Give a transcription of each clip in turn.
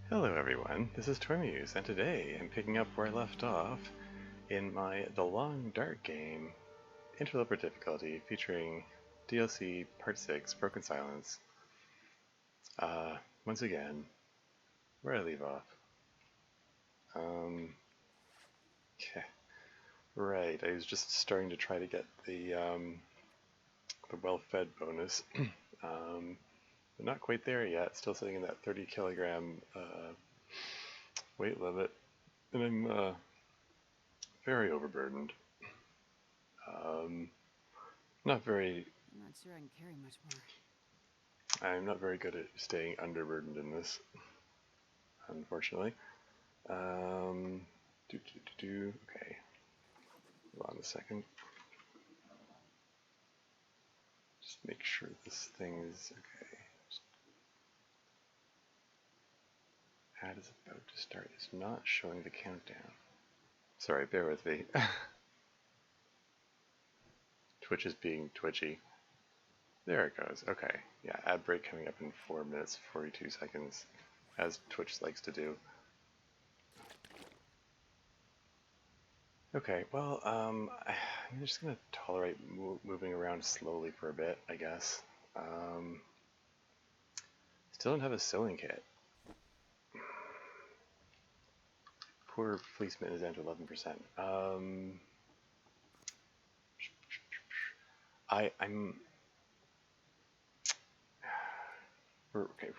Hello everyone, this is Twimuse, and today I'm picking up where I left off in The Long Dark game, Interloper difficulty, featuring DLC Part 6, Broken Silence. Once again, where I leave off. Okay. Right, I was just starting to try to get the well-fed bonus. But not quite there yet, still sitting in that 30 kilogram weight limit, and I'm very overburdened. Not very. I'm not sure I can carry much more. I'm not very good at staying underburdened in this, unfortunately. Okay, hold on a second. Just make sure this thing is okay. Ad is about to start. It's not showing the countdown. Sorry, bear with me. Twitch is being twitchy. There it goes. Okay, yeah, ad break coming up in 4 minutes 42 seconds, as Twitch likes to do. Okay, well, I'm just gonna tolerate moving around slowly for a bit, I guess. Still don't have a sewing kit. Poor Fleeceman is down to 11%.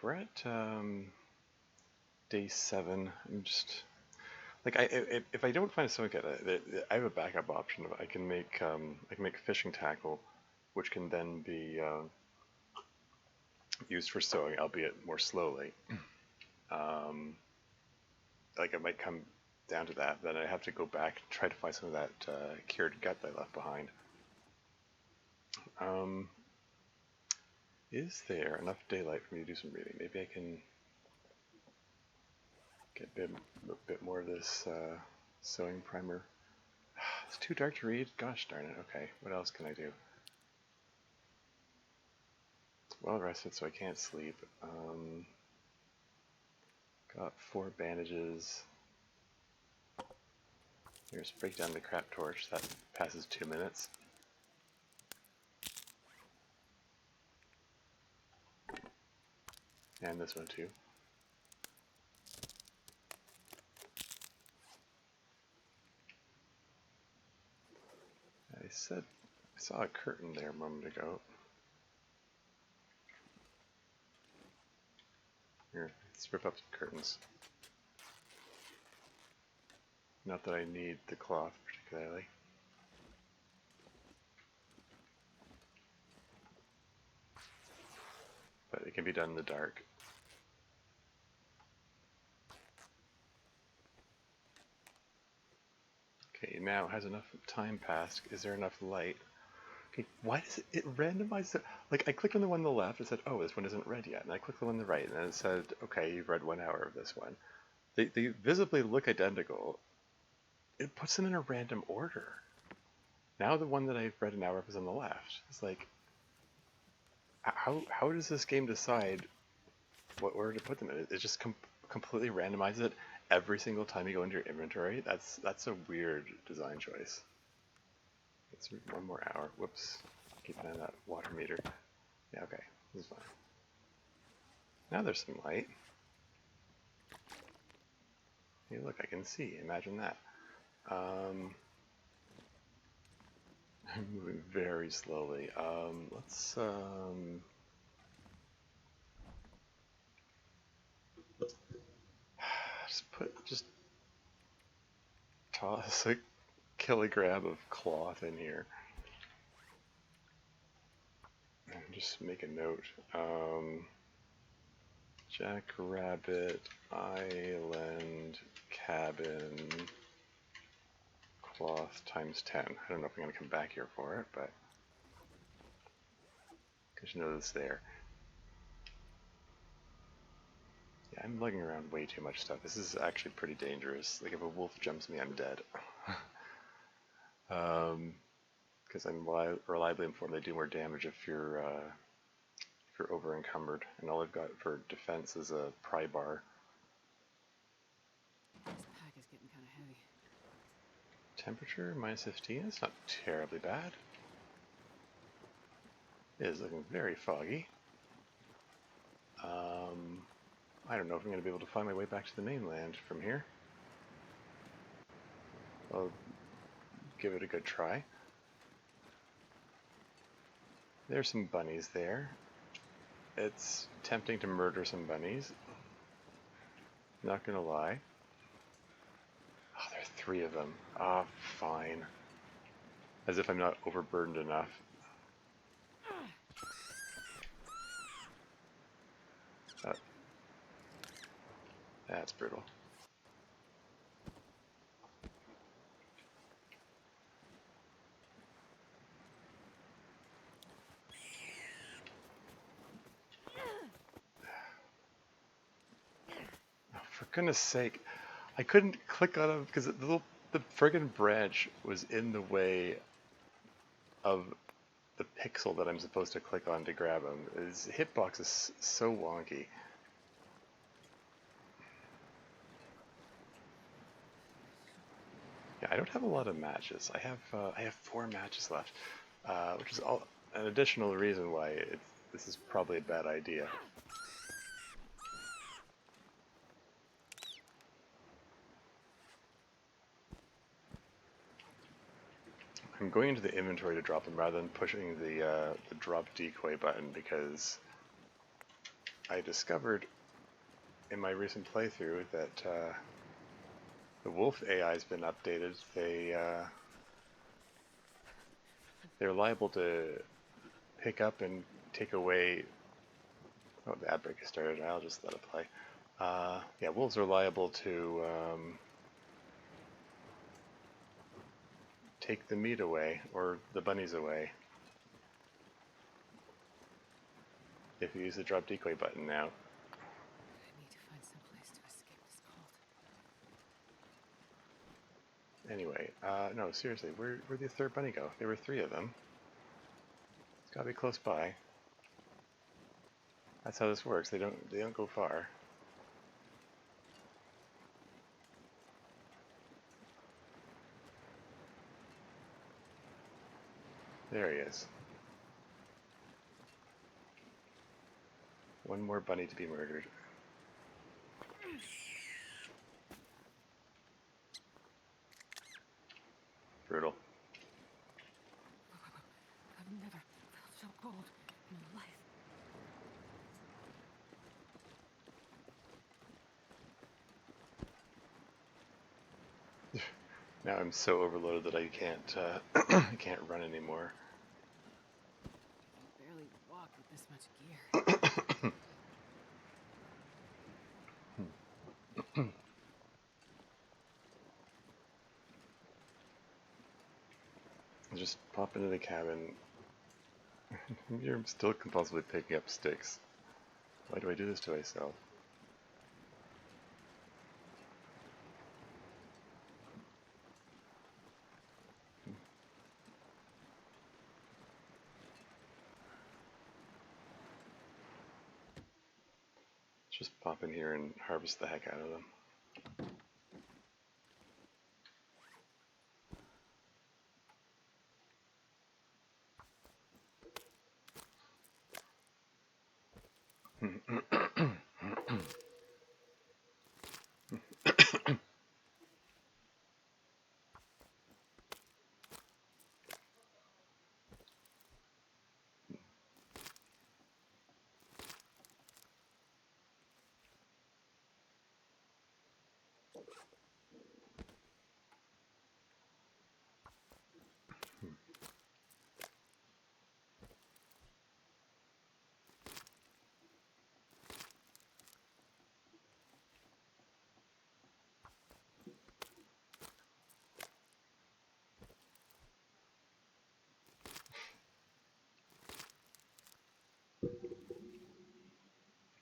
We're at day 7. I'm just like if I don't find a sewing kit, I have a backup option. I can make fishing tackle, which can then be used for sewing, albeit more slowly. Like it might come down to that, then I have to go back and try to find some of that cured gut that I left behind. Is there enough daylight for me to do some reading? Maybe I can get a bit more of this sewing primer. It's too dark to read? Gosh darn it. Okay, what else can I do? Well rested so I can't sleep. Got 4 bandages. Here's break down the crap torch. That passes 2 minutes. And this one too. I saw a curtain there a moment ago. Here, let's rip up the curtains. Not that I need the cloth particularly. But it can be done in the dark. Okay, now has enough time passed? Is there enough light? Okay, why does it randomize it? Like, I clicked on the one on the left, it said, oh, this one isn't read yet. And I clicked the one on the right, and then it said, okay, you've read 1 hour of this one. They visibly look identical. It puts them in a random order. Now the one that I've read an hour of is on the left. It's like, how does this game decide what order to put them in? It just completely randomizes it every single time you go into your inventory. That's a weird design choice. Let's read 1 more hour. Whoops. Keep an eye on that water meter. Yeah, okay. This is fine. Now there's some light. Hey, look, I can see. Imagine that. I'm moving very slowly. Let's just toss a kilogram of cloth in here. And just make a note. Jackrabbit Island Cabin cloth times 10. I don't know if I'm going to come back here for it, but because you know it's there. Yeah, I'm lugging around way too much stuff. This is actually pretty dangerous. Like if a wolf jumps me, I'm dead. Because I'm reliably informed they do more damage if you're over encumbered, and all I've got for defense is a pry bar. temperature, -15. It's not terribly bad. It is looking very foggy. I don't know if I'm going to be able to find my way back to the mainland from here. I'll give it a good try. There's some bunnies there. It's tempting to murder some bunnies. Not gonna lie. Oh, there are 3 of them. Ah, oh, fine. As if I'm not overburdened enough. That's brutal. Oh, for goodness sake. I couldn't click on him because the friggin' branch was in the way of the pixel that I'm supposed to click on to grab him. His hitbox is so wonky. Yeah, I don't have a lot of matches. I have 4 matches left, which is an additional reason why this is probably a bad idea. I'm going into the inventory to drop them rather than pushing the drop decoy button because I discovered in my recent playthrough that the wolf AI has been updated. They're liable to pick up and take away. Oh, the ad break has started. I'll just let it play. Yeah, wolves are liable to take the meat away or the bunnies away if you use the drop decoy button now. I need to find some place to escape this cold. Anyway, no, seriously, where'd the 3rd bunny go? There were 3 of them. It's gotta be close by. That's how this works. They don't go far. There he is. One more bunny to be murdered. Brutal. I've never felt so cold in my life. Now I'm so overloaded that I can't I can't run anymore. I can barely walk with this much gear. I'll just pop into the cabin. You're still compulsively picking up sticks. Why do I do this to myself? Just pop in here and harvest the heck out of them.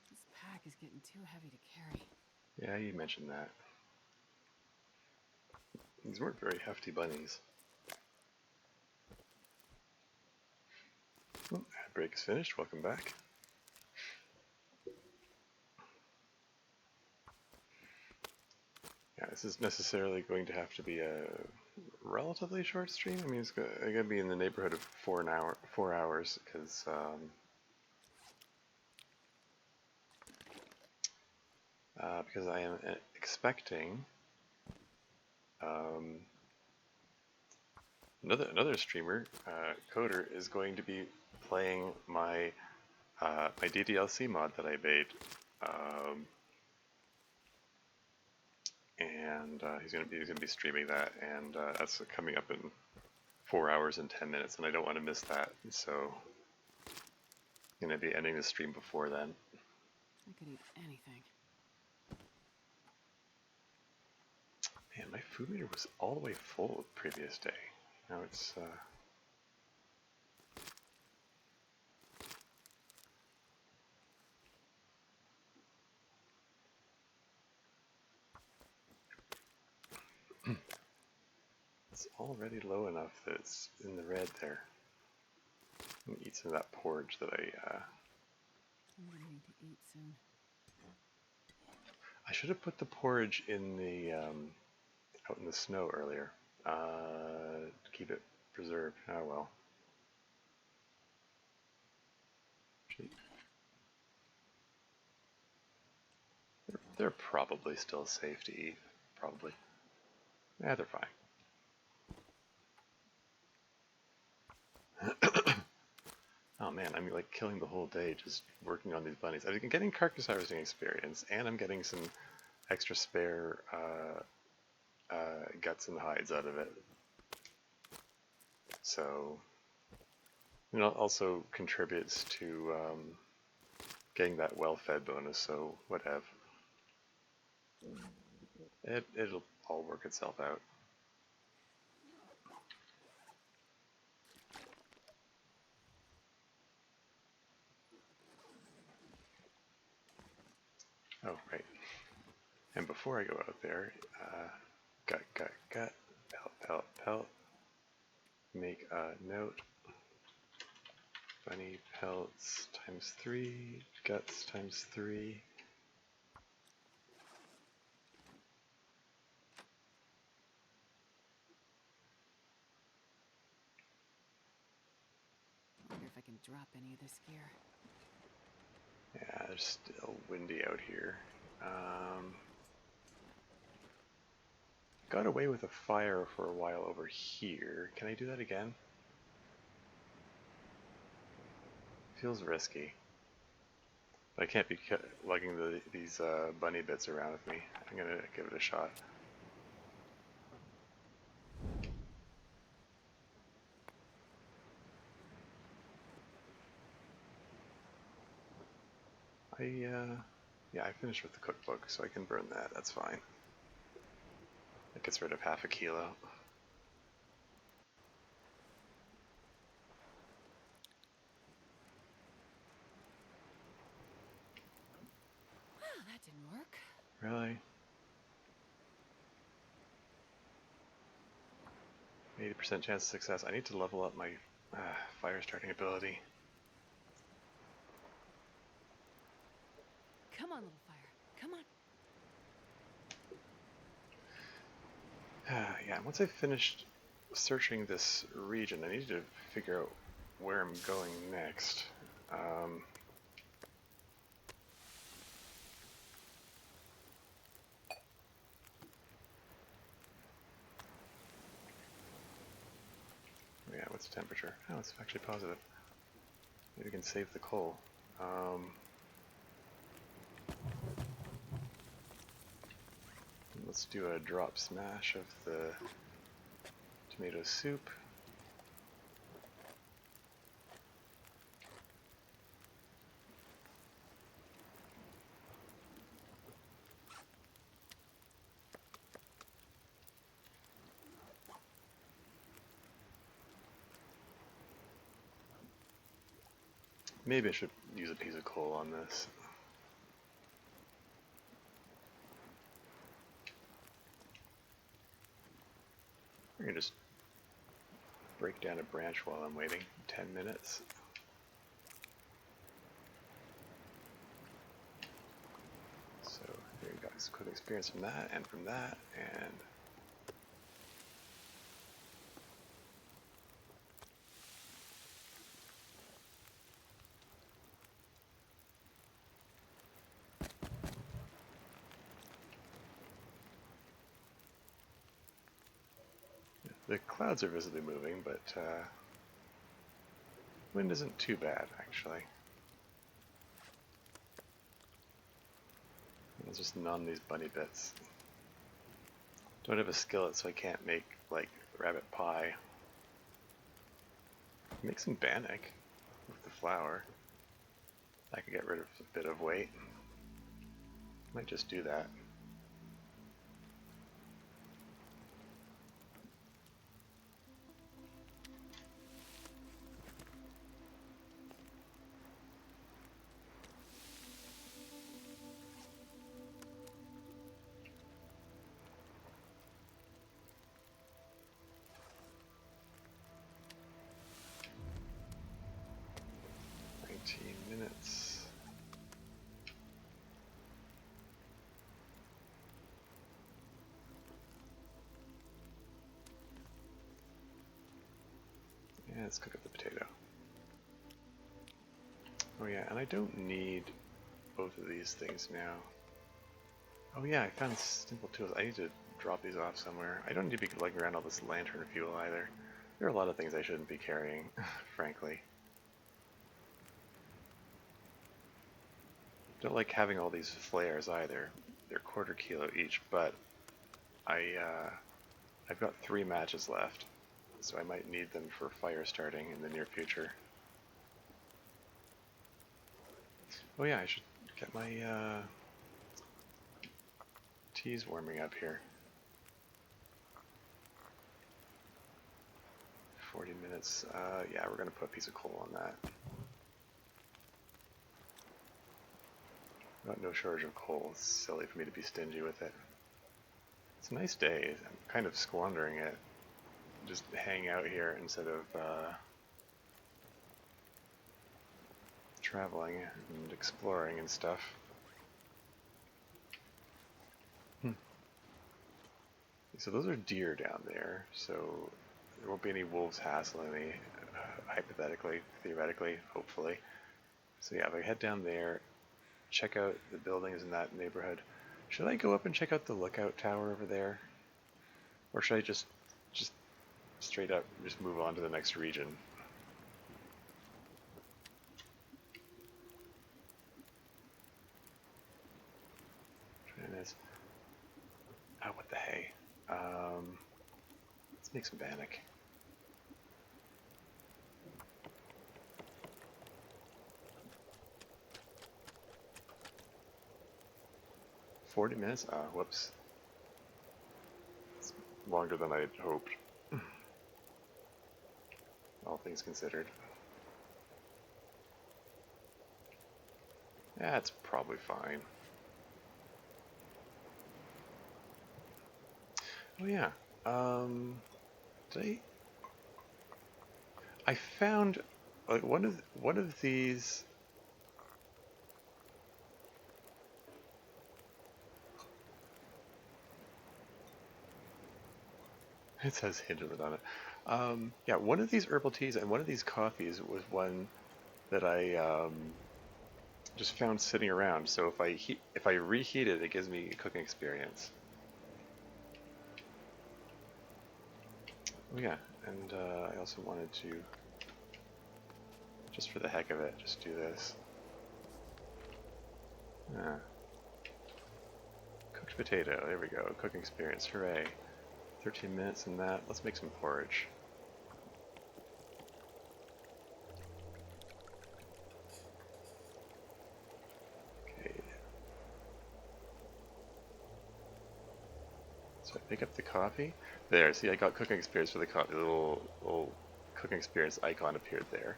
This pack is getting too heavy to carry. Yeah, you mentioned that. These weren't very hefty bunnies. Oh, ad break is finished. Welcome back. Yeah, this is necessarily going to have to be a relatively short stream. I mean, it's gonna be in the neighborhood of 4 hours, because I am expecting um, another streamer, Coder, is going to be playing my my DDLC mod that I made, and he's gonna be streaming that, and that's coming up in 4 hours and 10 minutes, and I don't want to miss that. So I'm gonna be ending the stream before then. I could eat anything. Man, my food meter was all the way full the previous day. Now it's it's already low enough that it's in the red there. I'm gonna eat some of that porridge that I'm gonna need to eat soon. I should have put the porridge in the out in the snow earlier to keep it preserved. Oh well. Gee. They're probably still safe to eat. Probably. Yeah, they're fine. Oh man, I'm like killing the whole day just working on these bunnies. I'm getting carcass harvesting experience, and I'm getting some extra spare guts and hides out of it. So, you know, also contributes to getting that well-fed bonus. So whatever, it'll all work itself out. Oh right. And before I go out there, gut, pelt, pelt. Make a note. Bunny pelts times 3, guts times 3. I wonder if I can drop any of this gear. Yeah, it's still windy out here. Got away with a fire for a while over here. Can I do that again? Feels risky. But I can't be lugging these bunny bits around with me. I'm gonna give it a shot. Yeah, I finished with the cookbook, so I can burn that. That's fine. That gets rid of half a kilo. Well, that didn't work. Really? 80% chance of success. I need to level up my fire starting ability. Come on, little fire. Come on. Yeah, once I've finished searching this region, I need to figure out where I'm going next. Yeah, what's the temperature? Oh, it's actually positive. Maybe we can save the coal. Let's do a drop smash of the tomato soup. Maybe I should use a piece of coal on this. We're gonna just break down a branch while I'm waiting. 10 minutes. So here you guys, quick experience from that and from that, and The clouds are visibly moving, but wind isn't too bad, actually. I'll just numb these bunny bits. Don't have a skillet, so I can't make, like, rabbit pie. Make some bannock with the flour. I could get rid of a bit of weight. Might just do that. Minutes. Yeah, let's cook up the potato. Oh yeah, and I don't need both of these things now. Oh yeah, I found simple tools. I need to drop these off somewhere. I don't need to be lugging around all this lantern fuel either. There are a lot of things I shouldn't be carrying, frankly. Don't like having all these flares either. They're quarter kilo each, but I've got 3 matches left, so I might need them for fire starting in the near future. Oh yeah, I should get my teas warming up here. 40 minutes. Yeah, we're going to put a piece of coal on that. Got no shortage of coal. It's silly for me to be stingy with it. It's a nice day. I'm kind of squandering it. Just hang out here instead of traveling and exploring and stuff. So those are deer down there, so there won't be any wolves hassling me, hypothetically, theoretically, hopefully. So yeah, if I head down there, check out the buildings in that neighborhood. Should I go up and check out the lookout tower over there? Or should I just straight up just move on to the next region? Oh, what the hay? Let's make some bannock. $40? Whoops. It's longer than I had hoped. All things considered. Yeah, it's probably fine. Oh yeah. Did I found like one of these. It says Hinterland on it. Yeah, one of these herbal teas and one of these coffees was one that I just found sitting around. So if I reheat it, it gives me a cooking experience. Oh yeah, and I also wanted to, just for the heck of it, just do this. Yeah. Cooked potato, there we go, cooking experience, hooray. 13 minutes in that, let's make some porridge. Okay. So I pick up the coffee. There, see I got cooking experience for the coffee, the little cooking experience icon appeared there.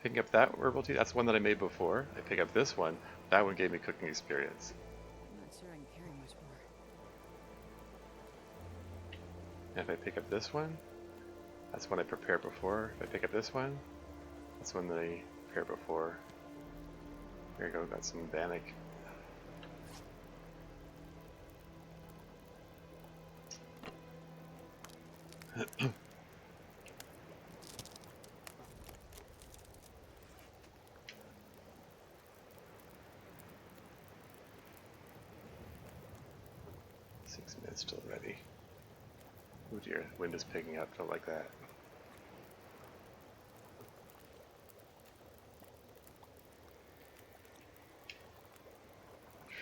Picking up that herbal tea, that's one that I made before. I pick up this one, that one gave me cooking experience. I'm not sure I can carry much more. And if I pick up this one, that's one I prepared before. If I pick up this one, that's one that I prepared before. There you go, got some bannock. Till ready. Oh dear, wind is picking up, don't like that.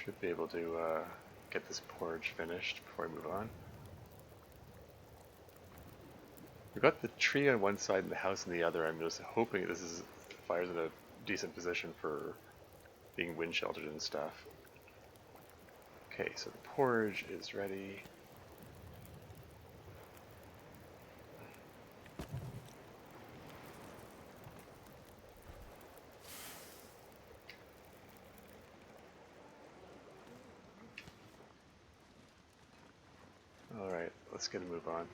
Should be able to get this porridge finished before I move on. We've got the tree on one side and the house on the other. I'm just hoping this is fire's in a decent position for being wind sheltered and stuff. Okay, so the porridge is ready. Alright, let's get a move on.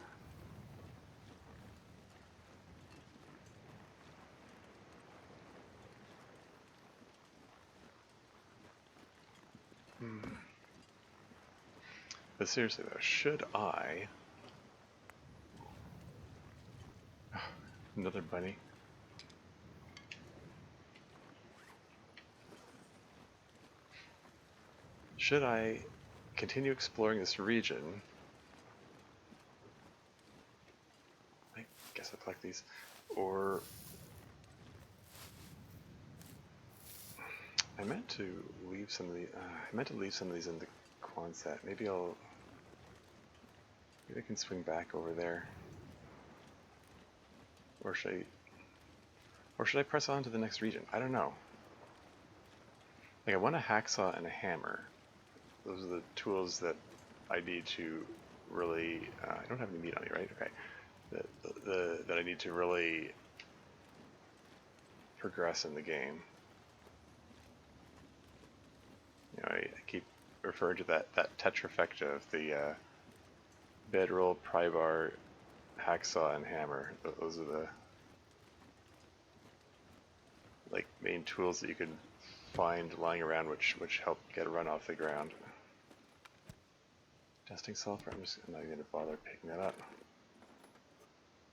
But seriously though, should I... Another bunny. Should I continue exploring this region? I guess I'll collect these. Or... I meant to leave some of the... I meant to leave some of these in the Quonset. Maybe I'll... Maybe I can swing back over there. Or should I press on to the next region? I don't know. Like, I want a hacksaw and a hammer. Those are the tools that I need to really... I don't have any meat on me, right? Okay. That I need to really progress in the game. You know, I keep referring to that tetrafecta of the bedroll, pry bar, hacksaw, and hammer. Those are the like main tools that you can find lying around which help get a run off the ground. Testing sulfur, I'm not even going to bother picking that up.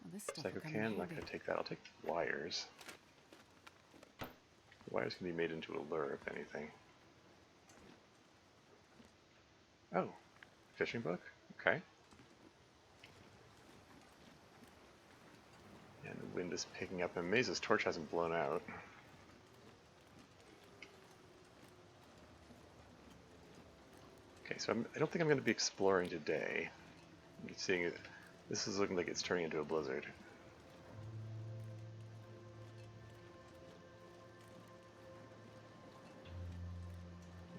Well, this stuff Psycho will come can, in I'm not handy. going to take that. I'll take wires. The wires can be made into a lure, if anything. Oh, fishing book? Okay. And the wind is picking up. I'm amazed this torch hasn't blown out. Okay, so I don't think I'm going to be exploring today. I'm seeing it. This is looking like it's turning into a blizzard.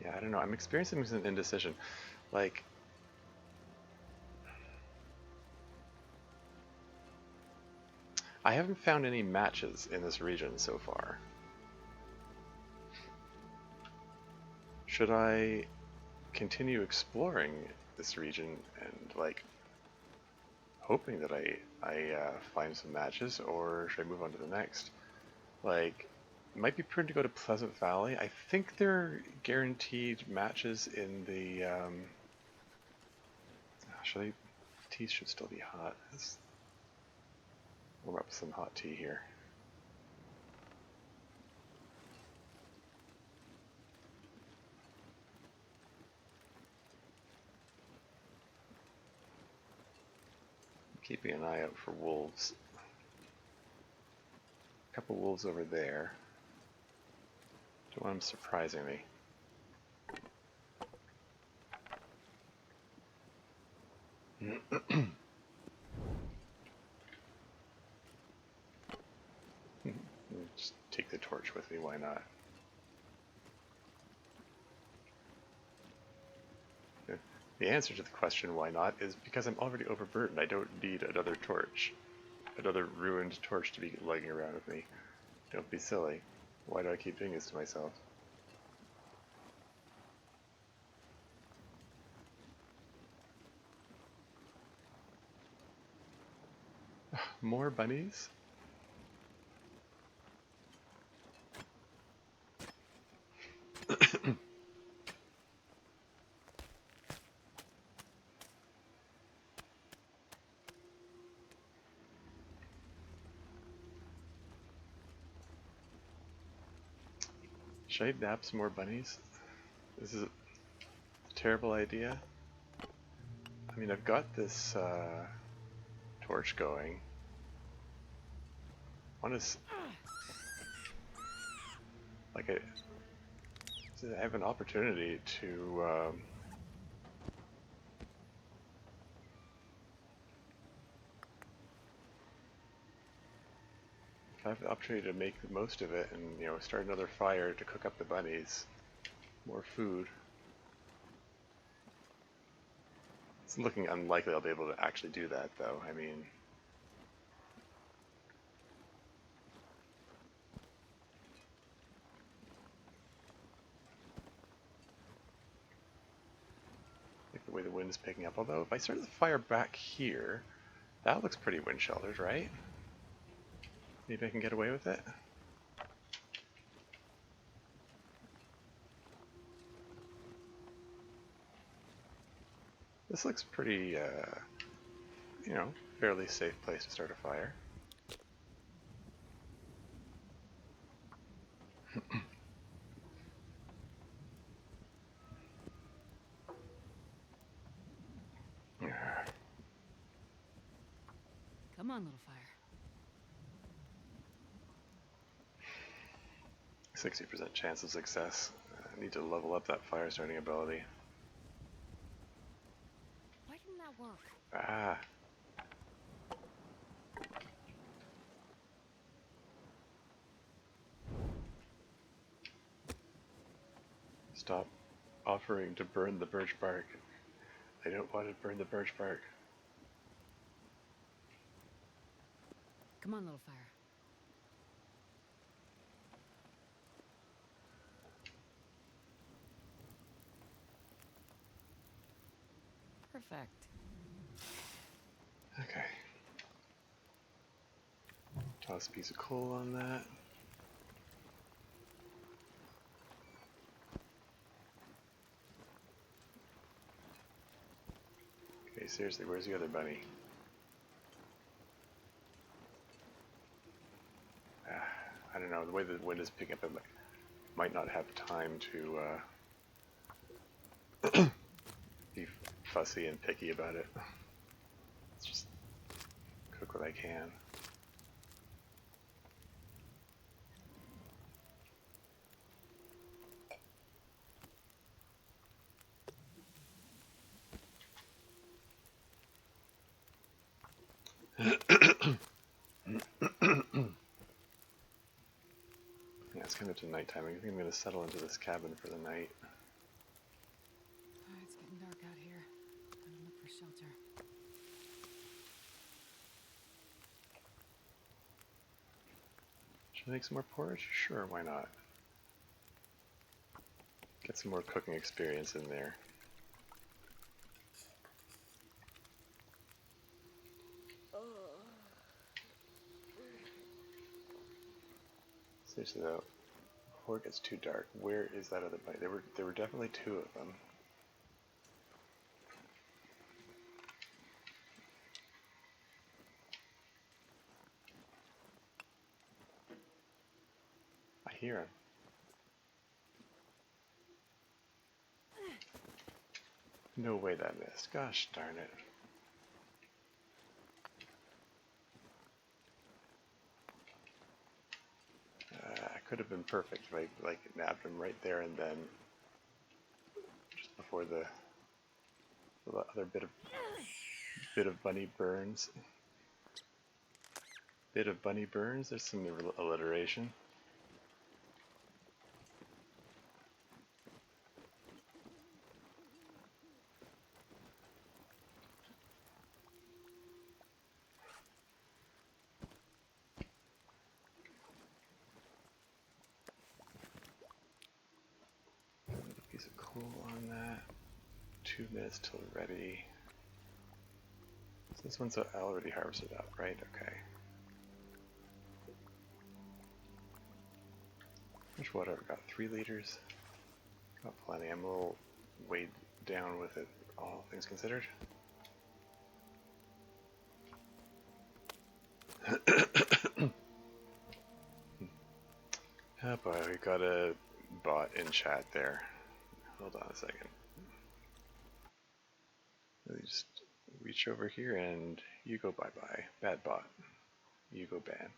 Yeah, I don't know. I'm experiencing some indecision. Like, I haven't found any matches in this region so far. Should I continue exploring this region and, like, hoping that I find some matches, or should I move on to the next? Like, it might be prudent to go to Pleasant Valley. I think there are guaranteed matches in the, tea should still be hot. Let's warm up some hot tea here. Keeping an eye out for wolves. A couple wolves over there. Don't want them surprising me. Just take the torch with me, why not? The answer to the question why not is because I'm already overburdened. I don't need another torch. Another ruined torch to be lugging around with me. Don't be silly. Why do I keep doing this to myself? More bunnies? Should I nab some more bunnies? This is a terrible idea. I mean, I've got this torch going. One is like I have an opportunity to I have the opportunity to make the most of it and, you know, start another fire to cook up the bunnies. More food. It's looking unlikely I'll be able to actually do that, though. I mean, like the way the wind's picking up. Although, if I start the fire back here, that looks pretty wind sheltered, right? Maybe I can get away with it? This looks pretty, you know, fairly safe place to start a fire. Come on, little fire. 60% chance of success. I need to level up that fire starting ability. Why didn't that work? Ah. Stop offering to burn the birch bark. I don't want to burn the birch bark. Come on, little fire. Perfect. Okay. Toss a piece of coal on that. Okay, seriously, where's the other bunny? I don't know, the way the wind is picking up, it might not have time to be fussy and picky about it. Let's just cook what I can. Yeah, it's kind of to nighttime. I think I'm going to settle into this cabin for the night. It's getting dark out here. Gonna look for shelter. Should I make some more porridge? Sure, why not? Get some more cooking experience in there. Seriously though, before it gets too dark, where is that other bunny? There were definitely two of them. I hear him. No way that missed. Gosh darn it. Could have been perfect if I like nabbed him right there and then just before the other bit of bunny burns. Bit of bunny burns. There's some alliteration. Piece of coal on that. 2 minutes till ready. So this one's already harvested up, right? Okay. How much water I've got? 3 liters. Got plenty. I'm a little weighed down with it, all things considered. Oh boy, we got a bot in chat there. Hold on a second. Let me just reach over here and you go bye-bye. Bad bot. You go ban.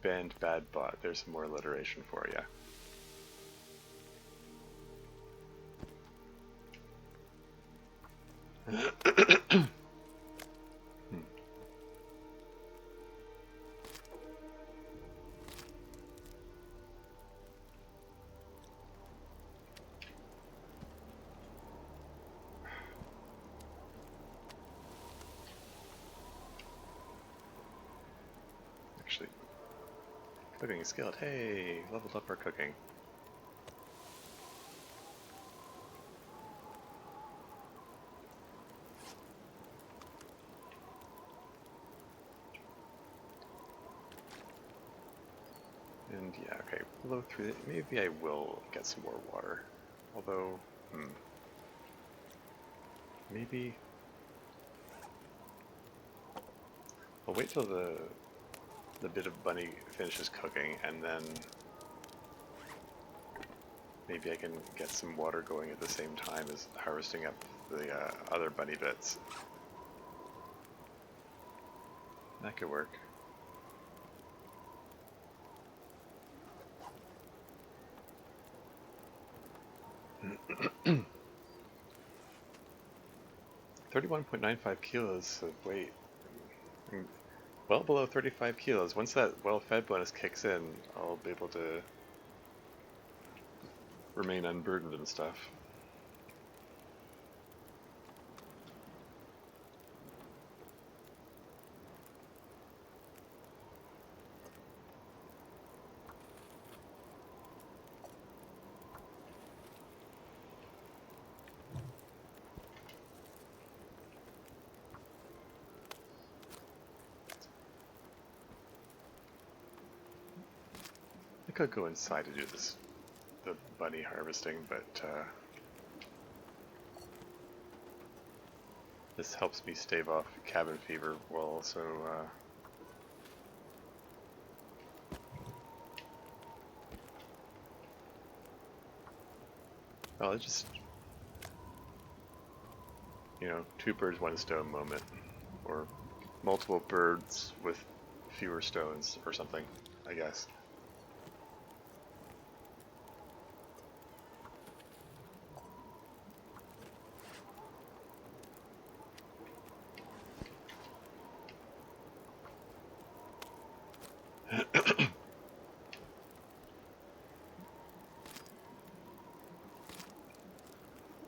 Banned bad bot. There's some more alliteration for you. Actually, cooking is skilled. Hey, leveled up our cooking. And yeah, okay, blow through it. Maybe I will get some more water. Although, maybe I'll wait till the bit of bunny finishes cooking, and then maybe I can get some water going at the same time as harvesting up the other bunny bits. That could work. $31.95 kilos of weight. Well below 35 kilos. Once that well-fed bonus kicks in, I'll be able to remain unburdened and stuff. I could go inside to do the bunny harvesting, but this helps me stave off cabin fever while also well, it's just, you know, two birds, one stone moment, or multiple birds with fewer stones or something, I guess.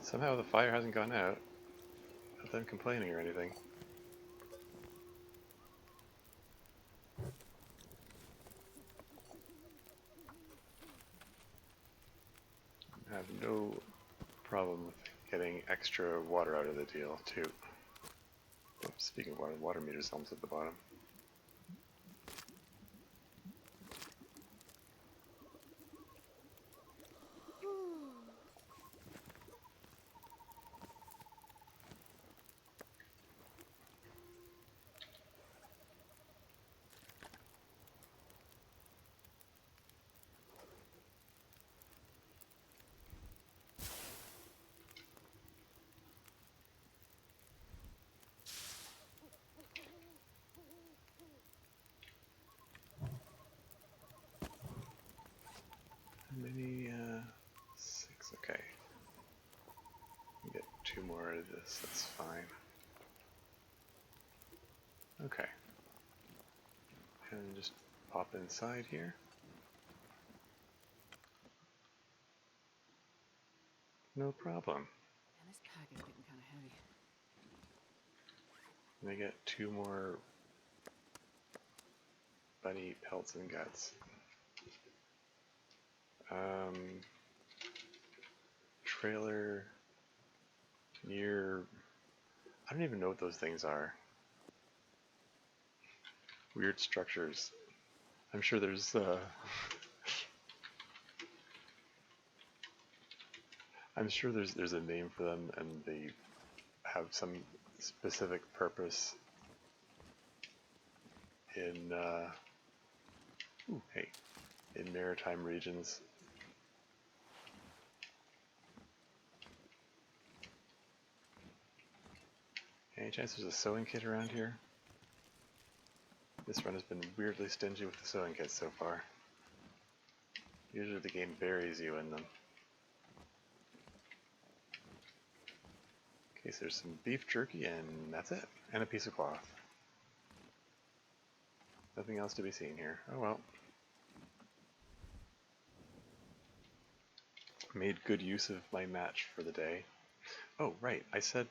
Somehow the fire hasn't gone out, not them complaining or anything. I have no problem with getting extra water out of the deal, too. Oops, speaking of water, the water meter's almost at the bottom. Many, 6, okay. Get 2 more out of this, that's fine. Okay. And just pop inside here. No problem. Man, this pack is getting kind of heavy. And I get 2 more bunny pelts and guts. Trailer near, I don't even know what those things are. Weird structures. I'm sure there's I'm sure there's a name for them, and they have some specific purpose in ooh, hey, in maritime regions. Any chance there's a sewing kit around here? This run has been weirdly stingy with the sewing kits so far. Usually the game buries you in them. Okay, so there's some beef jerky and that's it. And a piece of cloth. Nothing else to be seen here. Oh well. Made good use of my match for the day. Oh, right. I said,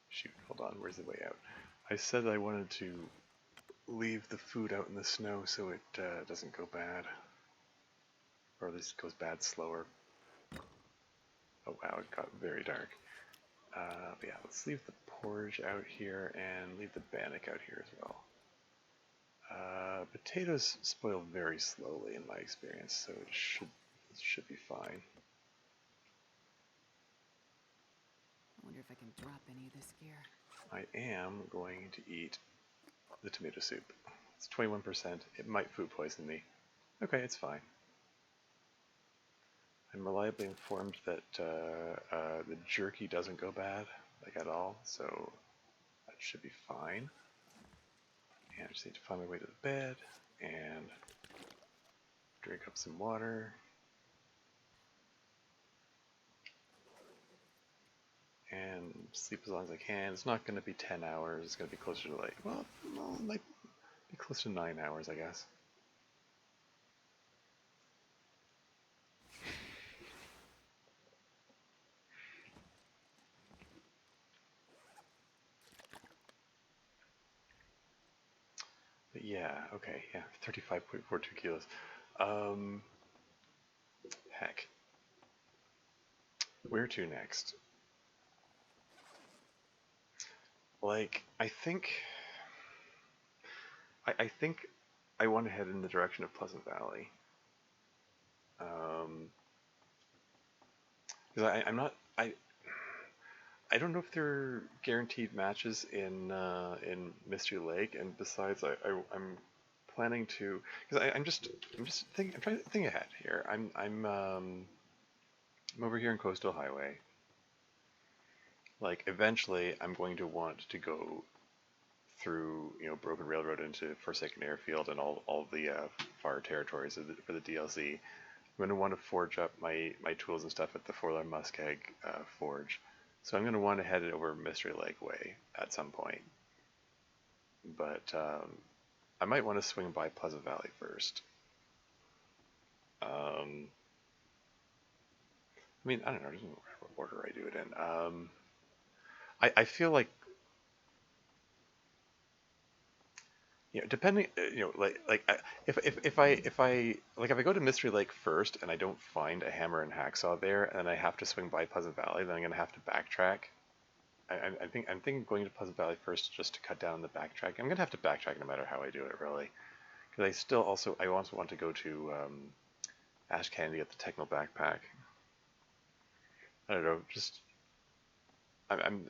shoot, hold on. Where's the way out? I said I wanted to leave the food out in the snow so it doesn't go bad. Or at least it goes bad slower. Oh wow, it got very dark. But yeah, let's leave the porridge out here and leave the bannock out here as well. Potatoes spoil very slowly in my experience, so it should be fine. I wonder if I can drop any of this gear. I am going to eat the tomato soup. It's 21%. It might food poison me. Okay, it's fine. I'm reliably informed that the jerky doesn't go bad, like at all, so that should be fine. And I just need to find my way to the bed and drink up some water. And sleep as long as I can. It's not going to be 10 hours. It's going to be closer to like, well, it might be close to 9 hours, I guess. But yeah, okay, yeah, 35.42 kilos. Heck. Where to next? Like, I think I want to head in the direction of Pleasant Valley. Because I'm not I don't know if there are guaranteed matches in Mystery Lake, and besides, I'm planning to because I'm trying to think ahead here. I'm over here in Coastal Highway. Like eventually, I'm going to want to go through Broken Railroad into Forsaken Airfield and all the far territories for the DLC. I'm going to want to forge up my tools and stuff at the Forlorn Muskeg Forge. So I'm going to want to head over Mystery Lake way at some point. But I might want to swing by Pleasant Valley first. I mean, I don't know, there's no order I do it in. I feel like, depending, if I go to Mystery Lake first and I don't find a hammer and hacksaw there, and I have to swing by Pleasant Valley, then I'm going to have to backtrack. I'm thinking going to Pleasant Valley first just to cut down the backtrack. I'm going to have to backtrack no matter how I do it, really. Because I also want to go to Ash Candy at the Techno Backpack. I don't know, I'm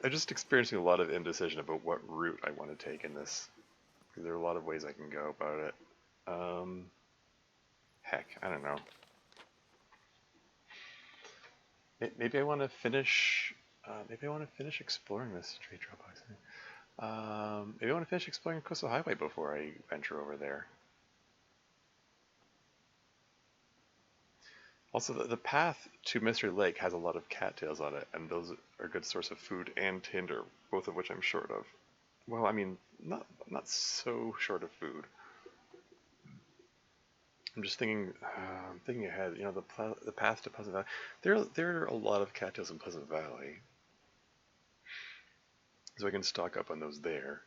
just experiencing a lot of indecision about what route I want to take in this. Because there are a lot of ways I can go about it. Heck, I don't know. Maybe I want to finish. Maybe I want to finish exploring this trade Dropbox. Maybe I want to finish exploring Coastal Highway before I venture over there. Also, the path to Mystery Lake has a lot of cattails on it, and those are a good source of food and tinder, both of which I'm short of. Well, I mean, not so short of food. I'm just thinking ahead. The path to Pleasant Valley. There are a lot of cattails in Pleasant Valley, so I can stock up on those there.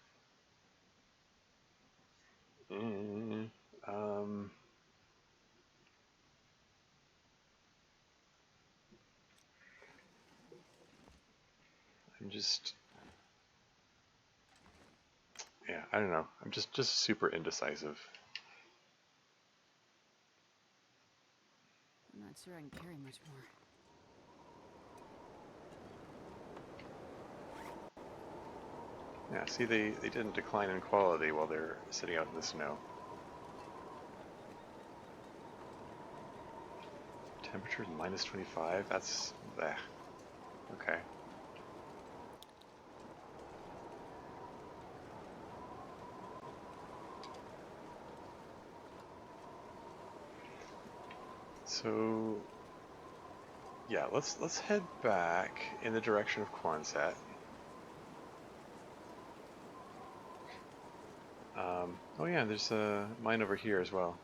I'm just, yeah, I don't know. I'm just super indecisive. I'm not sure I can carry much more. Yeah, see, they didn't decline in quality while they're sitting out in the snow. Temperature -25. That's bleh. Okay. So yeah, let's head back in the direction of Quonset. Oh yeah, there's a mine over here as well.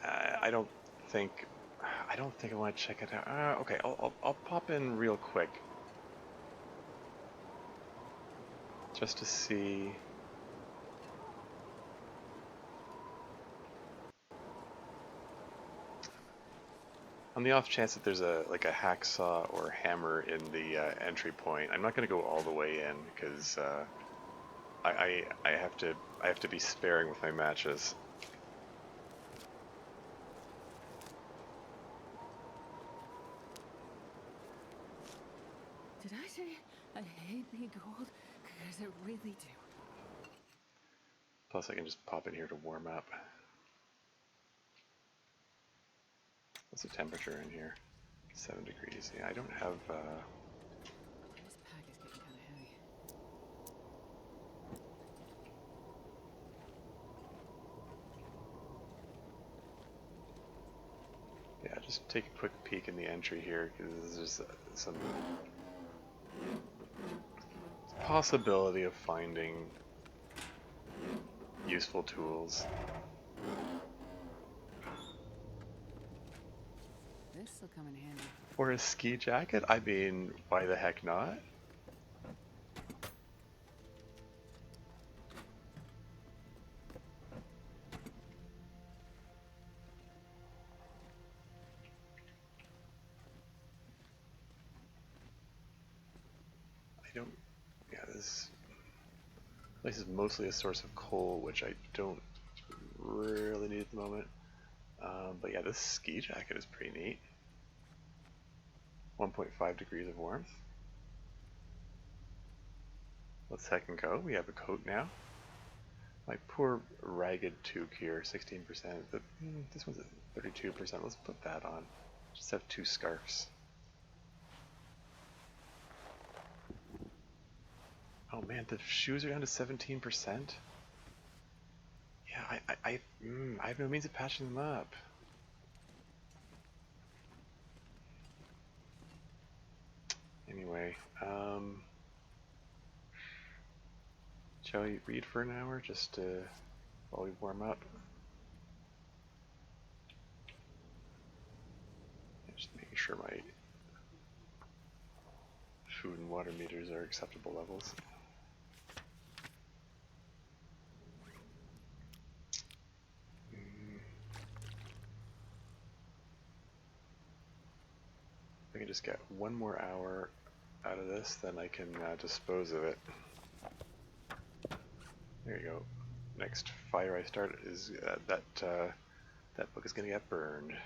I don't think I don't think I want to check it out. Okay, I'll pop in real quick just to see. On the off chance that there's a like a hacksaw or hammer in the entry point, I'm not going to go all the way in because I I have to be sparing with my matches. Did I say I hate being cold? Because I really do. Plus, I can just pop in here to warm up. What's the temperature in here? 7 degrees. Yeah, I don't have. This pack is getting kind of heavy. Yeah, just take a quick peek in the entry here because there's some possibility of finding useful tools. This will come in handy. Or a ski jacket? I mean, why the heck not? I don't. Yeah, this place is mostly a source of coal, which I don't really need at the moment. But yeah, this ski jacket is pretty neat. 1.5 degrees of warmth. Let's heck and go. We have a coat now. My poor ragged toque here, 16%. But this one's at 32%. Let's put that on. Just have 2 scarves. Oh man, the shoes are down to 17%. Yeah, I have no means of patching them up. Anyway, shall we read for an hour just to, while we warm up? Just making sure my food and water meters are acceptable levels. If I can just get 1 more hour out of this, then I can dispose of it. There you go. Next fire I start is that book is gonna get burned.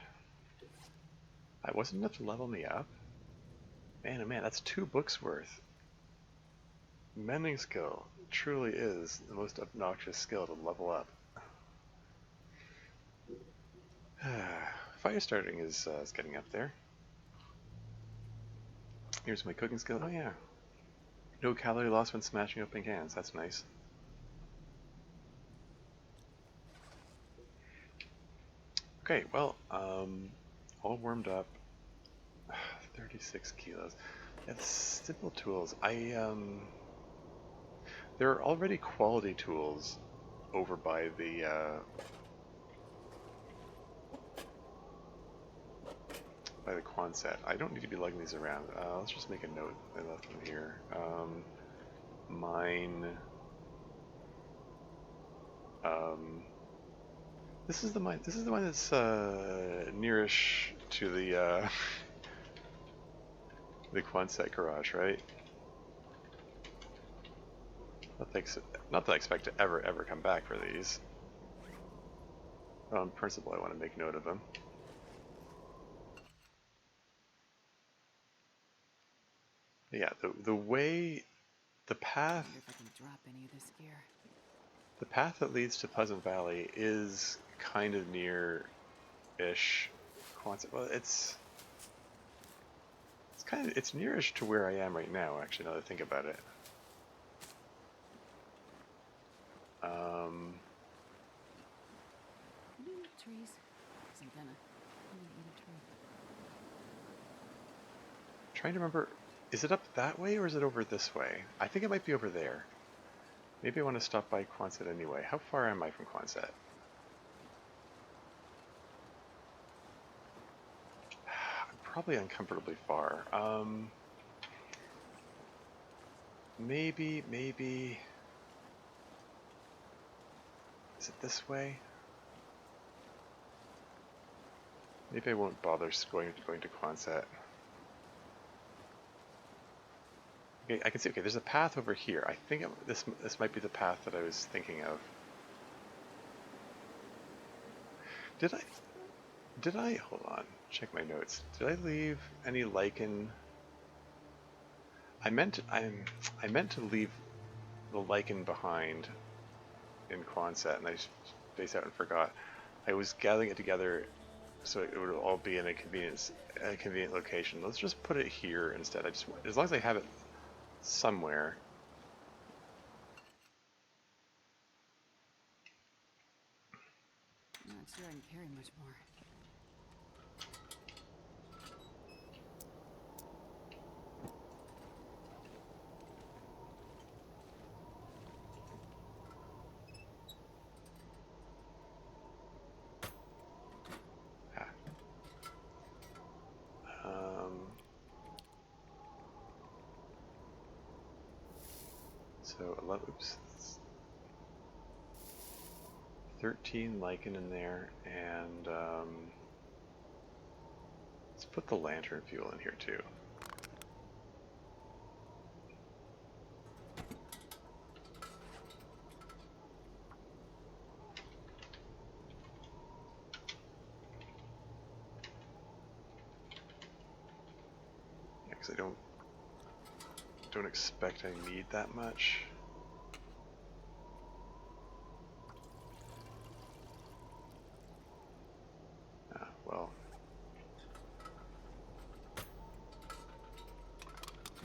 I wasn't enough to level me up. Man, oh man, that's 2 books worth. Mending skill truly is the most obnoxious skill to level up. Fire starting is getting up there. Here's my cooking skill. Oh yeah. No calorie loss when smashing open cans. That's nice. Okay, well, all warmed up. 36 kilos. Yeah, simple tools. There are already quality tools over by the Quonset. I don't need to be lugging these around. Let's just make a note. I left them here. Mine. Um, this is the mine. This is the one that's nearish to the the Quonset garage, right? Not that I expect to ever come back for these. In principle, I want to make note of them. Yeah, the way, the path, I wonder if I can drop any of this gear. the path that leads to Pleasant Valley is kind of near-ish Quonset. Well, it's it's nearish to where I am right now, actually, now that I think about it. Can you eat trees? 'Cause I'm gonna eat a tree. Trying to remember, is it up that way or is it over this way? I think it might be over there. Maybe I want to stop by Quonset anyway. How far am I from Quonset? Probably uncomfortably far. Maybe. Is it this way? Maybe I won't bother going to Quonset. Okay, I can see. Okay, there's a path over here. I think this might be the path that I was thinking of. Did I hold on? Check my notes. Did I leave any lichen? I meant to leave the lichen behind in Quonset, and I spaced out and forgot. I was gathering it together so it would all be in a convenient location. Let's just put it here instead. As long as I have it somewhere. I'm not sure I can carry much more. Ah. So 11, oops, 13 lichen in there, and let's put the lantern fuel in here too. Yeah, because I don't expect I need that much. Well,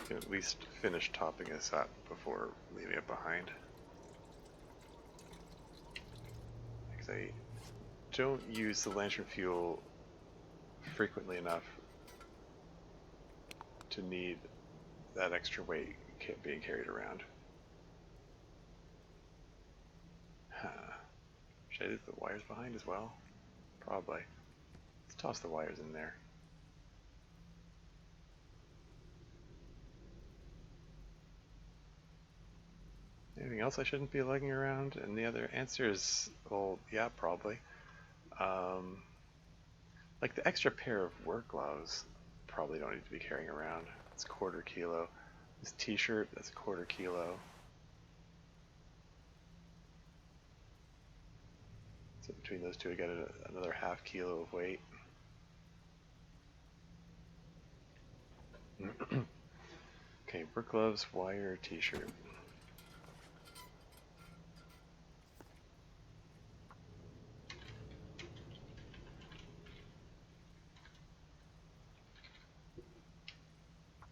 I can at least finish topping this up before leaving it behind. Because I don't use the lantern fuel frequently enough to need that extra weight being carried around. Should I leave the wires behind as well? Probably. Let's toss the wires in there. Anything else I shouldn't be lugging around? And the other answer is, well, yeah, probably. Like the extra pair of work gloves, probably don't need to be carrying around. It's a quarter kilo. This t-shirt, that's a quarter kilo. So between those two, I get another half kilo of weight. Okay, work gloves, wire, t-shirt.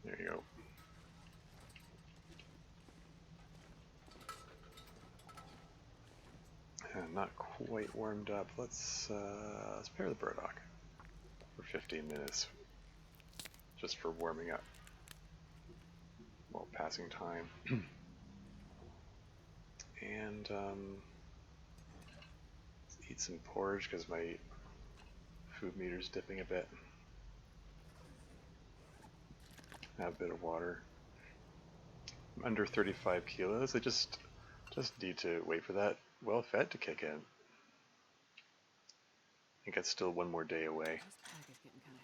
There you go. And not quite warmed up. Let's pair the burdock for 15 minutes, just for warming up while passing time. And let's eat some porridge because my food meter's dipping a bit. Have a bit of water. I'm under 35 kilos. I just need to wait for that well-fed to kick in. I think it's still one more day away. This pack is getting kind of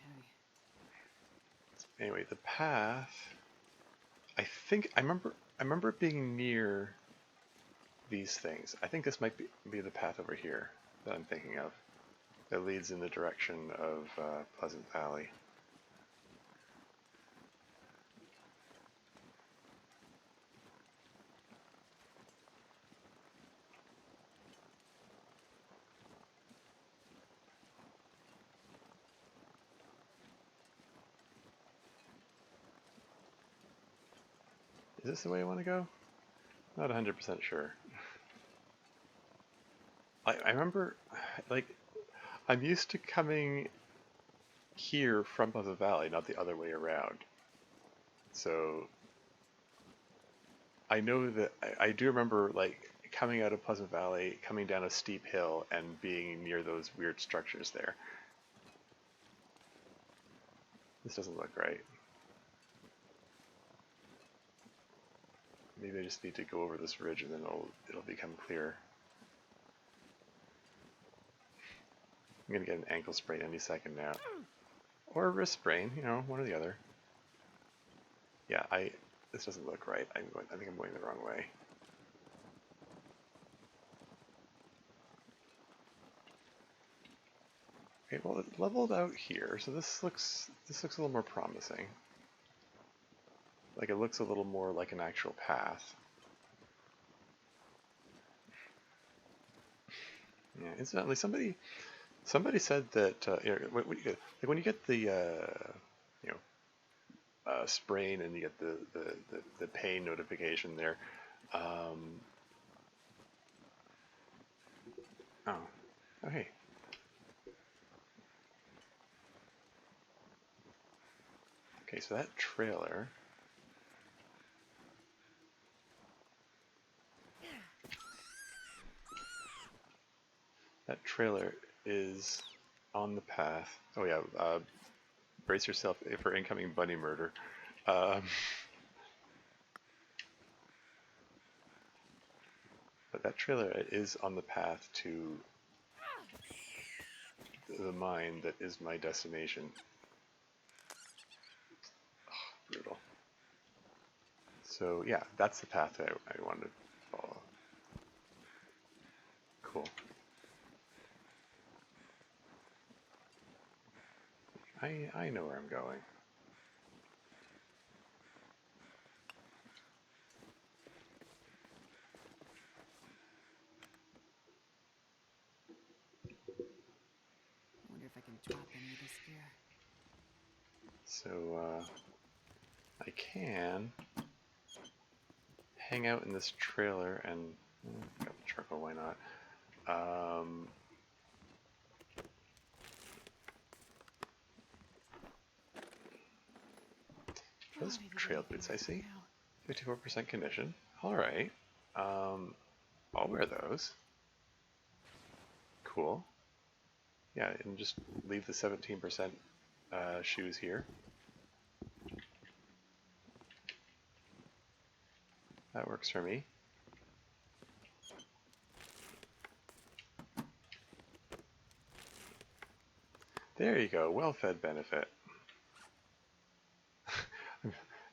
heavy. Anyway, the path. I think I remember it being near these things. I think this might be the path over here that I'm thinking of, that leads in the direction of Pleasant Valley. this the way I want to go? Not 100% sure. I remember, like, I'm used to coming here from Pleasant Valley, not the other way around. So I know that I do remember like coming out of Pleasant Valley, coming down a steep hill, and being near those weird structures there. This doesn't look right. Maybe I just need to go over this ridge and then it'll become clear. I'm gonna get an ankle sprain any second now, or a wrist sprain. You know, one or the other. Yeah, this doesn't look right. I think I'm going the wrong way. Okay, well, it leveled out here, so this looks a little more promising. Like it looks a little more like an actual path. Yeah, incidentally, somebody said that you know, when you get the you know, sprain and you get the pain notification there. Oh, hey. Okay, so that trailer. That trailer is on the path. Oh yeah, brace yourself for incoming bunny murder. But that trailer is on the path to the mine that is my destination. Oh, brutal. So yeah, that's the path that I wanted to follow. Cool. I know where I'm going. I wonder if I can drop any of this gear. So I can hang out in this trailer and got the charcoal. Why not? Those trail boots I see. 54% condition. Alright. I'll wear those. Cool. Yeah, and just leave the 17% shoes here. That works for me. There you go, well-fed benefit.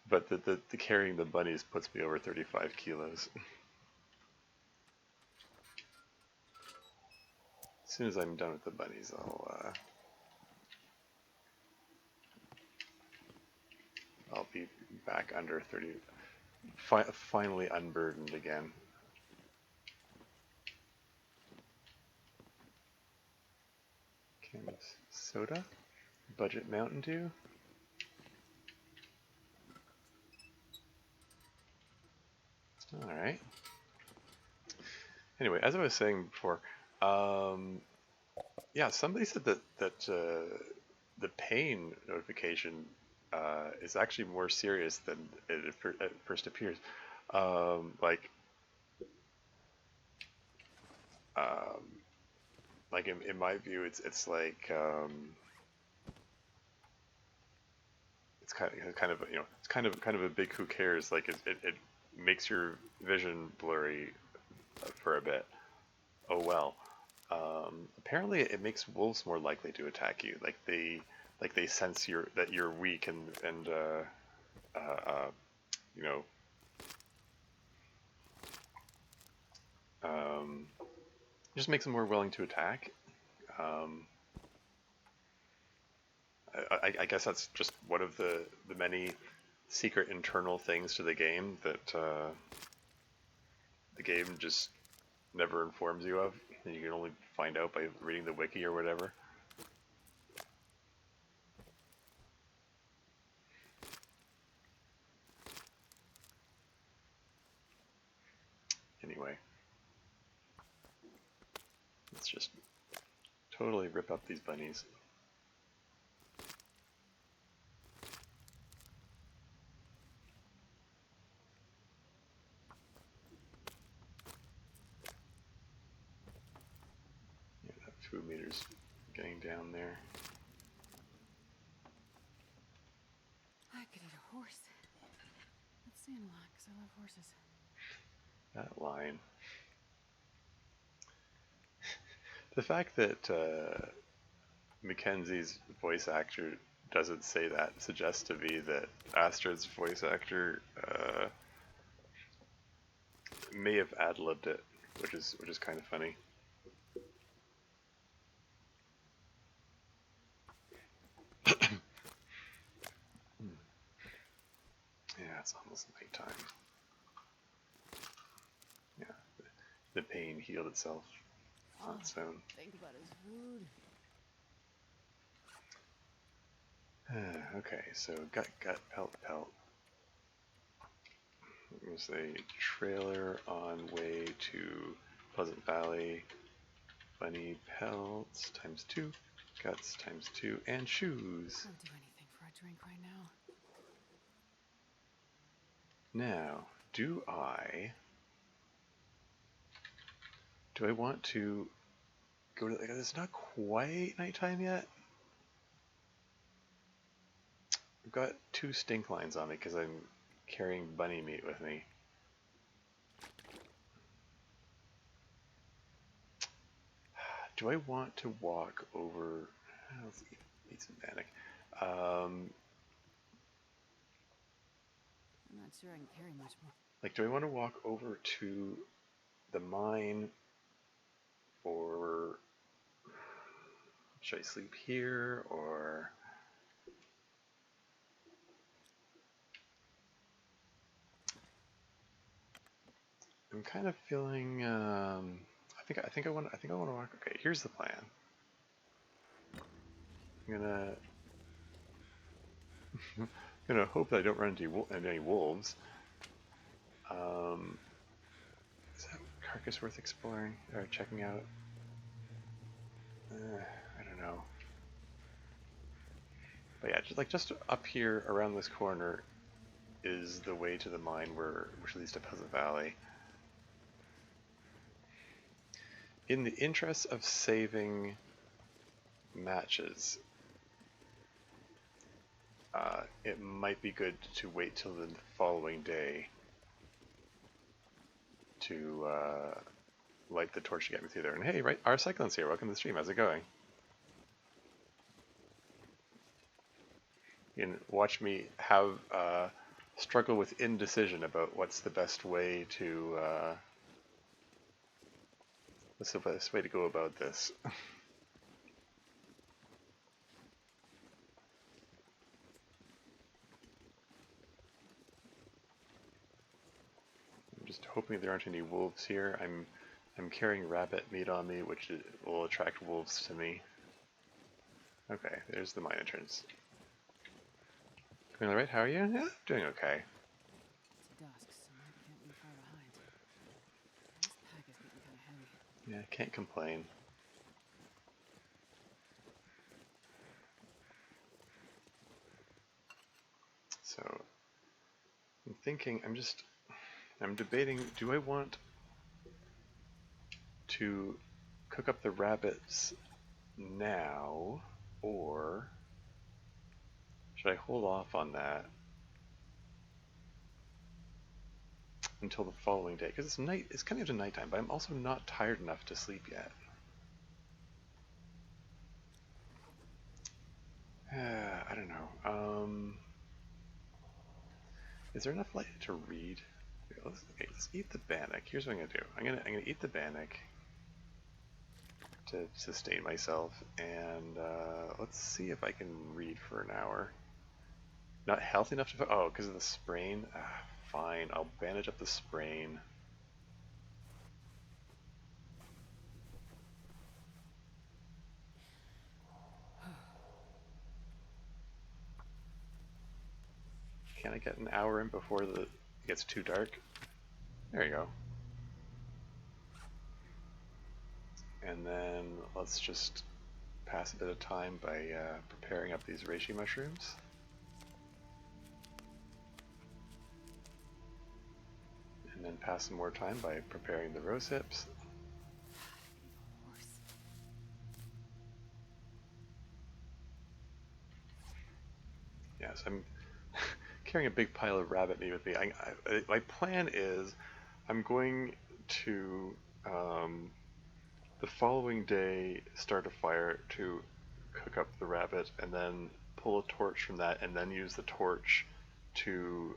But the carrying the bunnies puts me over 35 kilos. As soon as I'm done with the bunnies, I'll be back under 30. Finally unburdened again. Canvas soda, budget Mountain Dew. All right. Anyway, as I was saying before, yeah, somebody said that the pain notification is actually more serious than it at first appears. Like, in my view, it's like it's kind of you know it's kind of a big who cares. Like it makes your vision blurry for a bit. Oh well. Apparently, it makes wolves more likely to attack you. Like they sense that you're weak and you know just makes them more willing to attack. Um, I guess that's just one of the many secret internal things to the game that the game just never informs you of. And you can only find out by reading the wiki or whatever. let's just totally rip up these bunnies. Yeah, that food meter's getting down there. I could eat a horse. Let's stand a lot, because I love horses. That line. The fact that Mackenzie's voice actor doesn't say that suggests to me that Astrid's voice actor may have ad-libbed it, which is kind of funny. Yeah, it's almost nighttime. Yeah, the pain healed itself on its own. Think about his food. Okay, so gut, pelt, pelt. There's a trailer on way to Pleasant Valley. Bunny pelts times 2, guts times 2, and shoes. I'll do anything for a drink right now. Now, do I want to go to, like, it's not quite nighttime yet. I've got 2 stink lines on me because I'm carrying bunny meat with me. Do I want to walk over? Let's eat some bannock. I'm not sure I can carry much more. Like, do I want to walk over to the mine, or should I sleep here, or I'm kind of feeling. I think I want to walk. Okay, here's the plan. I'm gonna hope that I don't run into any wolves. Is that carcass worth exploring or checking out? I don't know. But yeah, just up here around this corner is the way to the mine, which leads to Pleasant Valley. In the interest of saving matches, it might be good to wait till the following day to light the torch to get me through there. And hey, right, our Cyclone's here. Welcome to the stream. How's it going? You can watch me have struggle with indecision about what's the best way to go about this. I'm just hoping there aren't any wolves here. I'm carrying rabbit meat on me, which will attract wolves to me. Okay, there's the mine entrance. Going all right? How are you? Yeah, doing okay. It's dusk, so I can't leave far behind. This pack is getting kind of heavy. Yeah, can't complain. So, I'm thinking, I'm debating, do I want to cook up the rabbits now, or should I hold off on that until the following day? Because it's coming up to nighttime, but I'm also not tired enough to sleep yet. I don't know. Is there enough light to read? Let's eat the bannock. Here's what I'm gonna do. I'm gonna eat the bannock to sustain myself, and let's see if I can read for an hour. Not healthy enough to. Oh, because of the sprain. Fine. I'll bandage up the sprain. Can I get an hour in before it gets too dark? There you go. And then let's just pass a bit of time by preparing up these reishi mushrooms. And then pass some more time by preparing the rose hips. Yes, I'm carrying a big pile of rabbit meat with me. My plan is I'm going to, the following day, start a fire to cook up the rabbit, and then pull a torch from that, and then use the torch to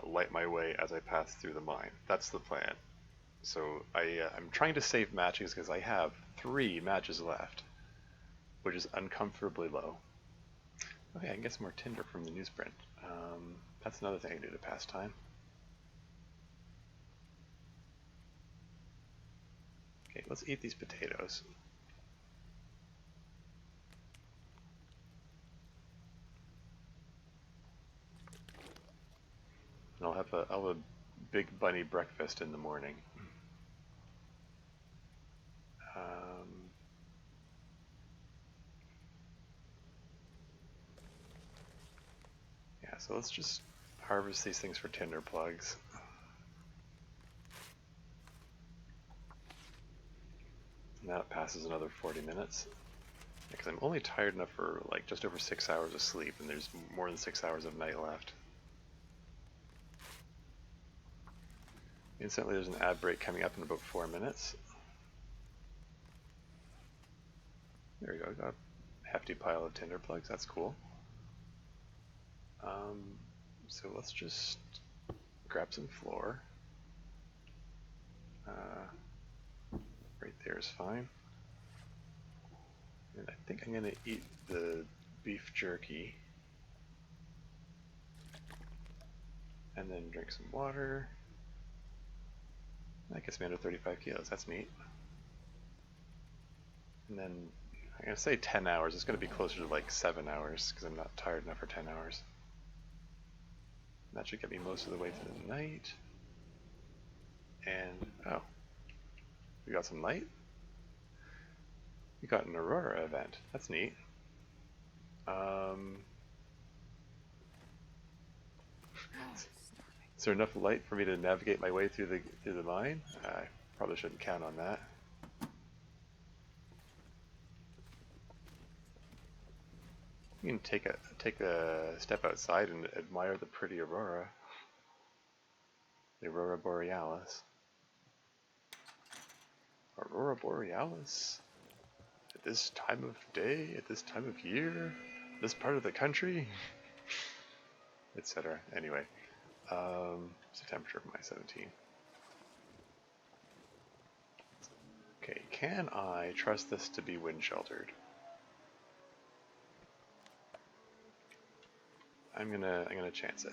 light my way as I pass through the mine. That's the plan. So I'm trying to save matches because I have 3 matches left, which is uncomfortably low. Okay, I can get some more tinder from the newsprint. That's another thing I do to pass time. Okay, let's eat these potatoes. And I'll have a big bunny breakfast in the morning. Yeah, so let's just harvest these things for tinder plugs. And that passes another 40 minutes. Because I'm only tired enough for like just over 6 hours of sleep, and there's more than 6 hours of night left. Instantly, there's an ad break coming up in about 4 minutes. There we go, got a hefty pile of tinder plugs, that's cool. So let's just grab some flour. Right there is fine. And I think I'm going to eat the beef jerky. And then drink some water. That gets me under 35 kilos, that's neat. And then I'm going to say 10 hours, it's going to be closer to like 7 hours because I'm not tired enough for 10 hours. That should get me most of the way through the night. And, oh, we got some light? We got an Aurora event, that's neat. Is there enough light for me to navigate my way through the mine? I probably shouldn't count on that. You can take a step outside and admire the pretty aurora, the aurora borealis. Aurora borealis? At this time of day, at this time of year, this part of the country, etc. Anyway, it's the temperature of my 17. Okay, can I trust this to be wind sheltered? I'm gonna chance it.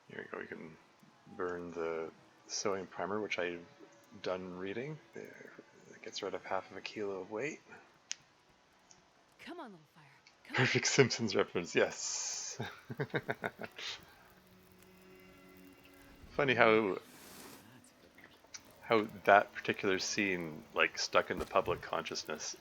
Here we go, we can burn the sewing primer, which I've done reading. It gets rid of half of a kilo of weight. Come on, little fire. Come Perfect Simpsons reference, yes. Funny how that particular scene like stuck in the public consciousness.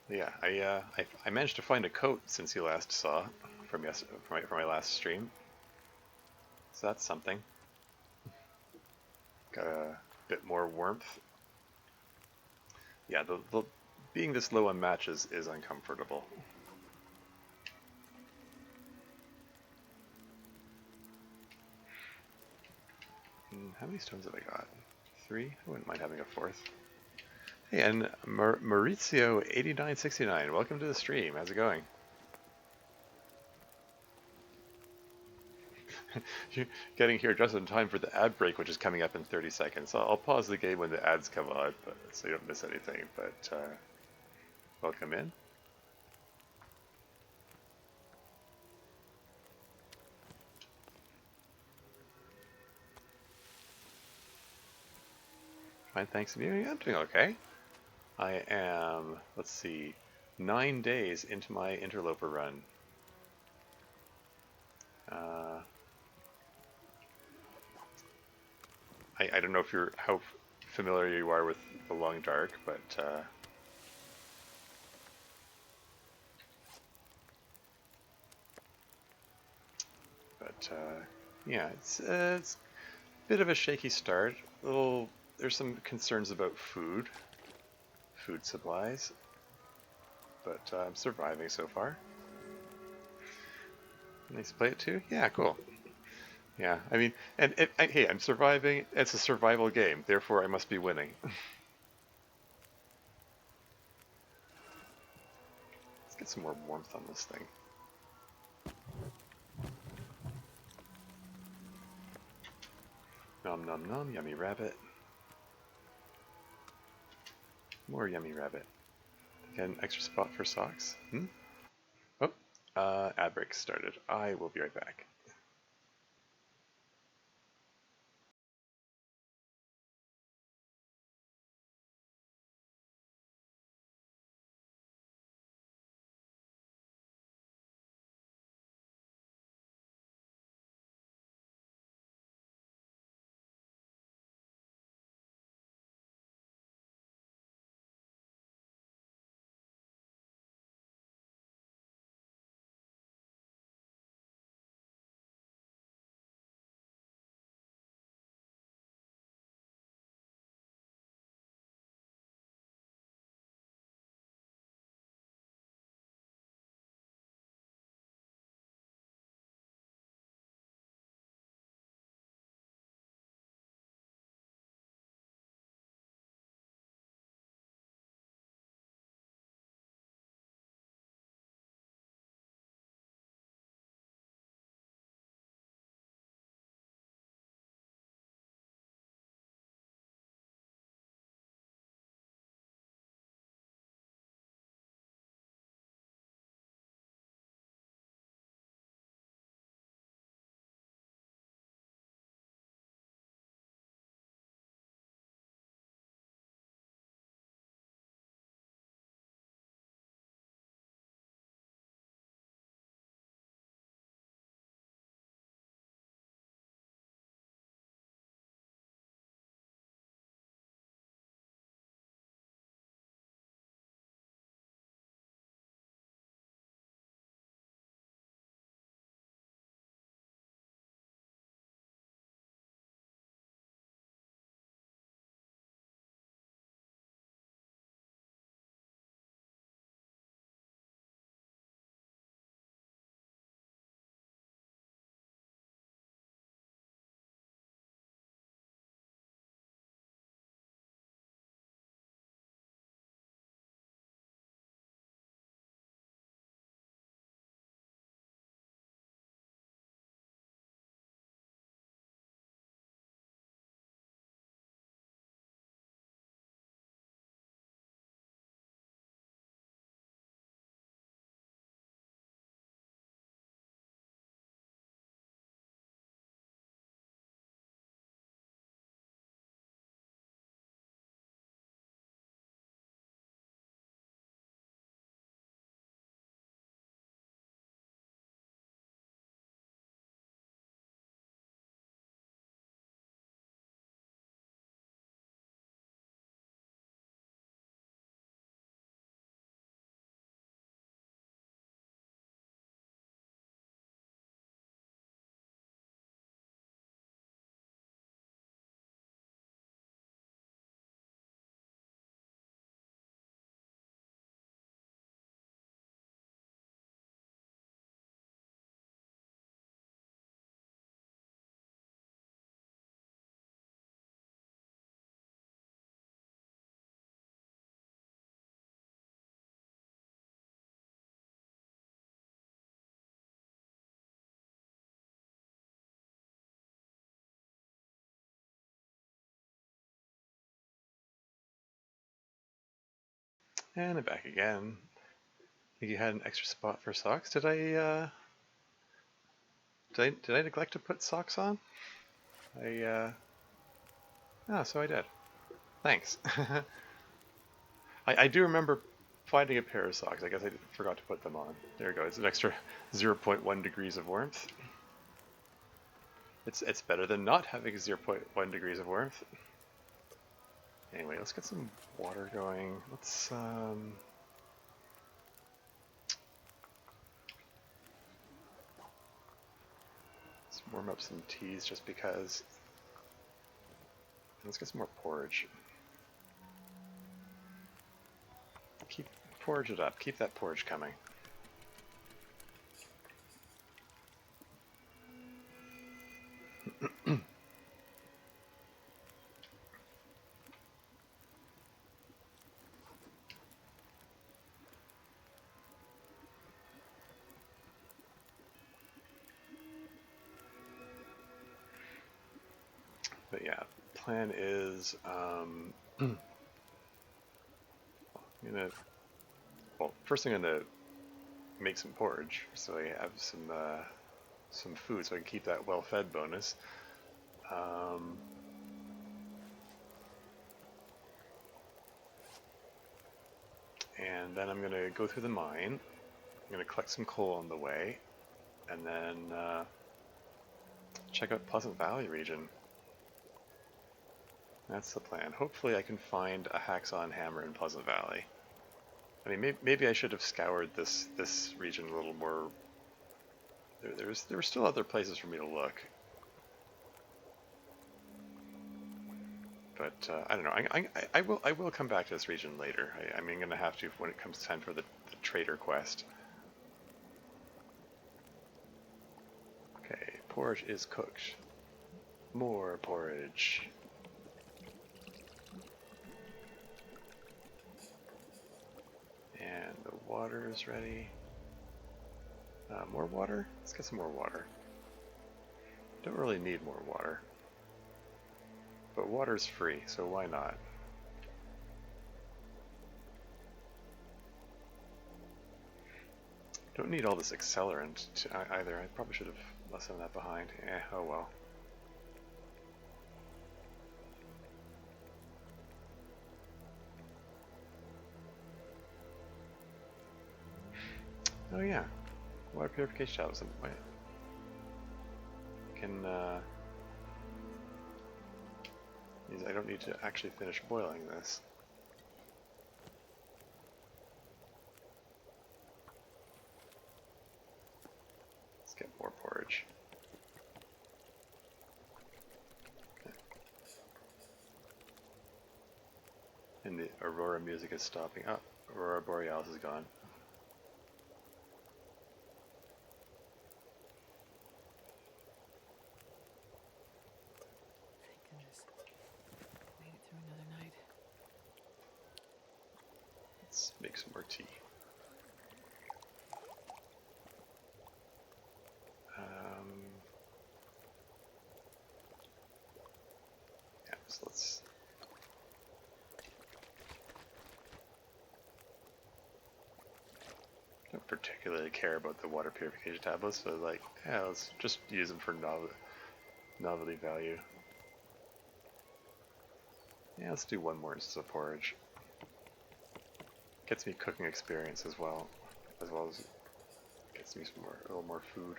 Yeah, I managed to find a coat since you last saw from my last stream, so that's something. Got a bit more warmth. Yeah, the being this low on matches is uncomfortable. How many stones have I got? 3? I wouldn't mind having a 4th. Hey, and Maurizio8969, welcome to the stream. How's it going? You're getting here just in time for the ad break, which is coming up in 30 seconds. So I'll pause the game when the ads come on, but so you don't miss anything. But welcome in. Fine, thanks, viewing. I'm doing okay. I am, let's see, 9 days into my Interloper run. Uh, I don't know if you're how familiar you are with the Long Dark, but yeah, it's a bit of a shaky start. There's some concerns about food supplies, but I'm surviving so far. Nice to play it too. Yeah, cool. Yeah, I mean, hey, I'm surviving. It's a survival game, therefore I must be winning. Let's get some more warmth on this thing. Nom nom nom, yummy rabbit. More yummy rabbit. Get an extra spot for socks. Hmm? Oh, ad break started. I will be right back. And I'm back again. Think you had an extra spot for socks? Did I neglect to put socks on? Oh, so I did. Thanks. I do remember finding a pair of socks. I guess I forgot to put them on. There you go. It's an extra 0.1 degrees of warmth. It's better than not having 0.1 degrees of warmth. Anyway, let's get some water going. Let's warm up some teas just because. Let's get some more porridge. Keep porridge it up. Keep that porridge coming. But yeah, plan is first thing I'm gonna make some porridge so I have some food so I can keep that well-fed bonus. And then I'm gonna go through the mine. I'm gonna collect some coal on the way, and then check out Pleasant Valley region. That's the plan. Hopefully I can find a hacksaw and hammer in Pleasant Valley. I mean, maybe I should have scoured this region a little more. There were still other places for me to look, but I don't know. I will come back to this region later. I'm going to have to when it comes time for the trader quest. Okay, porridge is cooked. More porridge. And the water is ready. More water? Let's get some more water. Don't really need more water. But water's free, so why not? Don't need all this accelerant either. I probably should have left some of that behind. Oh well. Oh yeah, water purification tablets. Wait. I don't need to actually finish boiling this. Let's get more porridge. Okay. And the Aurora music is stopping. Oh, Aurora Borealis is gone. Let's make some more tea. Yeah, so let's. Don't particularly care about the water purification tablets, so like, yeah, let's just use them for novelty value. Yeah, let's do one more instance of porridge. Gets me cooking experience as well as gets me a little more food.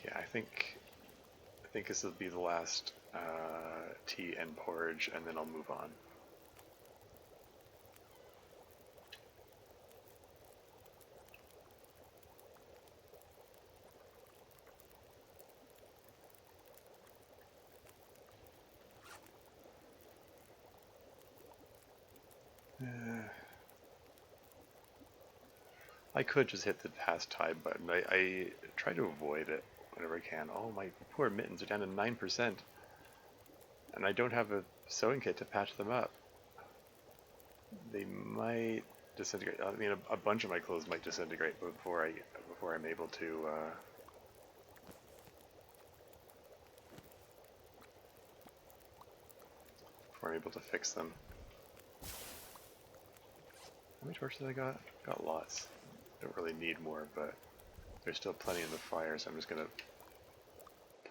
Yeah, I think this will be the last tea and porridge, and then I'll move on. I could just hit the pastime button. I try to avoid it whenever I can. Oh, my poor mittens are down to 9%. And I don't have a sewing kit to patch them up. They might disintegrate. I mean, a bunch of my clothes might disintegrate before I'm able to. Before I'm able to fix them. How many torches I got? Got lots. Don't really need more, but there's still plenty in the fire, so I'm just gonna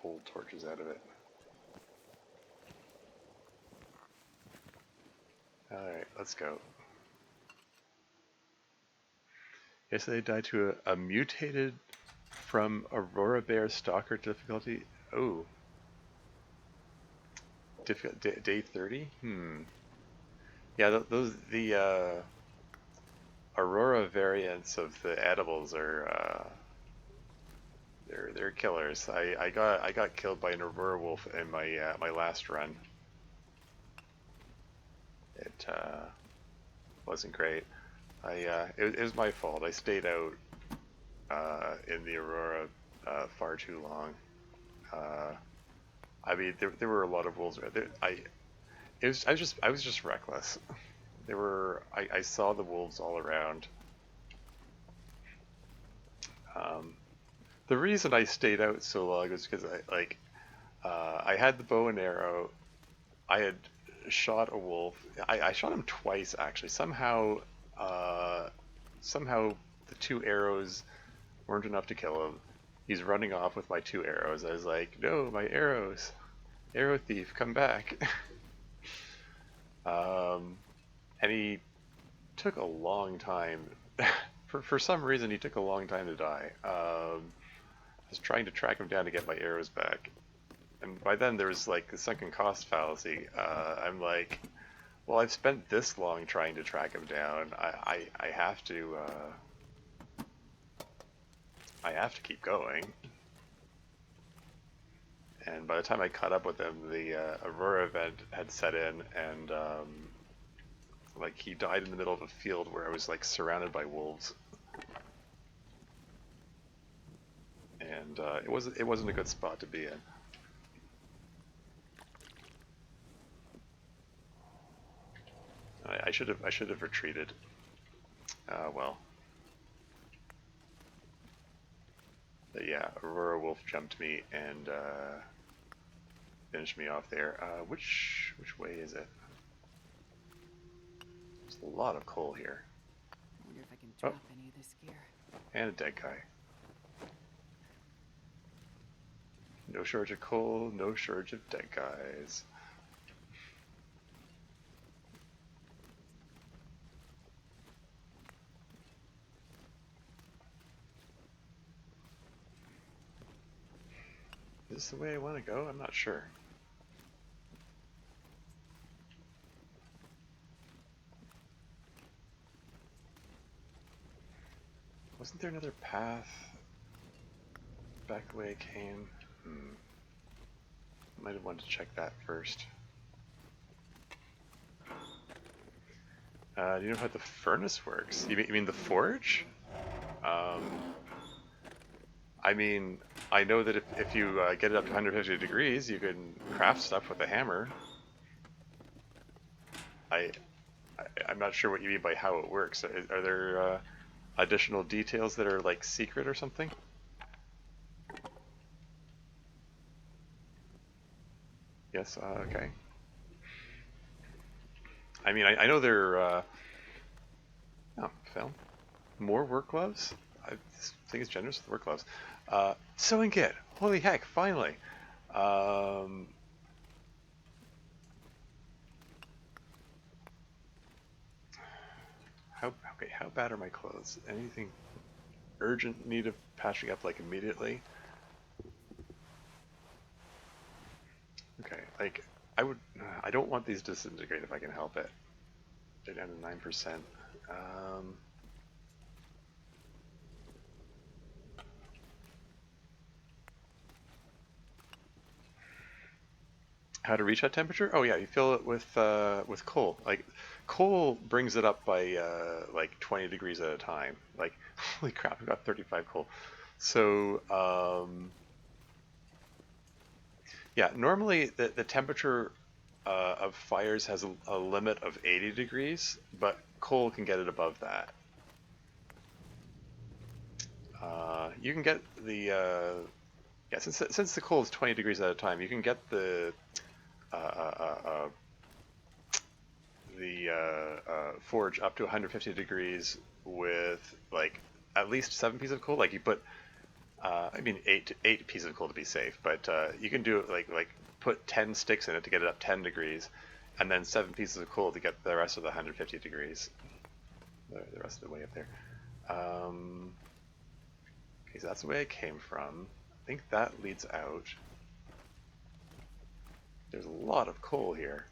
pull torches out of it. Alright, let's go. Yesterday died to a mutated from Aurora Bear Stalker difficulty. Oh. Day 30? Yeah, the Aurora variants of the edibles are they're killers. I got killed by an Aurora wolf in my last run. It wasn't great. It was my fault. I stayed out in the Aurora far too long. I mean, there were a lot of wolves. I was just reckless. I saw the wolves all around. The reason I stayed out so long was because I had the bow and arrow. I had shot a wolf. I shot him twice actually. Somehow the two arrows weren't enough to kill him. He's running off with my two arrows. I was like, no, my arrows. Arrow thief, come back. And he took a long time. For some reason, he took a long time to die. I was trying to track him down to get my arrows back. And by then, there was like the sunken cost fallacy. I'm like, well, I've spent this long trying to track him down. I have to. I have to keep going. And by the time I caught up with him, the Aurora event had set in, and like he died in the middle of a field where I was like surrounded by wolves, and it wasn't a good spot to be in. I should have retreated. Well, but yeah, Aurora Wolf jumped me and finished me off there. Which way is it? There's a lot of coal here. I wonder if I can drop any of this gear. And a dead guy. No shortage of coal, no shortage of dead guys. Is this the way I want to go? I'm not sure. Wasn't there another path back the way I came? Might have wanted to check that first. Do you know how the furnace works? You mean the forge? I mean, I know that if you get it up to 150 degrees, you can craft stuff with a hammer. I'm not sure what you mean by how it works. Are there additional details that are like secret or something? Yes, okay. I mean, I know there are... oh, fell. More work gloves? I think it's generous with work gloves. Sewing kit! Holy heck, finally! How bad are my clothes? Anything urgent need of patching up like immediately? Okay, like I don't want these to disintegrate if I can help it. They're down to 9%. How to reach that temperature? Oh yeah, you fill it with coal. Like coal brings it up by like 20 degrees at a time. Like holy crap, I've got 35 coal. So yeah, normally the temperature of fires has a limit of 80 degrees, but coal can get it above that. You can get the yeah, since the coal is 20 degrees at a time, you can get uh, uh, uh, forge up to 150 degrees with like at least 7 pieces of coal. Like you put, I mean eight pieces of coal to be safe, but you can do it like put 10 sticks in it to get it up 10 degrees, and then 7 pieces of coal to get the rest of the 150 degrees, the rest of the way up there. Okay, so that's the way I came from. I think that leads out. There's a lot of coal here.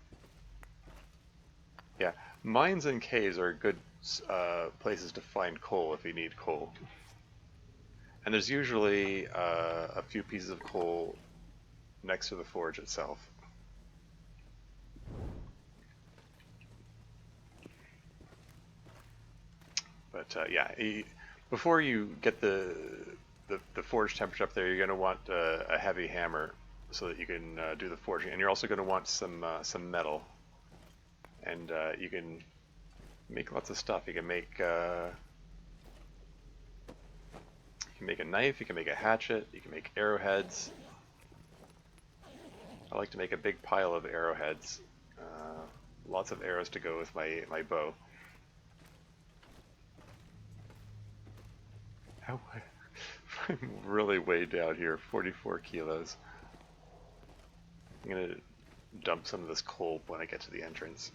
Yeah, mines and caves are good places to find coal if you need coal. And there's usually a few pieces of coal next to the forge itself. But yeah, before you get the forge temperature up there, you're going to want a heavy hammer so that you can do the forging. And you're also going to want some metal. And you can make lots of stuff. You can make a knife. You can make a hatchet. You can make arrowheads. I like to make a big pile of arrowheads. Lots of arrows to go with my bow. How I'm really way down here. 44 kilos. I'm gonna dump some of this coal when I get to the entrance.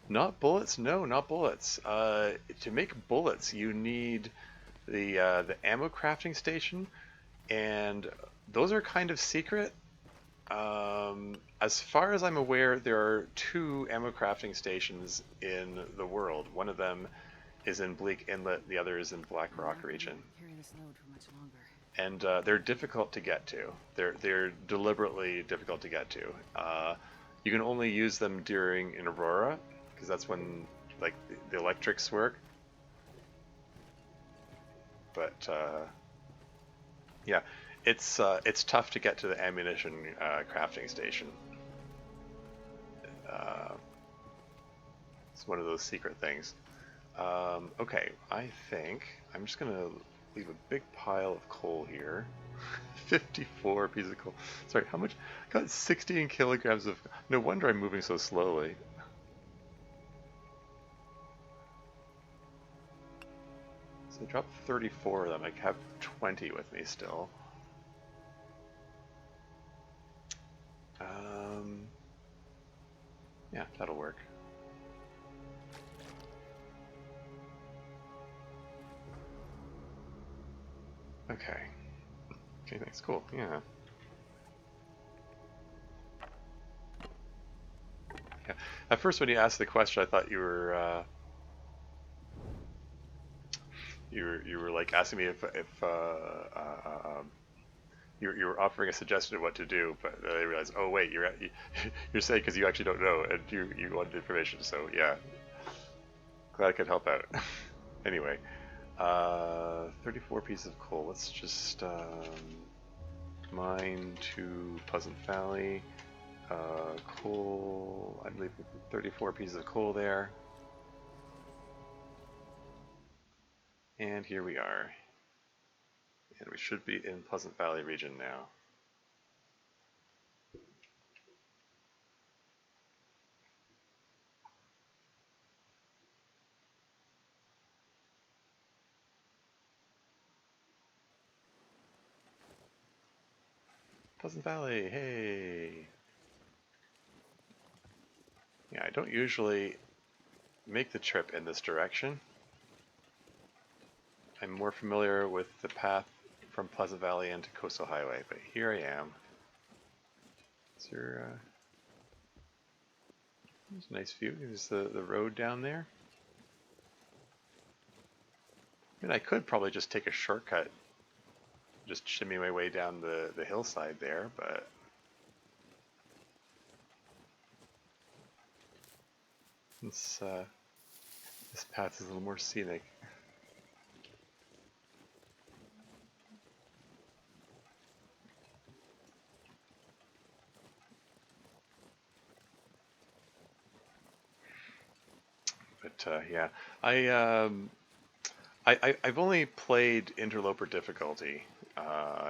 Not bullets? No, not bullets. To make bullets, you need the ammo crafting station, and those are kind of secret. As far as I'm aware, there are 2 ammo crafting stations in the world. One of them is in Bleak Inlet, the other is in Black Rock region. Carry this load for much longer. And they're difficult to get to. They're deliberately difficult to get to. You can only use them during an aurora, because that's when like the electrics work. But yeah, it's tough to get to the ammunition crafting station. It's one of those secret things. Okay, I think I'm just gonna leave a big pile of coal here. 54 pieces of coal. Sorry, how much? Got 16 kilograms of. No wonder I'm moving so slowly. So I dropped 34 of them. I have 20 with me still. Yeah, that'll work. Okay. Okay, thanks. Cool. Yeah. Yeah. At first, when you asked the question, I thought you were you were like asking me if you were offering a suggestion of what to do, but then I realized, oh wait, you're saying because you actually don't know and you wanted information. So yeah, glad I could help out. Anyway, 34 pieces of coal. Let's just mine to Pleasant Valley. Coal. I believe 34 pieces of coal there. And here we are. And we should be in Pleasant Valley region now. Pleasant Valley, hey! Yeah, I don't usually make the trip in this direction. I'm more familiar with the path from Pleasant Valley into Coastal Highway, but here I am. Is there, there's a nice view. There's the road down there. I mean, I could probably just take a shortcut, just shimmy my way down the hillside there, but this path is a little more scenic. But yeah, I've only played Interloper difficulty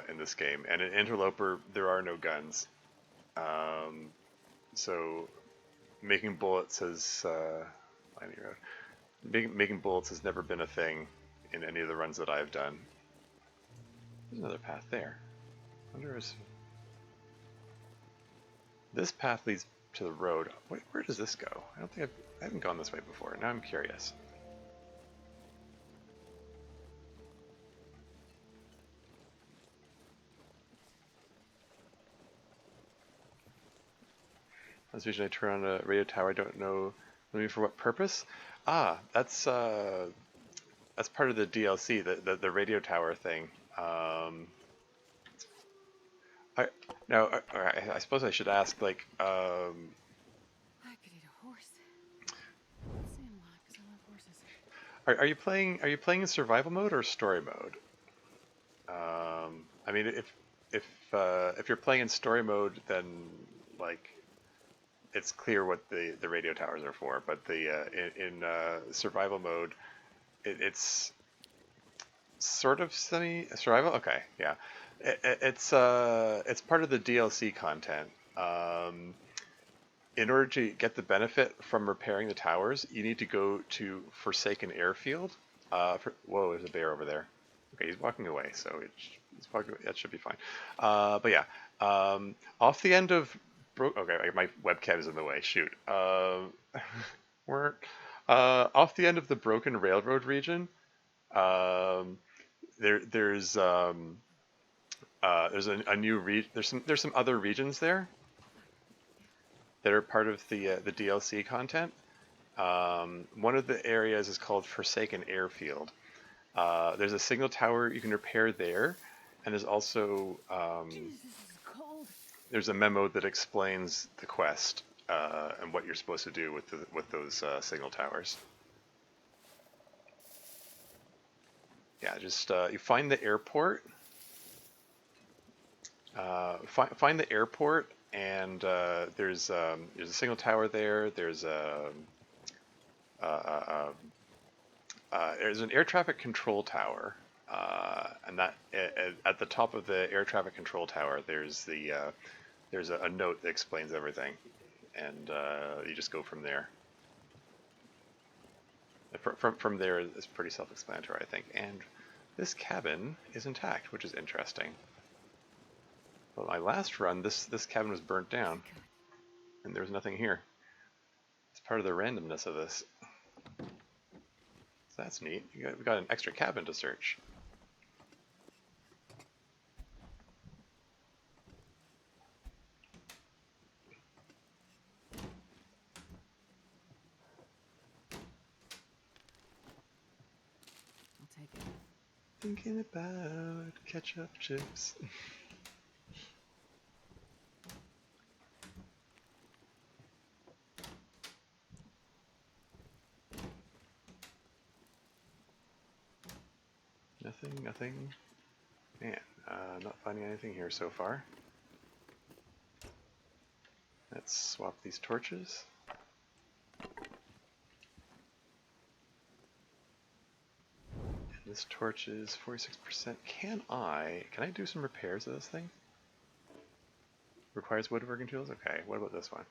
in this game, and in Interloper there are no guns. Um, so making bullets has making bullets has never been a thing in any of the runs that I've done. There's another path there. I wonder if this path leads to the road. Where does this go? I don't think I haven't gone this way before. Now I'm curious. As usually I turn on a radio tower. I don't know maybe for what purpose. Ah, that's part of the DLC, the radio tower thing. I now I suppose I should ask like I could eat a horse. I'd say a lot because I love horses. are you playing in survival mode or story mode? I mean if you're playing in story mode, then like it's clear what the radio towers are for. But in survival mode, it's sort of semi survival. Okay, yeah, it's part of the DLC content. In order to get the benefit from repairing the towers, you need to go to Forsaken Airfield. Whoa, there's a bear over there. Okay, he's walking away, so he's walking. That should be fine. But yeah, off the end of okay, my webcam is in the way. Shoot. We're off the end of the Broken Railroad region. Um, there's a new there's some other regions there that are part of the DLC content. One of the areas is called Forsaken Airfield. There's a signal tower you can repair there, and there's also Jesus, this is cold. there's a memo that explains the quest and what you're supposed to do with those signal towers. Yeah, just you find the airport. Find the airport, and there's a signal tower there. There's an air traffic control tower, and that at the top of the air traffic control tower, there's a note that explains everything, and you just go from there. From there, it's pretty self-explanatory, I think. And this cabin is intact, which is interesting. But my last run, this cabin was burnt down, and there was nothing here. It's part of the randomness of this. So that's neat. We got an extra cabin to search. I'll take it. Thinking about ketchup chips. Nothing. Man, not finding anything here so far. Let's swap these torches. And this torch is 46%. Can I do some repairs of this thing? Requires woodworking tools? Okay, what about this one?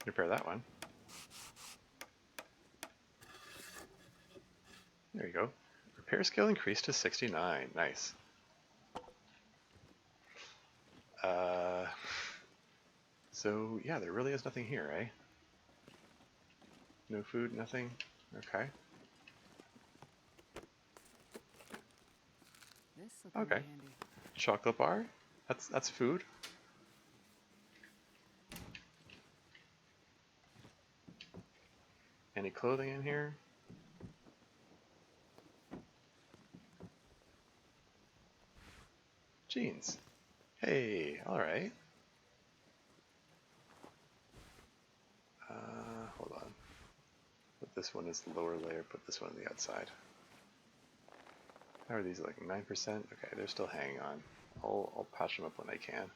Repair that one. There you go. Repair skill increased to 69. Nice. So yeah, there really is nothing here, eh? No food, nothing. Okay. This will come Okay. in handy. Chocolate bar. That's food. Any clothing in here? Jeans. Hey, all right. Hold on. Put this one as the lower layer. Put this one on the outside. How are these like 9%? Okay, they're still hanging on. I'll patch them up when I can.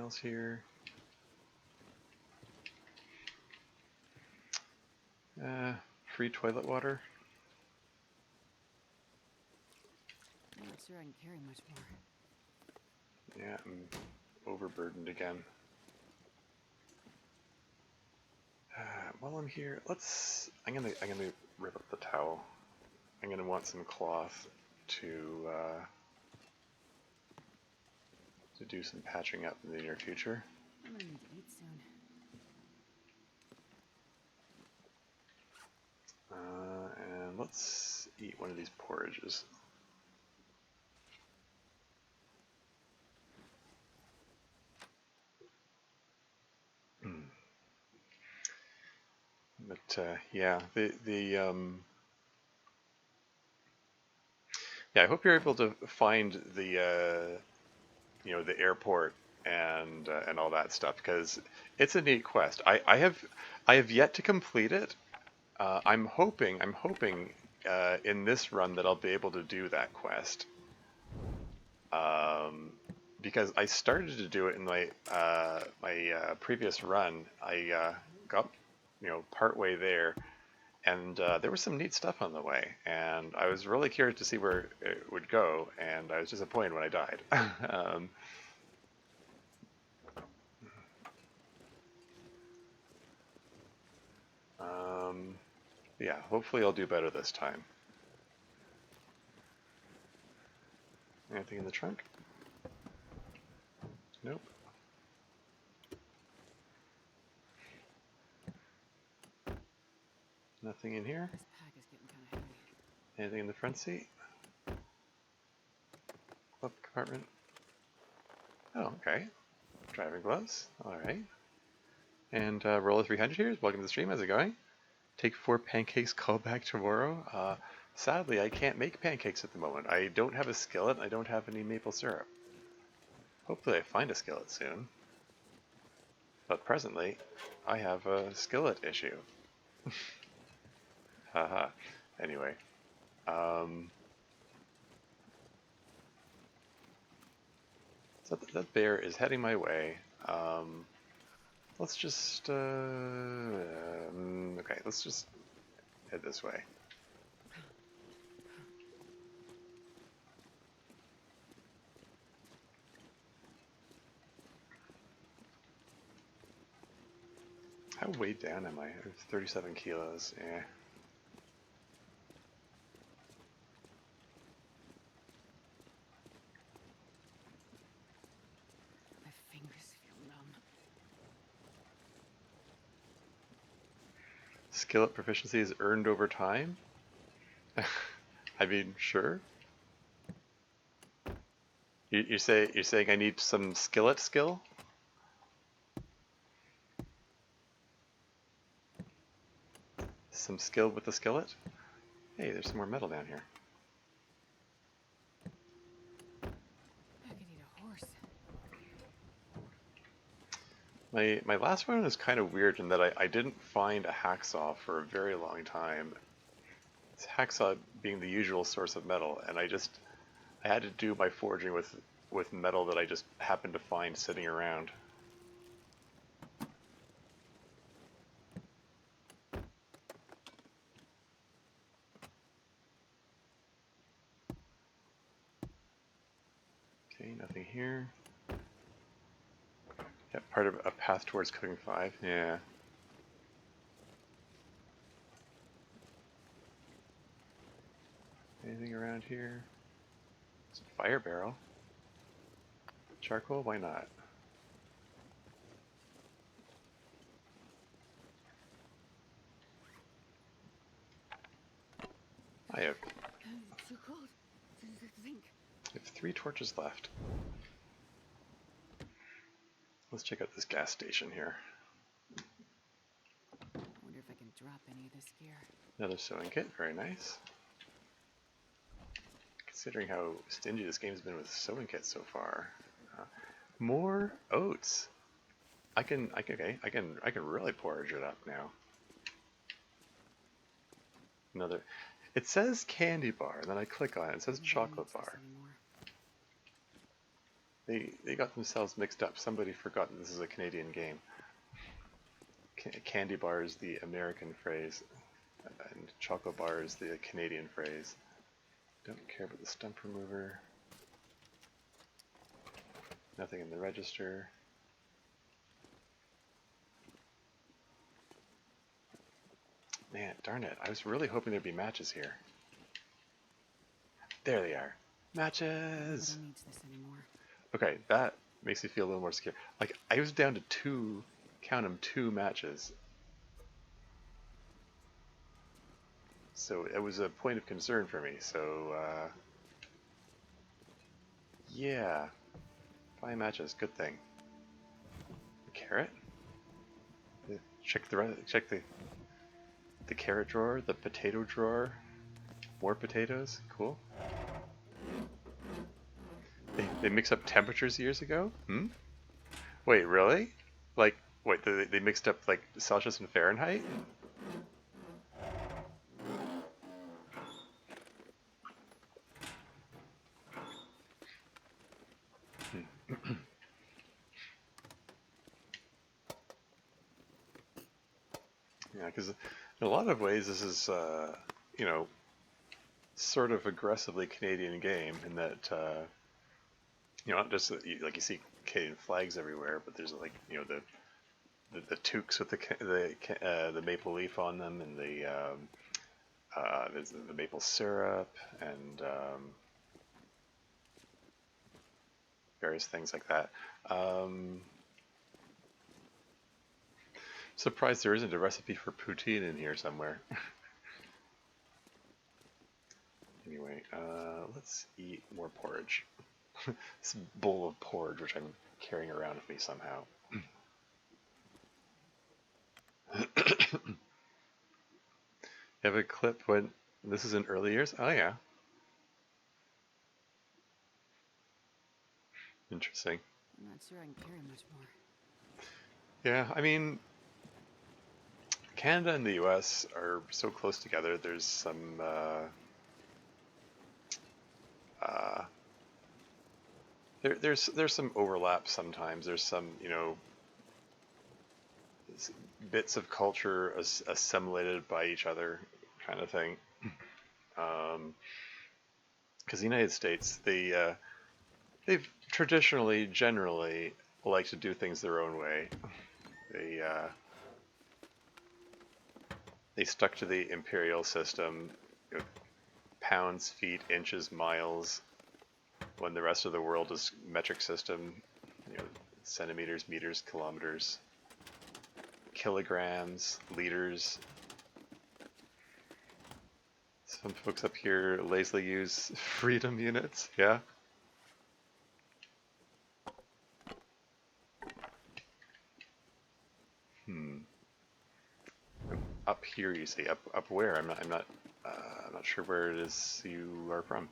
else here? Free toilet water. I'm not sure I can carry much more. Yeah, I'm overburdened again. While I'm here, I'm gonna rip up the towel. I'm gonna want some cloth to do some patching up in the near future. I'm gonna need to eat soon. And let's eat one of these porridges. But yeah, yeah, I hope you're able to find the the airport and all that stuff, because it's a neat quest. I have yet to complete it. I'm hoping in this run that I'll be able to do that quest. Because I started to do it in my previous run. I got partway there, and there was some neat stuff on the way, and I was really curious to see where it would go, and I was disappointed when I died. um, yeah, hopefully I'll do better this time. Anything in the trunk? Nope. Nothing in here. This pack is getting kind of heavy. Anything in the front seat? Glove compartment. Oh, okay. Driving gloves. All right. And Roller 300 here. Welcome to the stream. How's it going? Take 4 pancakes. Call back tomorrow. Sadly, I can't make pancakes at the moment. I don't have a skillet. I don't have any maple syrup. Hopefully, I find a skillet soon. But presently, I have a skillet issue. Haha. Anyway. So that bear is heading my way. Let's just, okay, let's just head this way. How weighed down am I? 37 kilos, yeah. My fingers feel numb. Skillet proficiency is earned over time? I mean, sure. You're saying I need some skillet skill? Some skill with the skillet? Hey, there's some more metal down here. I could eat a horse. My last one is kind of weird in that I didn't find a hacksaw for a very long time. It's hacksaw being the usual source of metal, and I had to do my forging with metal that I just happened to find sitting around. Okay, nothing here. Yeah, part of a path towards cooking 5. Yeah. Anything around here? It's a fire barrel. Charcoal? Why not? I have It's too cold. Think. 3 torches left. Let's check out this gas station here. I wonder if I can drop any of this gear. Another sewing kit, very nice. Considering how stingy this game's been with sewing kits so far. More oats. I can really porridge it up now. Another. It says candy bar, and then I click on it. It says chocolate bar. They got themselves mixed up. Somebody forgot that this is a Canadian game. Candy bar is the American phrase, and chocolate bar is the Canadian phrase. Don't care about the stump remover. Nothing in the register. Man, darn it. I was really hoping there'd be matches here. There they are. Matches! Nobody needs this anymore. Okay, that makes me feel a little more secure. Like, I was down to two, count them, 2 matches. So it was a point of concern for me. So, yeah. 5 matches, good thing. A carrot? Check the carrot drawer, the potato drawer. More potatoes, cool. They mixed up temperatures years ago? Hmm? Wait, really? Like, wait, they mixed up like Celsius and Fahrenheit? Yeah, because in a lot of ways this is, you know, sort of aggressively Canadian game in that, you know, not just that like you see Canadian flags everywhere, but there's like, you know, the toques with the maple leaf on them, and there's the maple syrup, and various things like that. Surprised there isn't a recipe for poutine in here somewhere. Anyway, let's eat more porridge. This bowl of porridge, which I'm carrying around with me somehow. You have a clip when this is in early years? Oh yeah. Interesting. I'm not sure I can carry much more. Yeah, I mean, Canada and the US are so close together. There's some uh, there's some overlap sometimes. There's some, you know, bits of culture assimilated by each other, kind of thing. Because the United States, they've traditionally, generally, like to do things their own way. They they stuck to the imperial system, you know, pounds, feet, inches, miles, when the rest of the world is metric system, you know, centimeters, meters, kilometers, kilograms, liters. Some folks up here lazily use freedom units, yeah? Up here, you say. Up where? I'm not sure where it is you are from.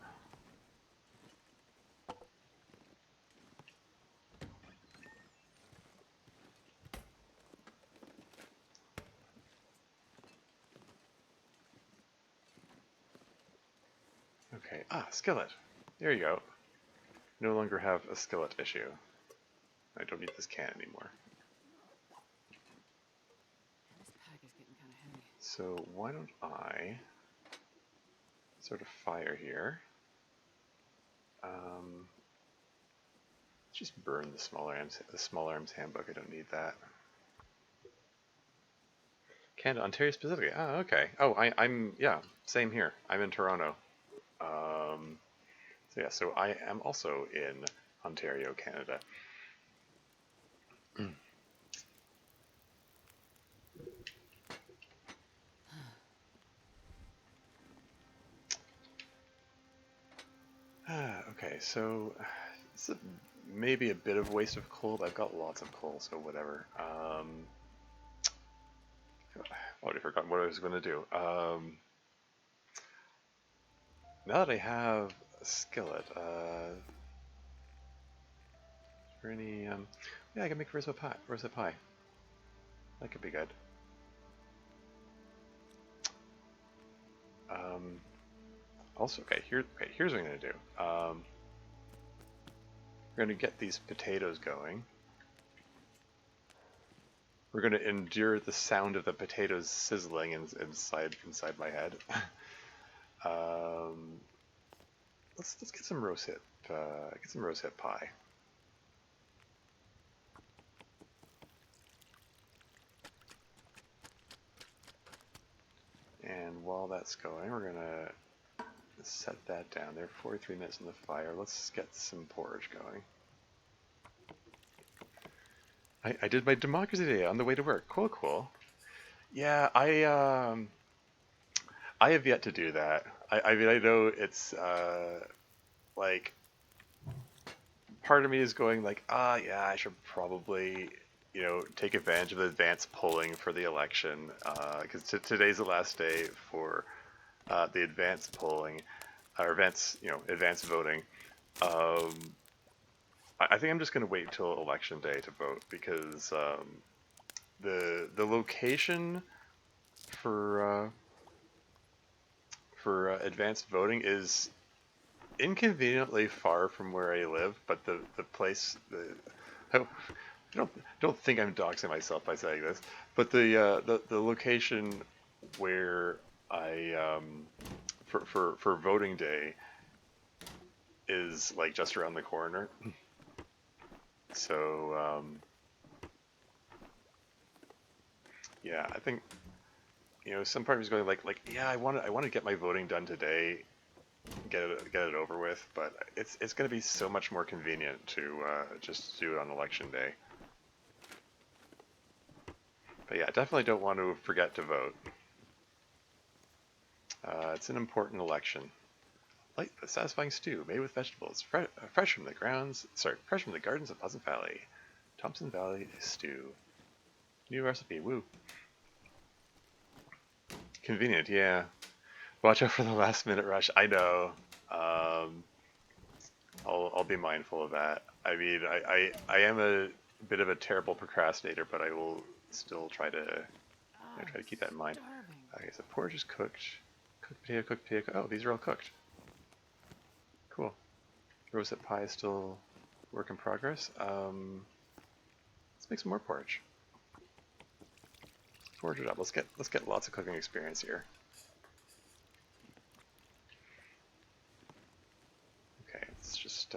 Okay, skillet. There you go. No longer have a skillet issue. I don't need this can anymore. This pack is getting kind of heavy. So why don't I sort of fire here? Just burn the small arms handbook. I don't need that. Canada, Ontario specifically. Oh, okay. Oh, I'm yeah, same here. I'm in Toronto. So yeah, so I am also in Ontario, Canada. Okay, so it's maybe a bit of waste of coal, but I've got lots of coal, so whatever. I've already forgotten what I was going to do. Now that I have a skillet, is there any? Yeah, I can make rosa pie. Rosa pie. That could be good. Also, okay, here's what I'm gonna do. We're going to get these potatoes going. We're going to endure the sound of the potatoes sizzling inside my head. um, let's get some rose hip pie. And while that's going, we're gonna set that down there. 43 minutes in the fire. Let's get some porridge going. I did my democracy day on the way to work. Cool, cool. Yeah, I have yet to do that. I mean, I know it's like part of me is going like, yeah, I should probably, take advantage of the advance polling for the election because today's the last day for the advance polling or advance voting. Um, I think I'm just going to wait until election day to vote because the location for advanced voting is inconveniently far from where I live, but the place I don't think I'm doxing myself by saying this, but the location where I for voting day is like just around the corner. So yeah, I think some part of me is going like yeah, I want to get my voting done today, get it over with, but it's going to be so much more convenient to just do it on election day. But yeah, I definitely don't want to forget to vote. It's an important election. Light but satisfying stew made with vegetables, fresh from the fresh from the gardens of Pleasant Valley. Thompson Valley stew. New recipe, woo. Convenient, yeah. Watch out for the last minute rush. I know. I'll be mindful of that. I mean, I am a bit of a terrible procrastinator, but I will still try to try to keep that in mind. Starving. Okay, so porridge is cooked. Cooked potato. Oh, these are all cooked. Cool. Rosette pie is still work in progress. Let's make some more porridge. Forge it up. Let's get lots of cooking experience here. Okay, let's just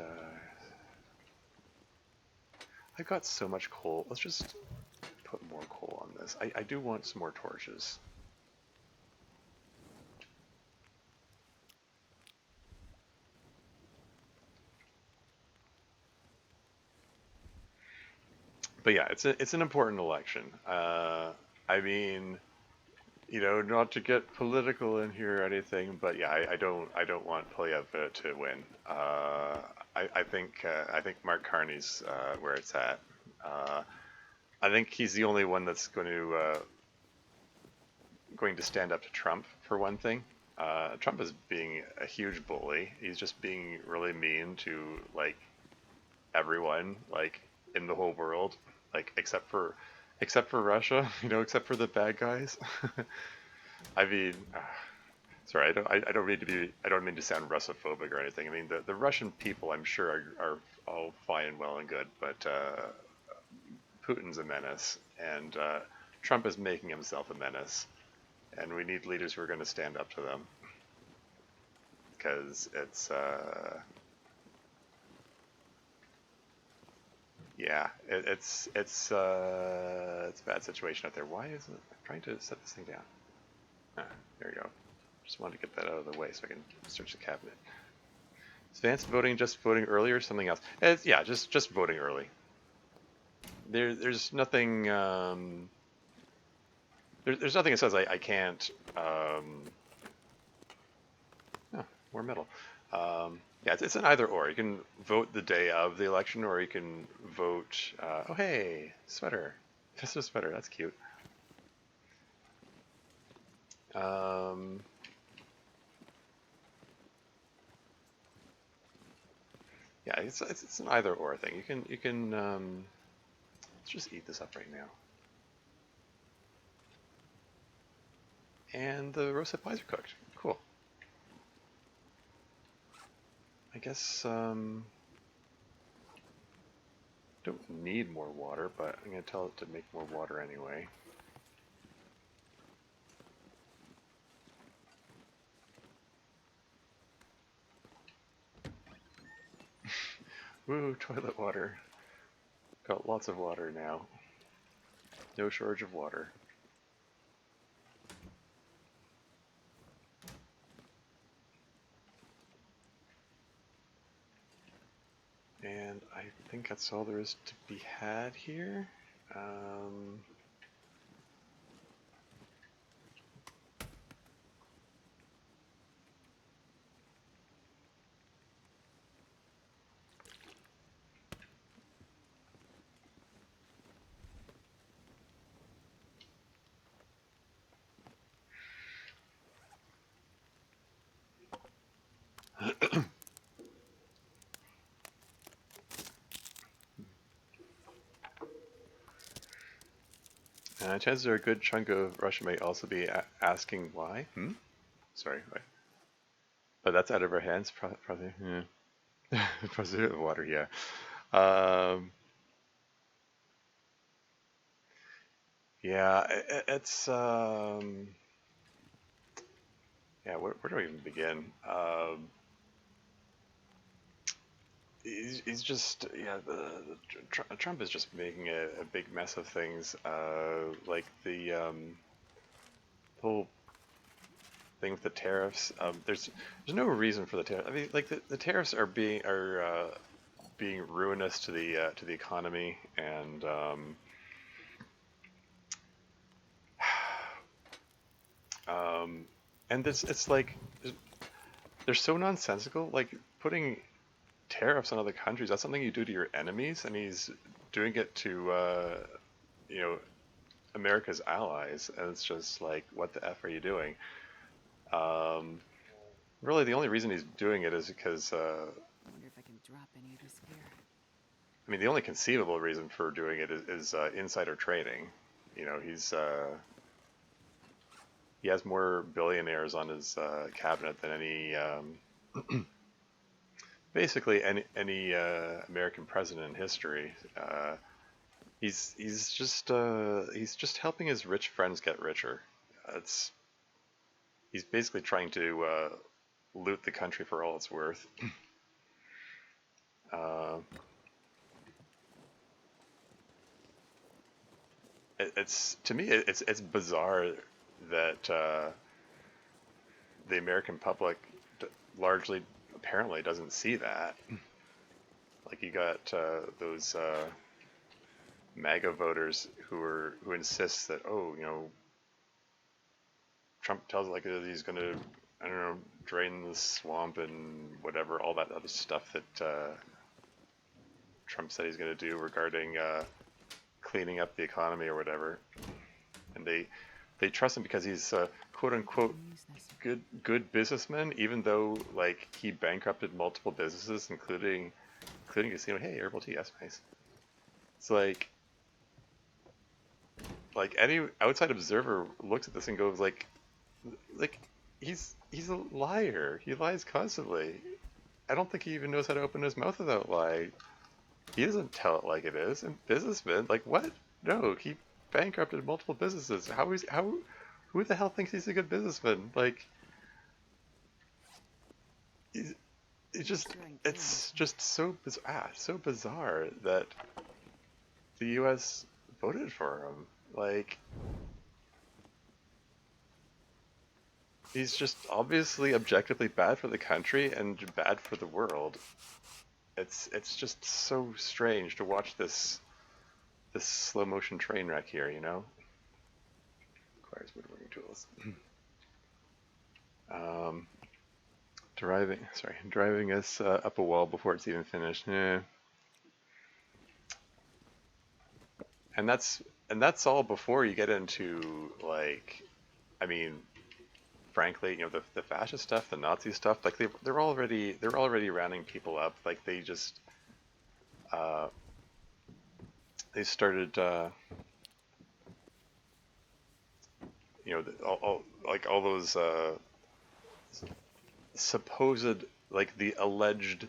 I've got so much coal. Let's just put more coal on this. I do want some more torches. But yeah, it's an important election. I mean, not to get political in here or anything, but yeah, I don't want Poilievre to win. I think Mark Carney's where it's at. I think he's the only one that's going to stand up to Trump for one thing. Trump is being a huge bully. He's just being really mean to like everyone, like in the whole world, like except for Russia, except for the bad guys. I mean, sorry, I don't mean to sound Russophobic or anything. I mean, the Russian people, I'm sure, are all fine and well and good, but Putin's a menace, and Trump is making himself a menace, and we need leaders who are going to stand up to them, because yeah, it's a bad situation out there. Why isn't it? I'm trying to set this thing down. There we go. Just wanted to get that out of the way so I can search the cabinet. Advanced voting, just voting early, or something else? Yeah, just voting early. There's nothing. There's nothing that says I can't. Oh, more metal. Yeah, it's an either or. You can vote the day of the election, or you can vote. Oh hey, sweater, festive sweater. That's cute. Yeah, it's an either or thing. You can let's just eat this up right now. And the roasted pies are cooked. Cool. I guess don't need more water, but I'm going to tell it to make more water anyway. Woo, toilet water. Got lots of water now. No shortage of water. And I think that's all there is to be had here. And chances are a good chunk of Russia may also be asking why. Sorry, why? But that's out of our hands, probably. Yeah. Probably the water, yeah. Yeah, it's yeah. Where do I even begin? He's just yeah. Trump is just making a big mess of things. Like the whole thing with the tariffs. There's no reason for the tariff. I mean, like the tariffs are being ruinous to the economy, and this it's like they're so nonsensical. Like putting tariffs on other countries, that's something you do to your enemies, and he's doing it to you know, America's allies, and it's just like, what the f are you doing? Um, Really, the only reason he's doing it is because I wonder if I can drop any of this here. I mean, the only conceivable reason for doing it is insider trading. You know, he has more billionaires on his cabinet than any basically any American president in history. He's just helping his rich friends get richer. It's He's basically trying to loot the country for all it's worth. Uh, it's to me it's bizarre that the American public largely apparently doesn't see that. Like you got those MAGA voters who insist that, oh, you know, Trump tells like he's going to, I don't know, drain the swamp and whatever, all that other stuff that Trump said he's going to do regarding cleaning up the economy or whatever. And they trust him because he's quote unquote good businessman, even though like he bankrupted multiple businesses, including casino. Hey, herbal tea, yes, nice. It's like any outside observer looks at this and goes like he's a liar. He lies constantly. I don't think he even knows how to open his mouth without lying. He doesn't tell it like it is. And businessmen, like what? No, he bankrupted multiple businesses. How? Who the hell thinks he's a good businessman? Like, he's, it's just so bizarre that the U.S. voted for him. Like, he's just obviously objectively bad for the country and bad for the world. It's just so strange to watch this slow motion train wreck here, you know? Requires woodworking tools. um, driving us up a wall before it's even finished. Yeah. And that's all before you get into like, I mean, frankly, you know, the fascist stuff, the Nazi stuff. Like they're already rounding people up. Like uh, they started, you know, all those supposed, like the alleged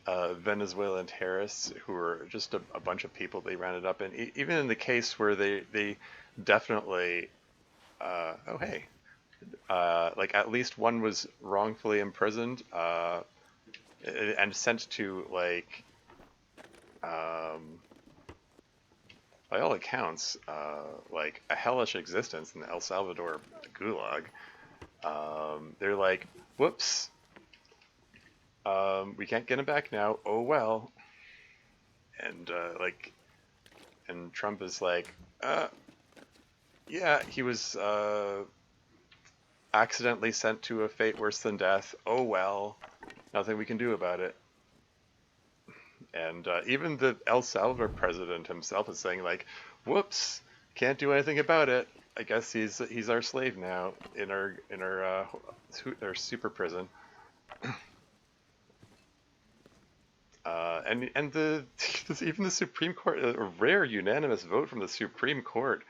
Venezuelan terrorists who were just a bunch of people they rounded up. And even in the case where they definitely, oh hey, like at least one was wrongfully imprisoned and sent to like, um, by all accounts, like a hellish existence in the El Salvador gulag. They're like, whoops, we can't get him back now. Oh well. And and Trump is like, yeah, he was accidentally sent to a fate worse than death. Oh well, nothing we can do about it. And even the El Salvador president himself is saying like, whoops, can't do anything about it. I guess he's our slave now in our super prison. And the even the Supreme Court, a rare unanimous vote from the Supreme Court,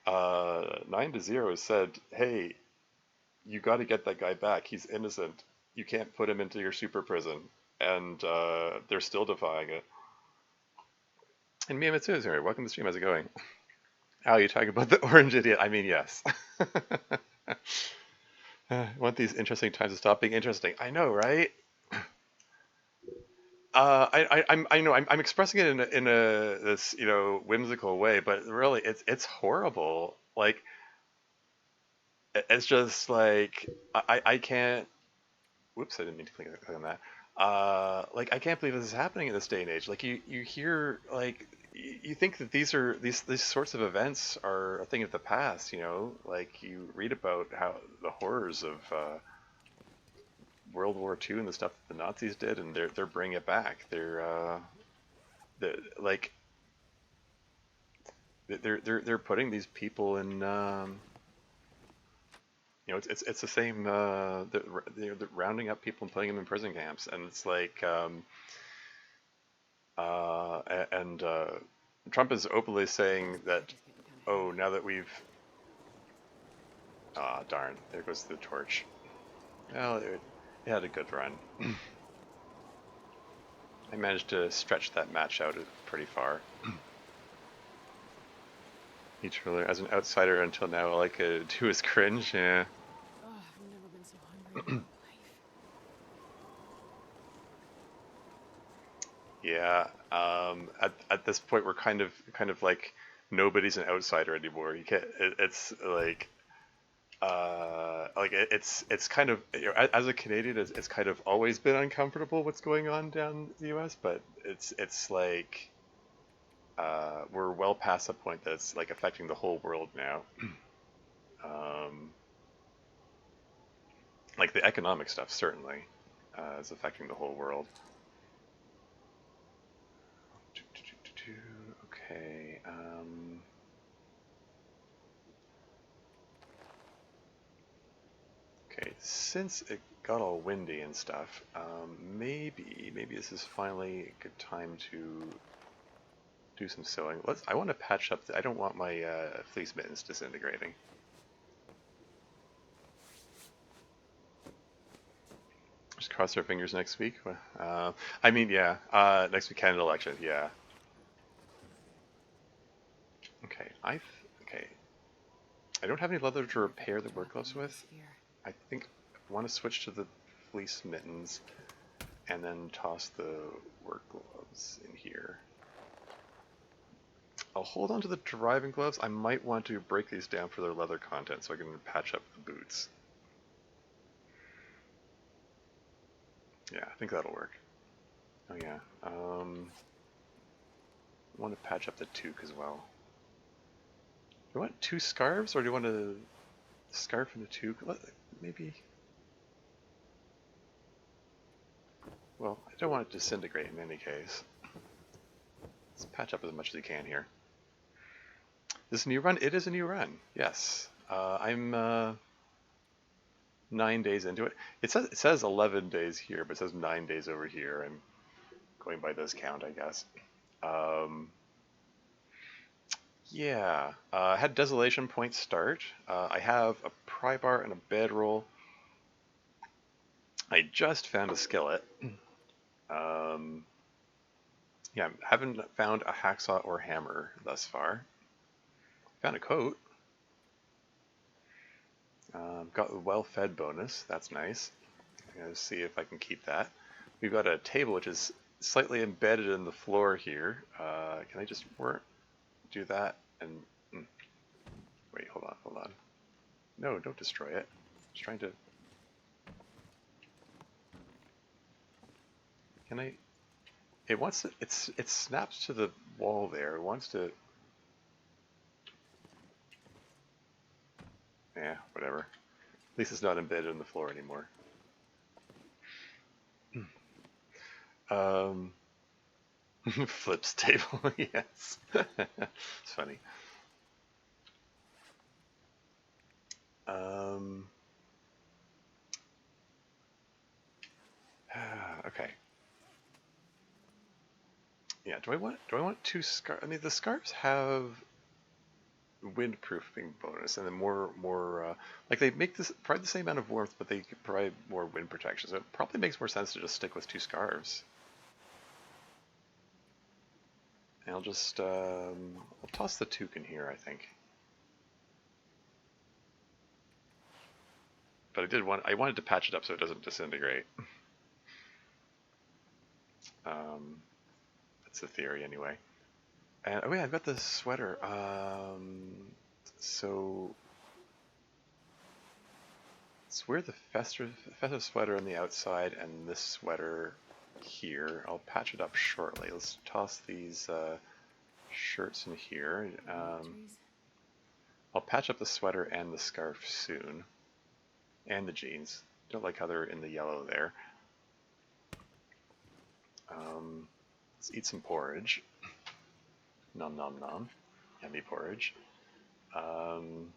9-0 said, "Hey, you got to get that guy back. He's innocent. You can't put him into your super prison." And they're still defying it. And Mia Mitsu is here. Welcome to the stream. How's it going? Oh, you talking about the orange idiot? I mean, yes. Want these interesting times to stop being interesting? I know, right? I know I'm expressing it in a this whimsical way, but really it's horrible. Like it's just like I can't. Whoops, I didn't mean to click on that. Like I can't believe this is happening in this day and age. Like you hear like you think that these sorts of events are a thing of the past. Like you read about how the horrors of World War II and the stuff that the Nazis did, and they're bringing it back. Like they're putting these people in. It's the same. They're rounding up people and putting them in prison camps, and it's like, and Trump is openly saying that, Pack is getting kind of oh, heavy. now that we've, ah, darn, there goes the torch. Well, it had a good run. I managed to stretch that match out pretty far. Each ruler, as an outsider until now, all I could do is cringe. Yeah. Oh, I've never been so hungry in my life. Yeah. At this point, we're kind of like nobody's an outsider anymore. You can't. It's like it's kind of as a Canadian, it's kind of always been uncomfortable what's going on down the U.S. But it's like we're well past the point that's like affecting the whole world now. Um, like the economic stuff certainly is affecting the whole world. Okay. Okay, since it got all windy and stuff, maybe this is finally a good time to do some sewing. I want to patch up. I don't want my fleece mittens disintegrating. Just cross our fingers next week. I mean, yeah, next week Canada election. Yeah. Okay, okay. I don't have any leather to repair the work Drop gloves another with. sphere. I think I want to switch to the fleece mittens and then toss the work gloves in here. I'll hold on to the driving gloves. I might want to break these down for their leather content so I can patch up the boots. Yeah, I think that'll work. Oh yeah. I want to patch up the toque as well. Do you want two scarves or do you want a scarf and a toque? Maybe. Well, I don't want it to disintegrate in any case. Let's patch up as much as you can here. This new run? It is a new run. Yes. I'm 9 days into it. It says 11 days here, but it says 9 days over here. I'm going by this count, I guess. Yeah. I had Desolation Point start. I have a pry bar and a bedroll. I just found a skillet. Yeah, I haven't found a hacksaw or hammer thus far. Found a coat. Got the well-fed bonus. That's nice. I'm going to see if I can keep that. We've got a table which is slightly embedded in the floor here. Can I just do that? And wait, hold on, hold on. No, don't destroy it. Just trying to. Can I? It wants to. It snaps to the wall there. It wants to. Yeah, whatever. At least it's not embedded in the floor anymore. Um, Flips table, yes. It's funny. Um, okay. Yeah. Do I want two scarves? I mean, the scarves have windproofing bonus, and then more like they make this provide the same amount of warmth, but they provide more wind protection. So it probably makes more sense to just stick with two scarves. And I'll toss the toque in here, I think. But I wanted to patch it up so it doesn't disintegrate. That's the theory anyway. And oh yeah, I've got the sweater. So let's wear the festive sweater on the outside and this sweater here. I'll patch it up shortly. Let's toss these shirts in here. I'll patch up the sweater and the scarf soon. And the jeans. Don't like how they're in the yellow there. Let's eat some porridge. Nom nom nom. Yummy porridge. I'm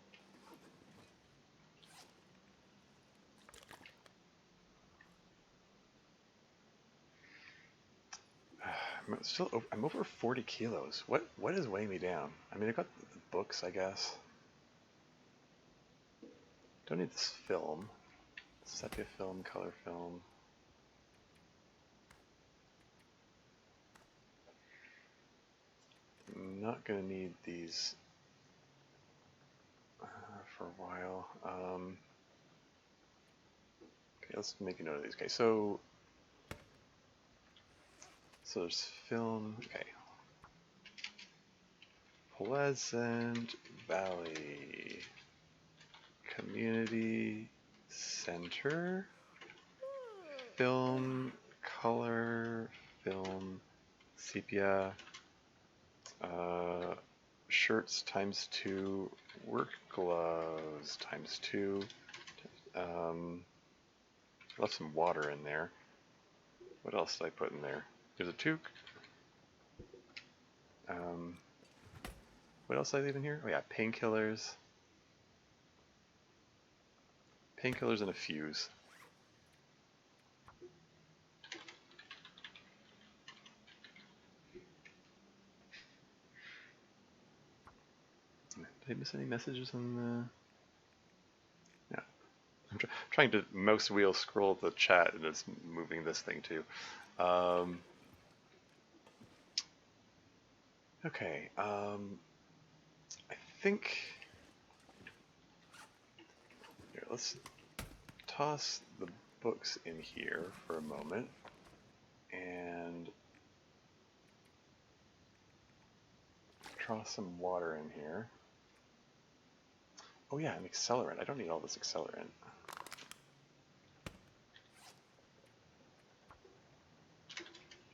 I'm over 40 kilos. What is weighing me down? I mean, I got the books, I guess. Don't need this film. Sepia film, color film. I'm not gonna need these for a while. Okay, let's make a note of these. Okay, so there's film. Okay, Pleasant Valley Community Center. Film, color, film, sepia, shirts ×2, work gloves ×2. Left some water in there. What else did I put in there? There's a toque. What else did I leave in here? Oh yeah, painkillers. Painkillers and a fuse. Did I miss any messages on the... Yeah. I'm trying to mouse wheel scroll the chat and it's moving this thing too. Okay. I think... Here, let's toss the books in here for a moment. And toss some water in here. Oh yeah, an accelerant. I don't need all this accelerant.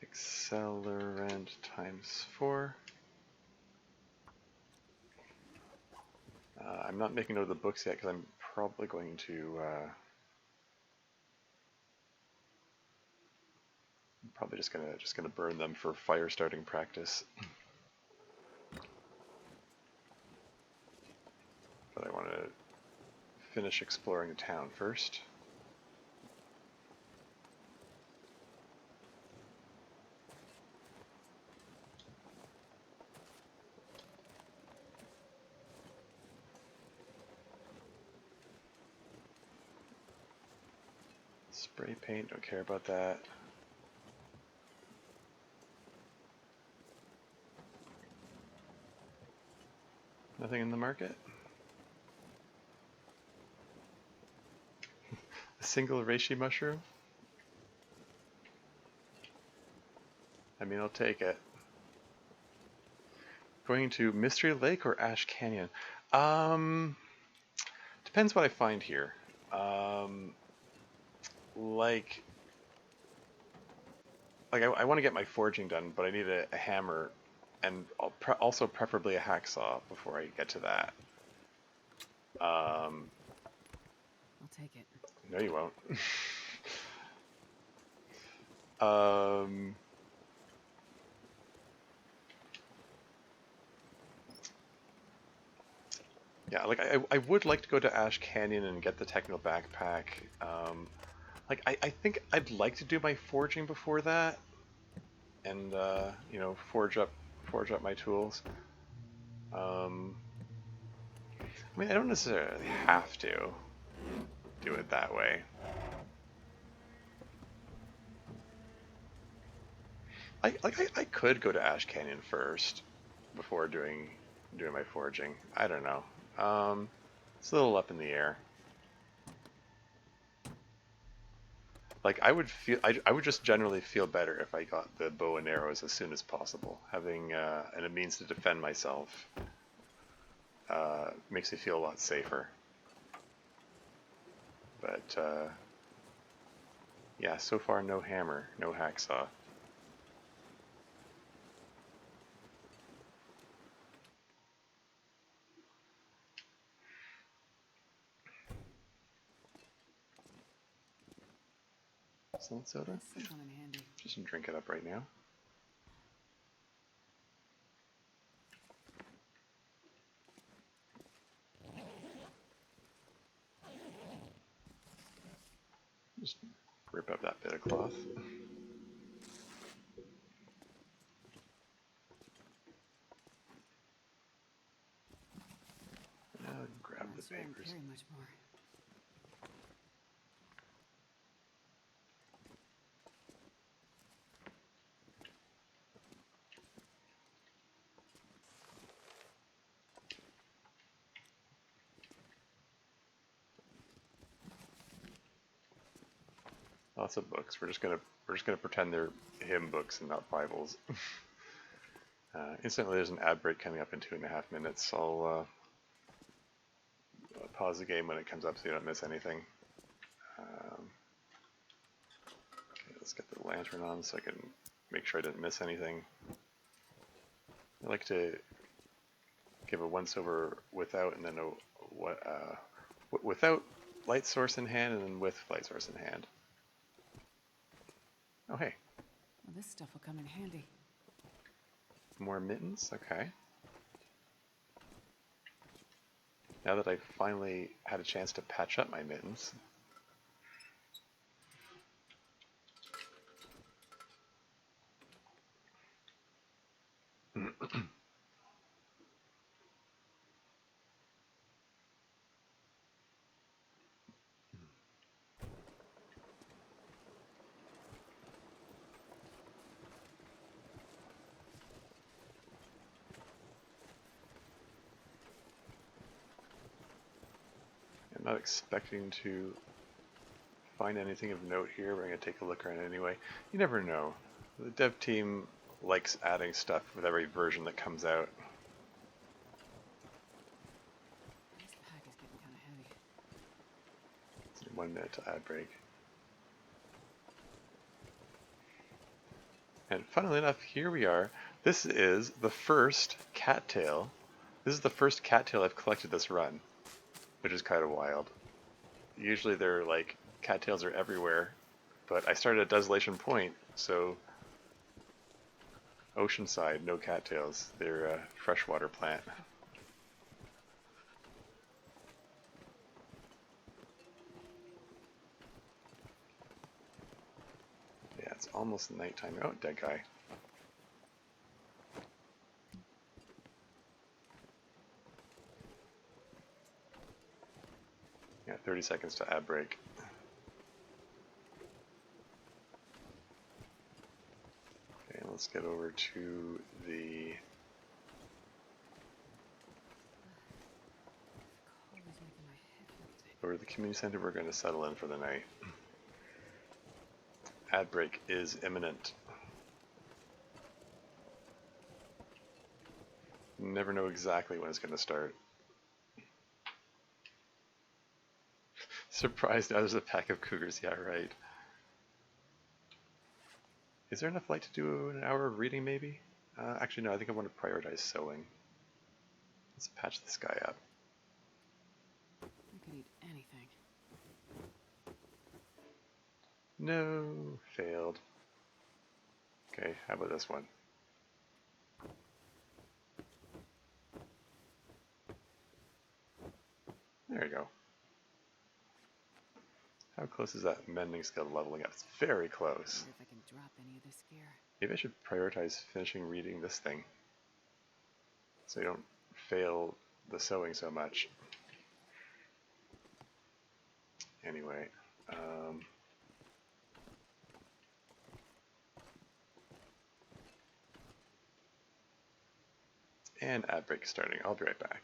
Accelerant ×4. I'm not making note of the books yet because I'm probably going to I'm probably just gonna burn them for fire starting practice. But I want to finish exploring the town first. Spray paint, don't care about that. Nothing in the market? A single reishi mushroom? I mean, I'll take it. Going to Mystery Lake or Ash Canyon? Depends what I find here. Like I want to get my forging done, but I need a hammer, and also preferably a hacksaw before I get to that. I'll take it. No, you won't. um, yeah, like I would like to go to Ash Canyon and get the techno backpack. Like I think I'd like to do my forging before that, and you know, forge up my tools. I mean, I don't necessarily have to do it that way. I could go to Ash Canyon first before doing my forging. I don't know. It's a little up in the air. Like I would just generally feel better if I got the bow and arrows as soon as possible. Having and a means to defend myself makes me feel a lot safer. But yeah, so far no hammer, no hacksaw. Salt soda? This'll come in handy. Just drink it up right now. Just rip up that bit of cloth. Now grab the Sure, I papers. carry much more. Lots of books. We're just gonna pretend they're hymn books and not Bibles. Instantly, there's an ad break coming up in 2.5 minutes. I'll pause the game when it comes up so you don't miss anything. Okay, let's get the lantern on so I can make sure I didn't miss anything. I like to give a once over without, and then without light source in hand, and then with light source in hand. Oh hey, Well, this stuff will come in handy. more mittens. Okay. Now that I've finally had a chance to patch up my mittens. I'm not expecting to find anything of note here, but I'm going to take a look around anyway. You never know. The dev team likes adding stuff with every version that comes out. This pack is getting kind of heavy. 1 minute to ad break. And funnily enough, here we are. This is the first cattail. This is the first cattail I've collected this run, which is kind of wild. Usually they're like, cattails are everywhere, but I started at Desolation Point, so Oceanside, no cattails. They're a freshwater plant. Yeah, it's almost nighttime. Oh, dead guy. Yeah, 30 seconds to ad break. Okay, let's get over to the over to the community center. We're going to settle in for the night. Ad break is imminent. Never know exactly when it's going to start. Surprised now there's a pack of cougars. Yeah, right. Is there enough light to do an hour of reading, maybe? Actually, no, I think I want to prioritize sewing. Let's patch this guy up. I could eat anything. No, failed. Okay, how about this one? There you go. How close is that mending skill to leveling up? It's very close. Wonder if I can drop any of this gear. Maybe I should prioritize finishing reading this thing, so you don't fail the sewing so much. Anyway, and ad break is starting. I'll be right back.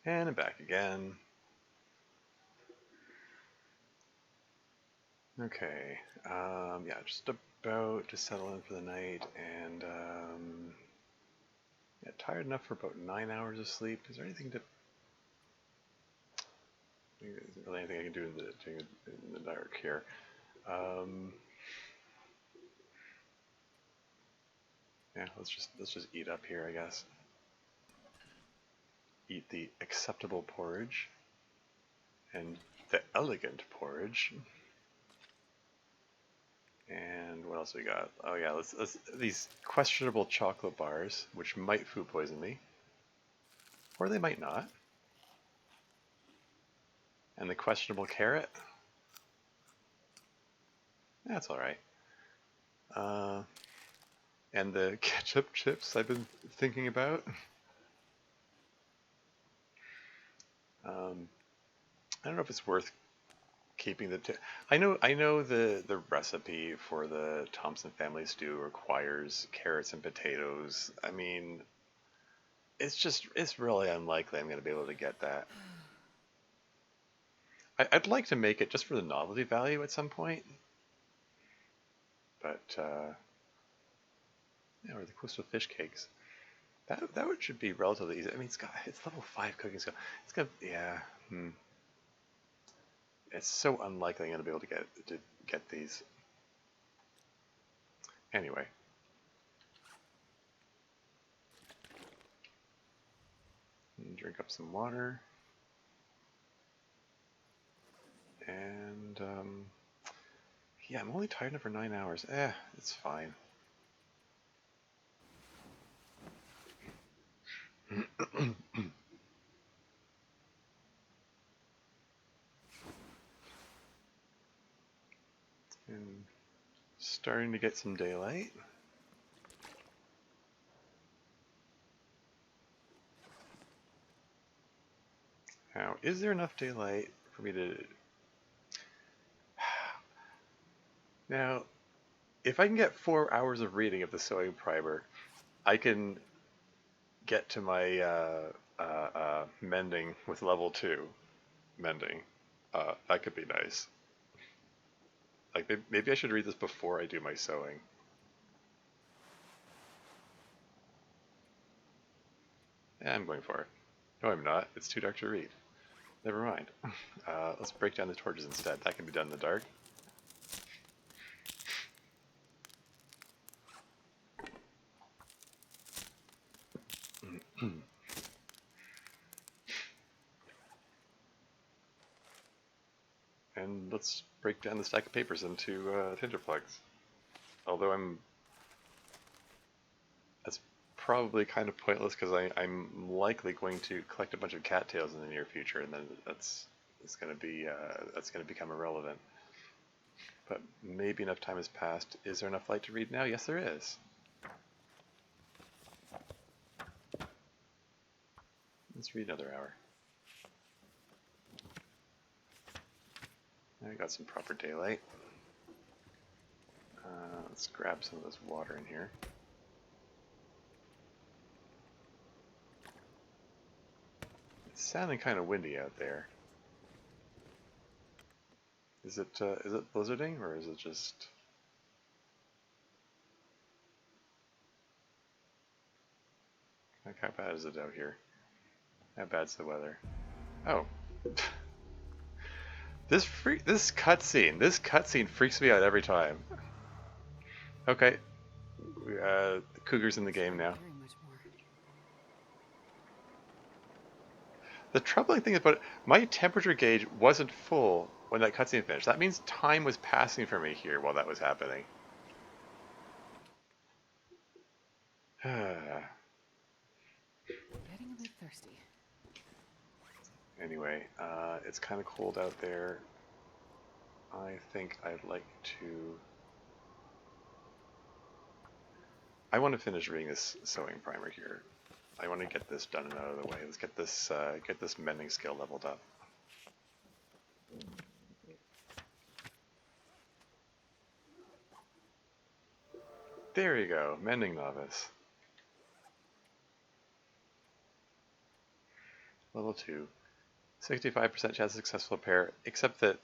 And I'm back again. Okay, yeah, just about to settle in for the night, and yeah, tired enough for about 9 hours of sleep. Is there anything to? Isn't really anything I can do in the dark here. Um, yeah, let's just eat up here, I guess. Eat the acceptable porridge and the elegant porridge. And what else we got? Oh yeah, let's these questionable chocolate bars, which might food poison me, or they might not. And the questionable carrot. That's all right. And the ketchup chips I've been thinking about. I don't know if it's worth keeping the. I know the recipe for the Thompson family stew requires carrots and potatoes. I mean, it's really unlikely I'm going to be able to get that. I'd like to make it just for the novelty value at some point, but yeah, or the coastal fish cakes. That would should be relatively easy. I mean, it's level 5 cooking skill. It's got yeah. It's so unlikely I'm going to be able to get these. Anyway, drink up some water, and yeah, I'm only tired enough for 9 hours. It's fine. And starting to get some daylight. Now, is there enough daylight for me to... Now, if I can get 4 hours of reading of the sewing primer, I can get to my mending with level 2 mending. That could be nice. Like, maybe I should read this before I do my sewing. Yeah, I'm going for it. No, I'm not. It's too dark to read. Never mind. Let's break down the torches instead. That can be done in the dark. And let's break down the stack of papers into tinder plugs. Although that's probably kind of pointless because I'm likely going to collect a bunch of cattails in the near future, and then that's going to become irrelevant. But maybe enough time has passed. Is there enough light to read now? Yes, there is. Let's read another hour. I got some proper daylight. Let's grab some of this water in here. It's sounding kind of windy out there. Is it blizzarding or is it just... Like, how bad is it out here? How bad's the weather? Oh. This cutscene freaks me out every time. Okay. The cougar's in the game now. The troubling thing about it, my temperature gauge wasn't full when that cutscene finished. That means time was passing for me here while that was happening. Getting a bit thirsty. Anyway, it's kind of cold out there. I think I'd like to... I want to finish reading this sewing primer here. I want to get this done and out of the way. Let's get this mending skill leveled up. There you go, mending novice. Level 2. 65% chance of successful repair, except that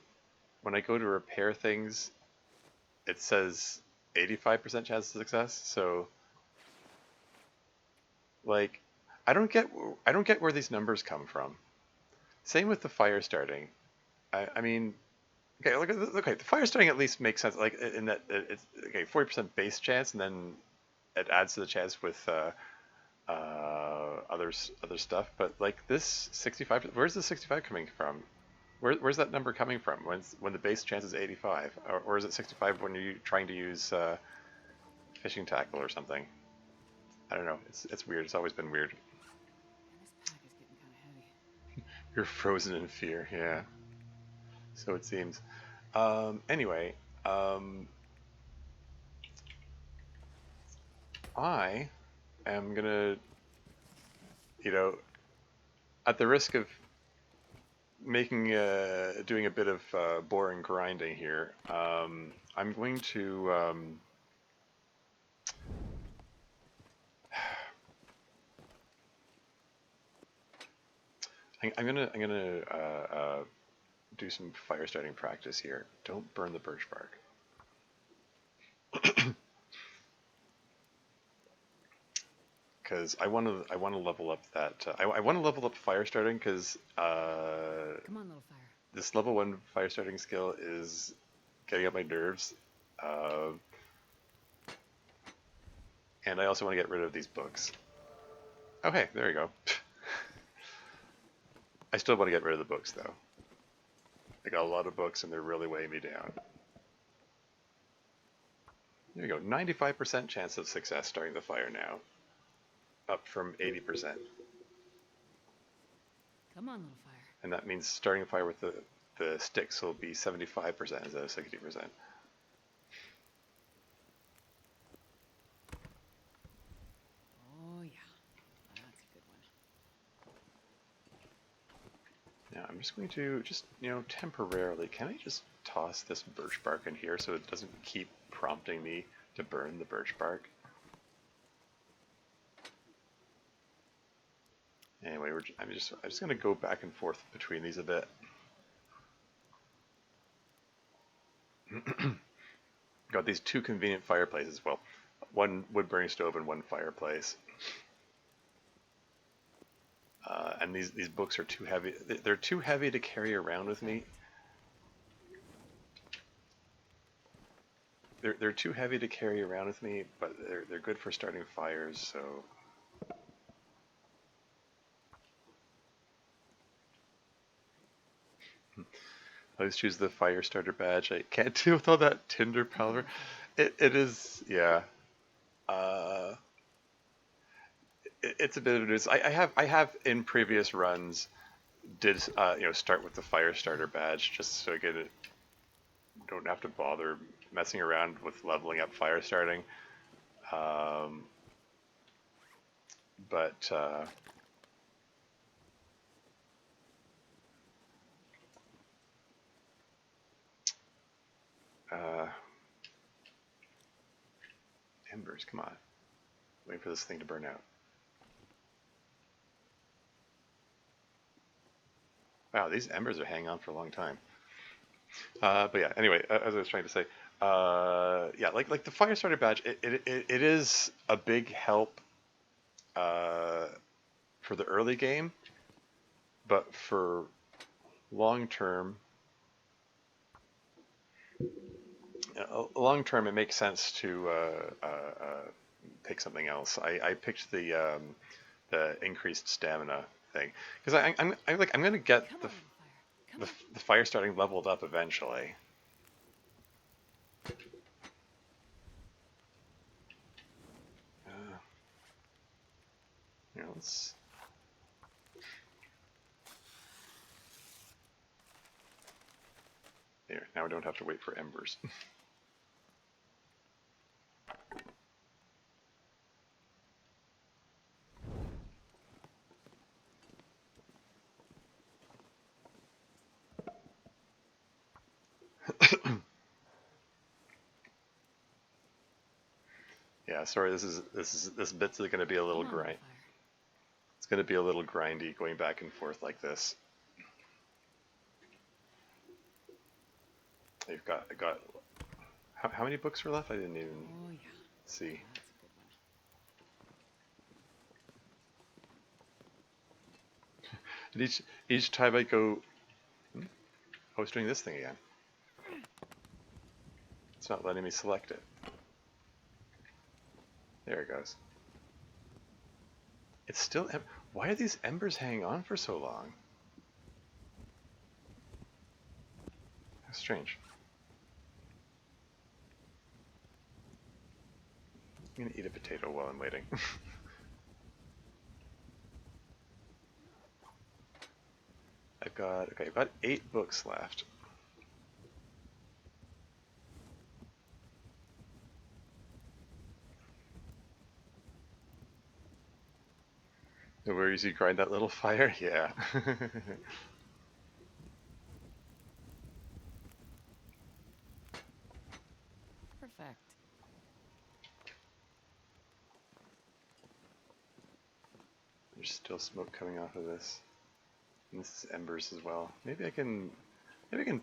when I go to repair things, it says 85% chance of success, so like I don't get where these numbers come from. Same with the fire starting. I mean, okay, okay, the fire starting at least makes sense, like in that it's okay, 40% base chance, and then it adds to the chance with other stuff. But like this 65, where's the 65 coming from? Where's that number coming from when the base chance is 85, or is it 65 when you're trying to use fishing tackle or something? I don't know. It's weird. It's always been weird. Man, this pack is getting kind of heavy. You're frozen in fear. Yeah. So it seems. Anyway, I am gonna, you know, at the risk of making doing a bit of boring grinding here, I'm going to I'm gonna do some fire starting practice here. Don't burn the birch bark. Because I want to level up that I want to level up fire starting because Come on, little fire. this level 1 fire starting skill is getting up my nerves, uh, and I also want to get rid of these books. Oh hey, there you go. I still want to get rid of the books though. I got a lot of books and they're really weighing me down. There you go, 95% chance of success starting the fire now, up from 80%. Come on, little fire. And that means starting a fire with the sticks will be 75% instead of 60%. Oh yeah, that's a good one. Now I'm just going to temporarily, can I just toss this birch bark in here so it doesn't keep prompting me to burn the birch bark? Anyway, I'm just going to go back and forth between these a bit. Got these two convenient fireplaces. Well, one wood burning stove and one fireplace. And these books are too heavy. They're too heavy to carry around with me. They're too heavy to carry around with me, but they're good for starting fires. So. I always choose the fire starter badge. I can't deal with all that tinder powder. It is, yeah. Uh, it's a bit of a news. I have in previous runs did start with the fire starter badge just so I don't have to bother messing around with leveling up fire starting. Um, but uh, embers, come on. Waiting for this thing to burn out. Wow, these embers are hanging on for a long time. But yeah, anyway, as I was trying to say, yeah, like the fire starter badge, it is a big help for the early game, but for long term, it makes sense to pick something else. I picked the increased stamina thing because I'm gonna get Come on, little fire. Come on. the fire starting leveled up eventually. Let's. There, now we don't have to wait for embers. Yeah, sorry, this bit's going to be a little Come on, little grind. fire. It's going to be a little grindy going back and forth like this. I got. How many books were left? I didn't even Oh yeah, see. that's a good one. And each time I go, I was doing this thing again. It's not letting me select it. There it goes. It's still. Why are these embers hanging on for so long? How strange. I'm gonna eat a potato while I'm waiting. I've got 8 books left. Where you see grind that little fire? Yeah. Perfect. There's still smoke coming off of this. And this is embers as well. Maybe I can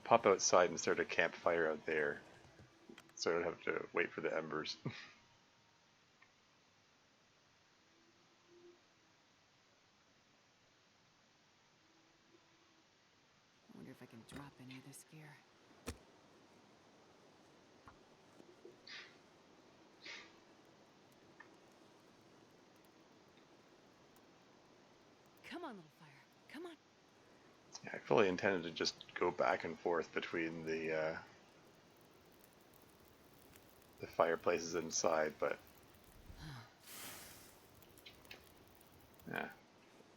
pop outside and start a campfire out there. So I don't have to wait for the embers. I wonder if I can drop any of this gear. Come on, little fire. Come on. Yeah, I fully intended to just go back and forth between the fireplaces inside, but yeah,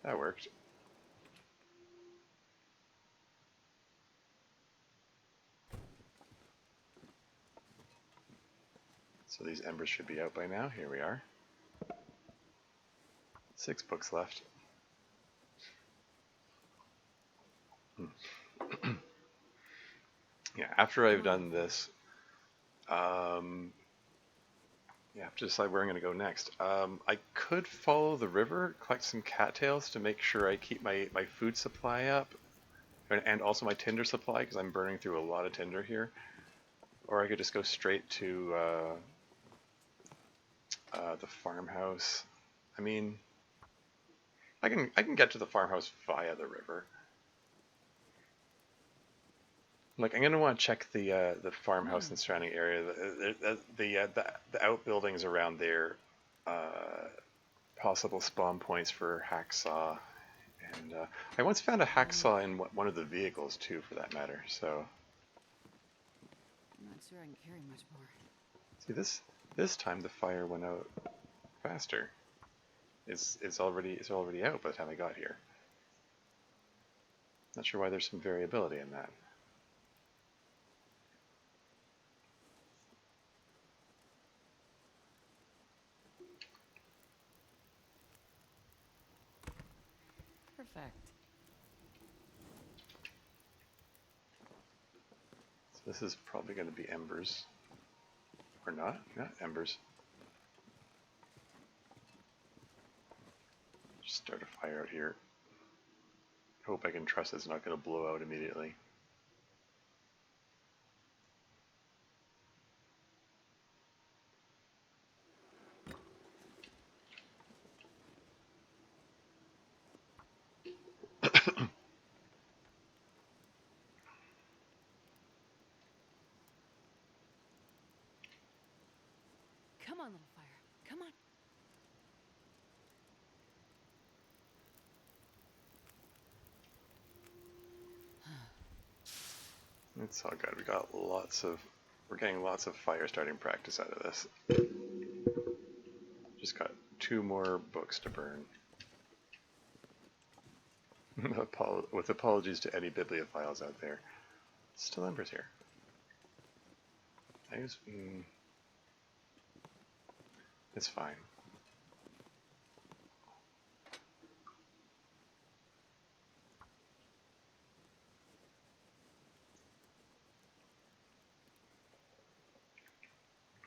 that worked. So these embers should be out by now. Here we are. 6 books left. Yeah, after I've done this, yeah, I have to decide where I'm going to go next. I could follow the river, collect some cattails to make sure I keep my food supply up, and also my tinder supply, because I'm burning through a lot of tinder here. Or I could just go straight to the farmhouse. I mean, I can get to the farmhouse via the river. Like, I'm gonna want to check the farmhouse and surrounding area, the outbuildings around there, possible spawn points for hacksaw, and I once found a hacksaw in one of the vehicles too, for that matter. So I'm not sure I can carry much more. see, this time the fire went out faster. It's already out by the time I got here. Not sure why there's some variability in that. Perfect. So this is probably going to be embers. Or not? Not embers. Just start a fire out here. Hope I can trust it's not going to blow out immediately. Come on, little fire. Come on. It's all good. We're getting lots of fire starting practice out of this. Just got 2 more books to burn. With apologies to any bibliophiles out there. Still embers here. It's fine.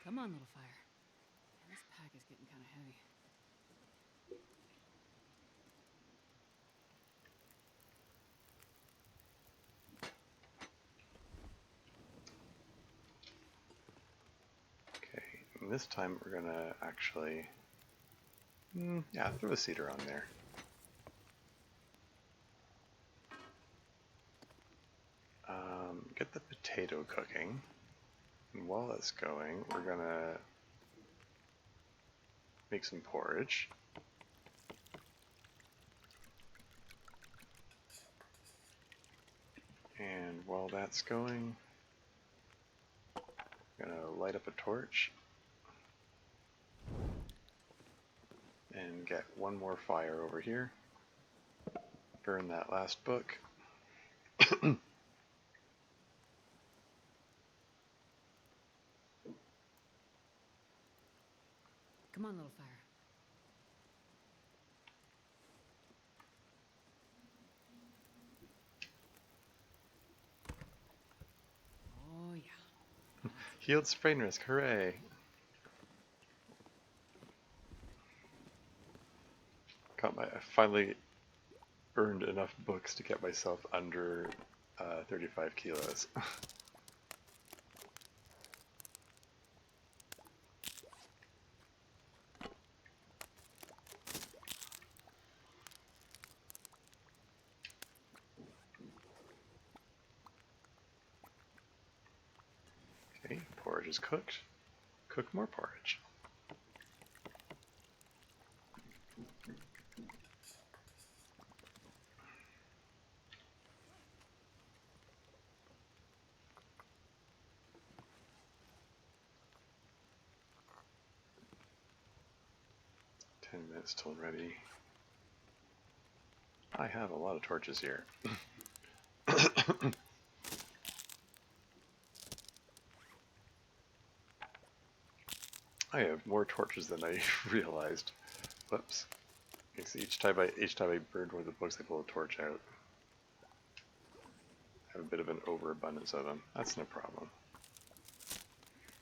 Come on, little fire. Man, this pack is getting kind of heavy. Okay, and this time we're gonna actually, yeah, throw a cedar on there. Get the potato cooking. And while that's going, we're gonna make some porridge. And while that's going, I'm gonna light up a torch and get 1 more fire over here. Burn that last book. Come on, little fire. Healed sprain risk, hooray! I finally earned enough books to get myself under 35 kilos. Okay, porridge is cooked. Cook more porridge. Minutes till ready. I have a lot of torches here. I have more torches than I realized. Whoops. Each time I burn one of the books, I pull a torch out. I have a bit of an overabundance of them. That's no problem.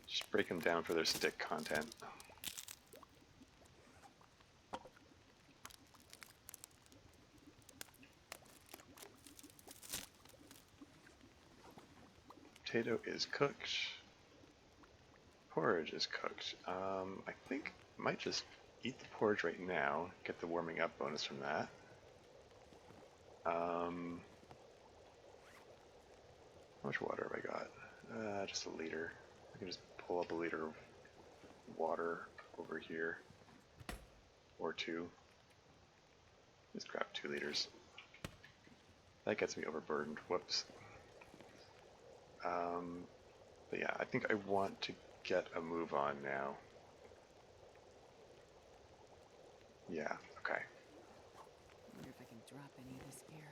Just break them down for their stick content. Potato is cooked. Porridge is cooked. I think I might just eat the porridge right now, get the warming up bonus from that. How much water have I got? Just a liter. I can just pull up a liter of water over here. Or 2. Just grab 2 liters. That gets me overburdened. Whoops. But yeah, I think I want to get a move on now. Yeah, okay. I wonder if I can drop any of this gear.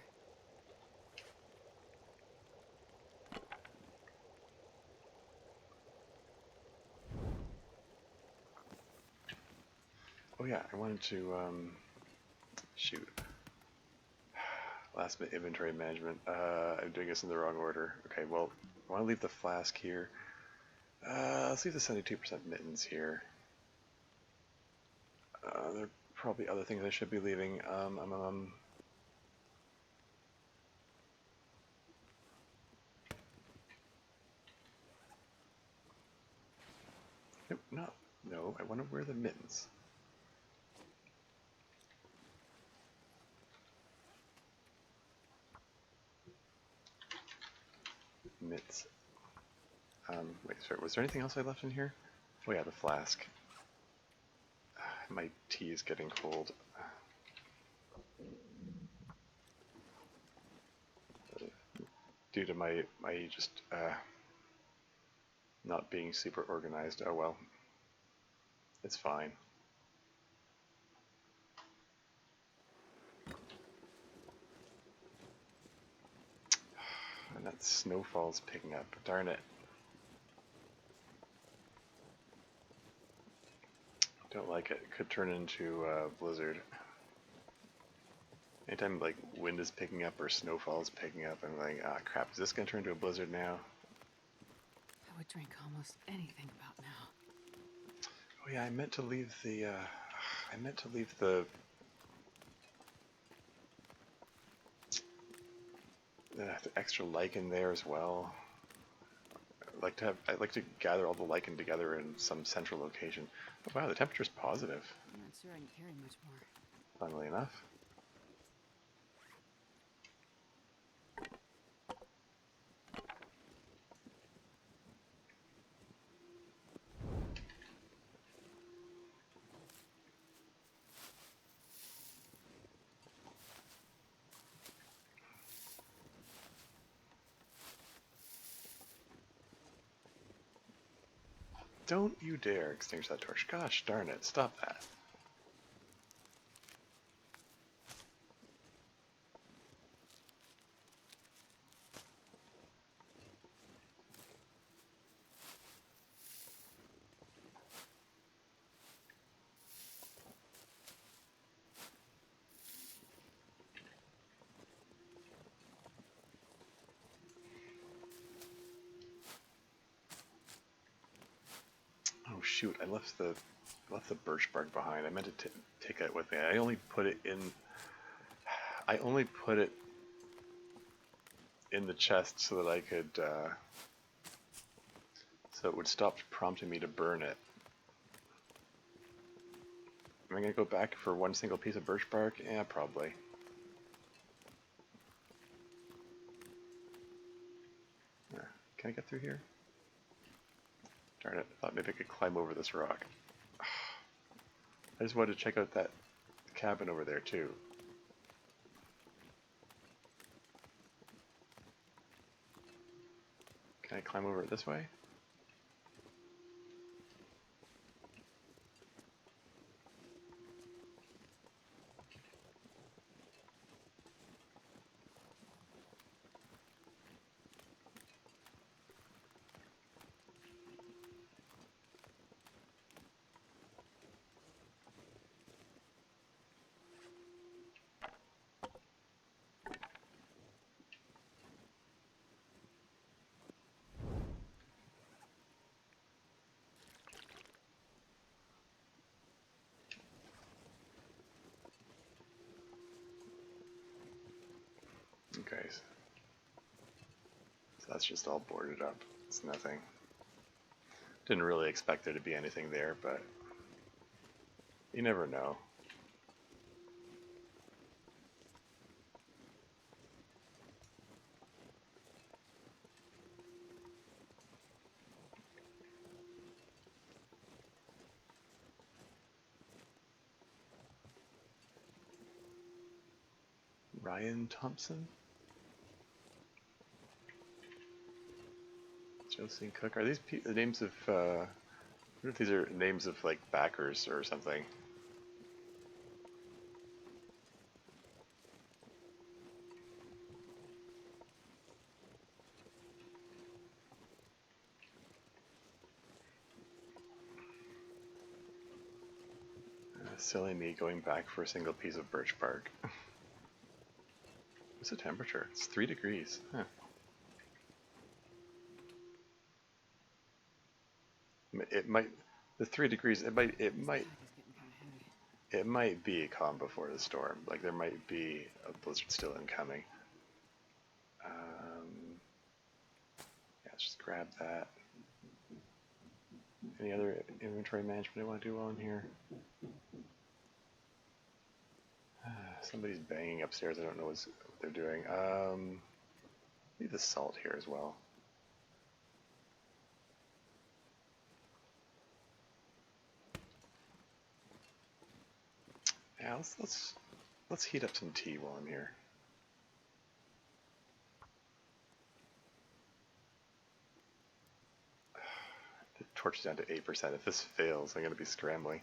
Oh yeah, I wanted to, shoot. Last minute inventory management. I'm doing this in the wrong order. Okay, well, I want to leave the flask here. Let's leave the 72% mittens here. There are probably other things I should be leaving. Nope, no, I want to wear the mittens. Mitts. Wait, sorry, was there anything else I left in here? Oh yeah, the flask. My tea is getting cold. Due to my just not being super organized. Oh well. It's fine. And that snowfall's picking up. Darn it. Don't like it. It could turn into a blizzard. Anytime like wind is picking up or snowfall is picking up, I'm like, ah crap, is this gonna turn into a blizzard now? I would drink almost anything about now. Oh yeah, I meant to leave the the extra lichen there as well. I'd like to gather all the lichen together in some central location. Oh wow, the temperature's positive, I'm not sure I can carry much more. funnily enough. Don't you dare extinguish that torch. Gosh darn it, stop that. shoot, I left the birch bark behind. I meant to take it with me. I only put it in the chest so that I could so it would stop prompting me to burn it. Am I gonna go back for one single piece of birch bark? Yeah, probably. Can I get through here? Darn it, I thought maybe I could climb over this rock. I just wanted to check out that cabin over there too. Can I climb over it this way? Okay, so that's just all boarded up. It's nothing. Didn't really expect there to be anything there, but you never know. Ryan Thompson? Josephine Cook? Are these the names of, I wonder if these are names of like backers or something. Silly me going back for a single piece of birch bark. What's the temperature? It's 3 degrees. Huh. It might, the 3 degrees, This pack is getting kind of heavy. it might be a calm before the storm. Like there might be a blizzard still incoming. Yeah, let's just grab that. Any other inventory management I want to do on here? Somebody's banging upstairs. I don't know what they're doing. Need the salt here as well. Yeah, let's heat up some tea while I'm here. The torch is down to 8%. If this fails, I'm going to be scrambling.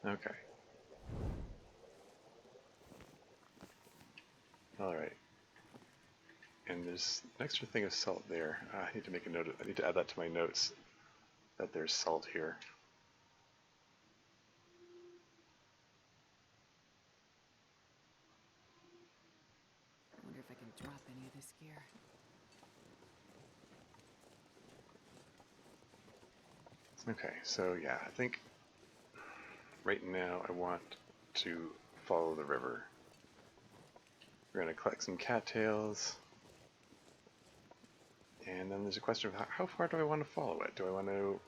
Okay. Alright. And there's an extra thing of salt there. I need to make a note. I need to add that to my notes that there's salt here. I wonder if I can drop any of this gear. Okay, so yeah, I think right now I want to follow the river. We're going to collect some cattails. And then there's a question of how far do I want to follow it? Do I want to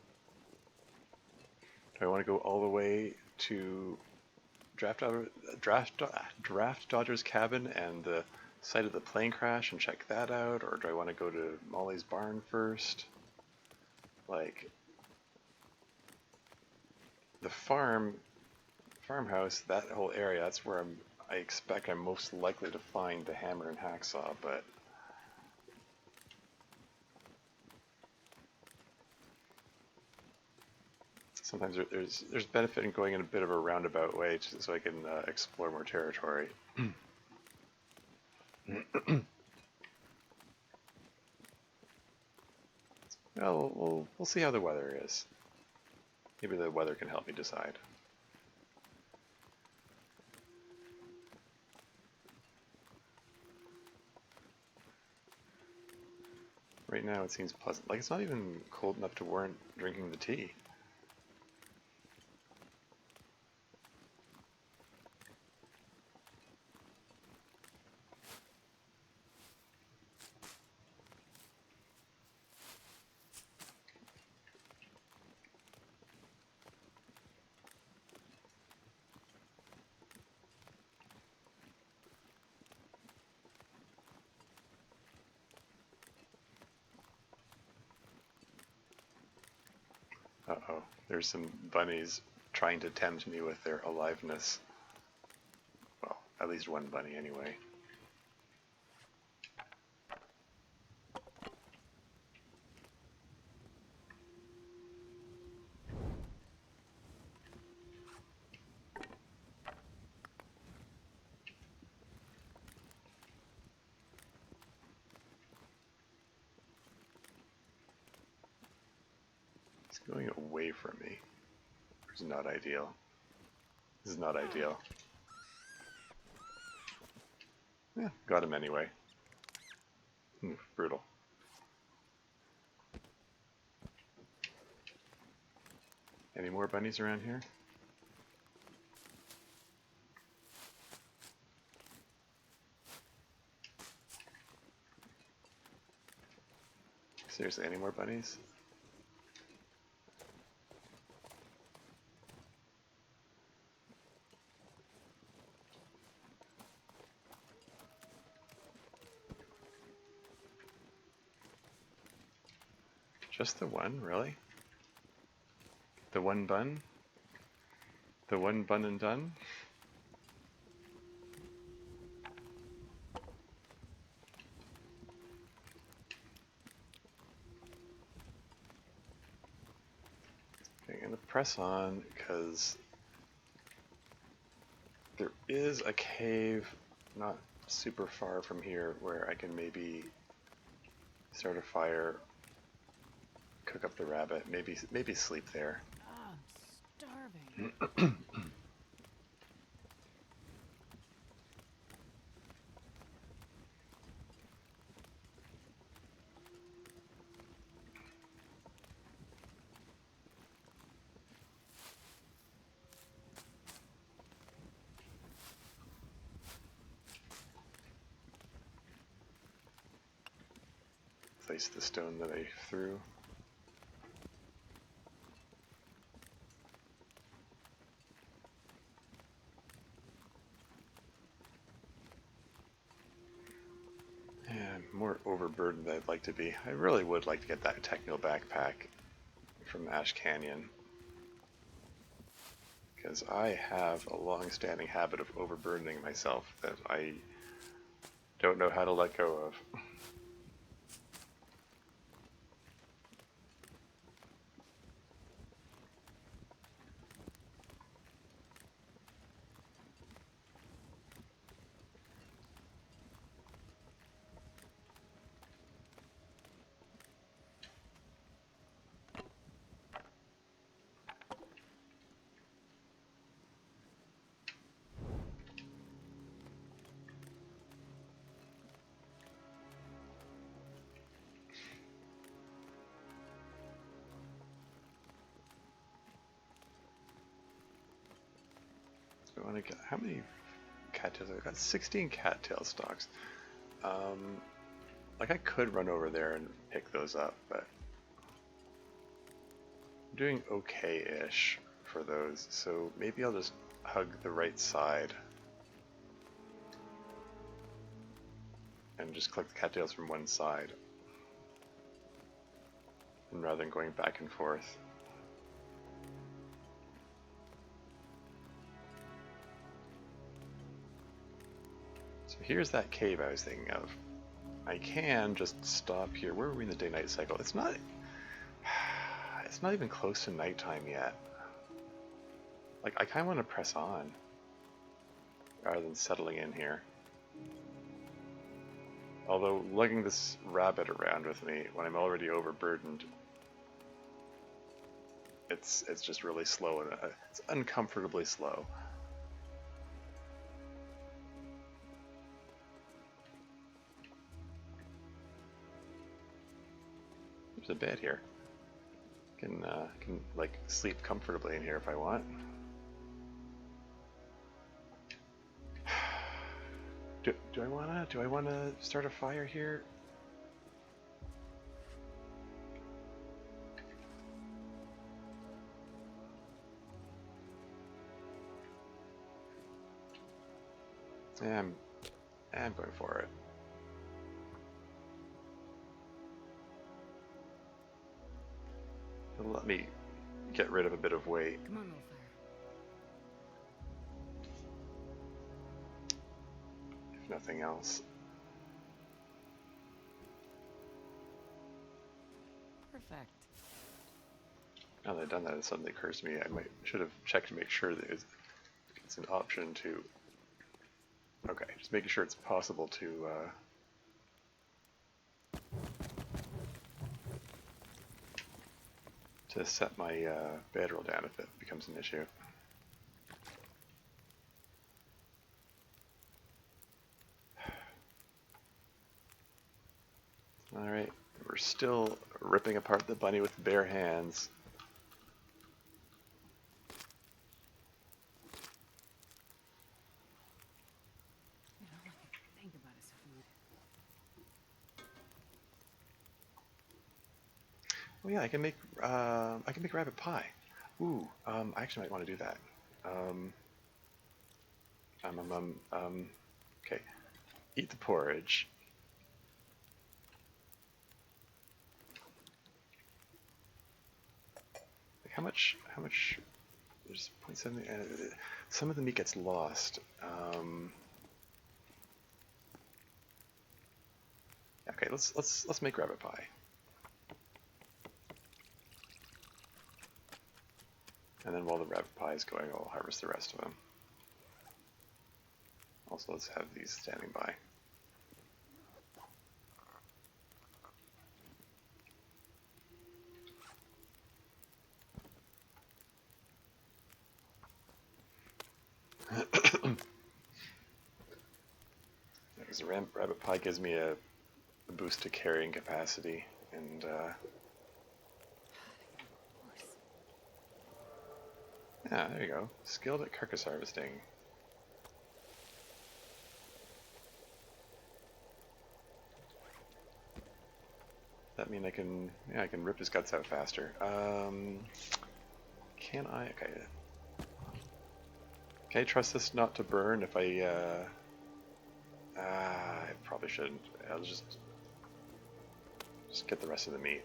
go all the way to Draft Dodger's cabin and the site of the plane crash and check that out, or do I want to go to Molly's barn first? Like, the farmhouse, that whole area, that's where I expect I'm most likely to find the hammer and hacksaw, but sometimes there's benefit in going in a bit of a roundabout way so I can explore more territory. Well, we'll see how the weather is. Maybe the weather can help me decide. Right now it seems pleasant. Like, it's not even cold enough to warrant drinking the tea. Uh-oh, there's some bunnies trying to tempt me with their aliveness. Well, at least one bunny anyway. It's going away from me. It's not ideal. This is not ideal. Yeah, got him anyway. Brutal. Any more bunnies around here? Seriously, any more bunnies? Just the one, really? The one bun? The one bun and done? Okay, I'm gonna press on because there is a cave not super far from here where I can maybe start a fire, cook up the rabbit, maybe sleep there. Ah, I'm starving. Place the stone that I threw. And more overburdened than I'd like to be. I really would like to get that techno backpack from Ash Canyon, because I have a long-standing habit of overburdening myself that I don't know how to let go of. I want to get, how many cattails? I've got 16 cattail stalks. Like, I could run over there and pick those up, but I'm doing okay-ish for those, so maybe I'll just hug the right side. and just collect the cattails from one side, and rather than going back and forth. So here's that cave I was thinking of. I can just stop here. Where are we in the day-night cycle? It's not even close to nighttime yet. Like, I kind of want to press on rather than settling in here. Although lugging this rabbit around with me when I'm already overburdened, it's just really slow, and it's uncomfortably slow. There's a bed here. Can like sleep comfortably in here if I want. Do I wanna start a fire here? Yeah, I'm going for it. It'll let me get rid of a bit of weight. Come on, little fire. If nothing else. Perfect. Now that I've done that, it suddenly occurs to me I should have checked to make sure that it's an option to. Okay, just making sure it's possible to set my bedroll down if it becomes an issue. Alright, we're still ripping apart the bunny with bare hands. You know, all I can think about is food. Oh yeah, I can make rabbit pie. Ooh, I actually might want to do that. Okay, eat the porridge. Like how much? There's 0.7. Some of the meat gets lost. Okay, let's make rabbit pie. And then while the rabbit pie is going, I'll harvest the rest of them. Also, let's have these standing by. Because the rabbit pie gives me a boost to carrying capacity, and yeah, there you go. Skilled at carcass harvesting. That mean I can rip his guts out faster. Can I? Okay. Can I trust this not to burn if I I probably shouldn't. I'll just get the rest of the meat.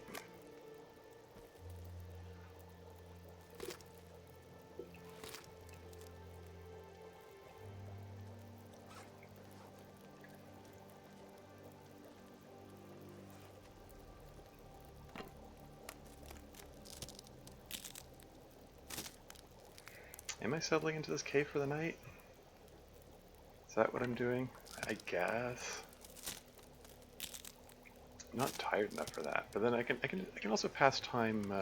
Am I settling into this cave for the night? Is that what I'm doing? I guess. I'm not tired enough for that, but then I can also pass time.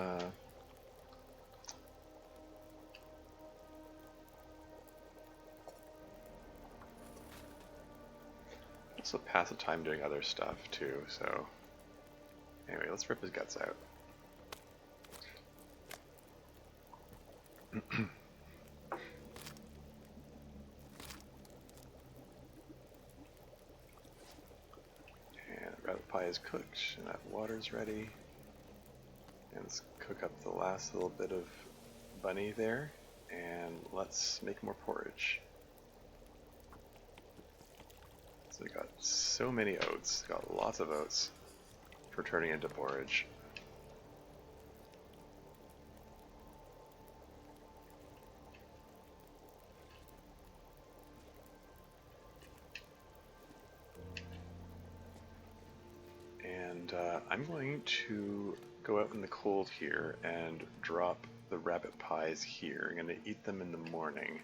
Also pass the time doing other stuff too. So anyway, let's rip his guts out. Rabbit pie is cooked, and that water's ready. And let's cook up the last little bit of bunny there, and let's make more porridge. It's So they got so many oats. Got lots of oats for turning into borage. And I'm going to go out in the cold here and drop the rabbit pies here. I'm going to eat them in the morning.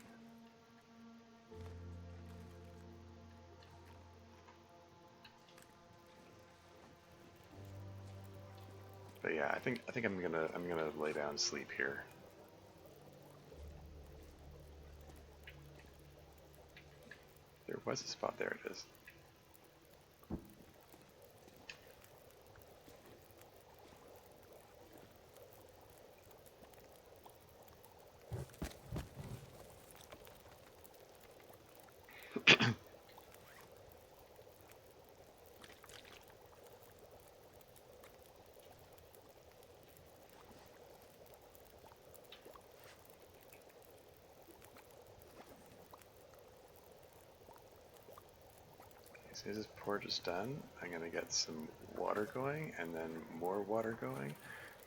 But yeah, I think I'm gonna lay down and sleep here. There was a spot. There it is. So this porridge is done. I'm gonna get some water going, and then more water going.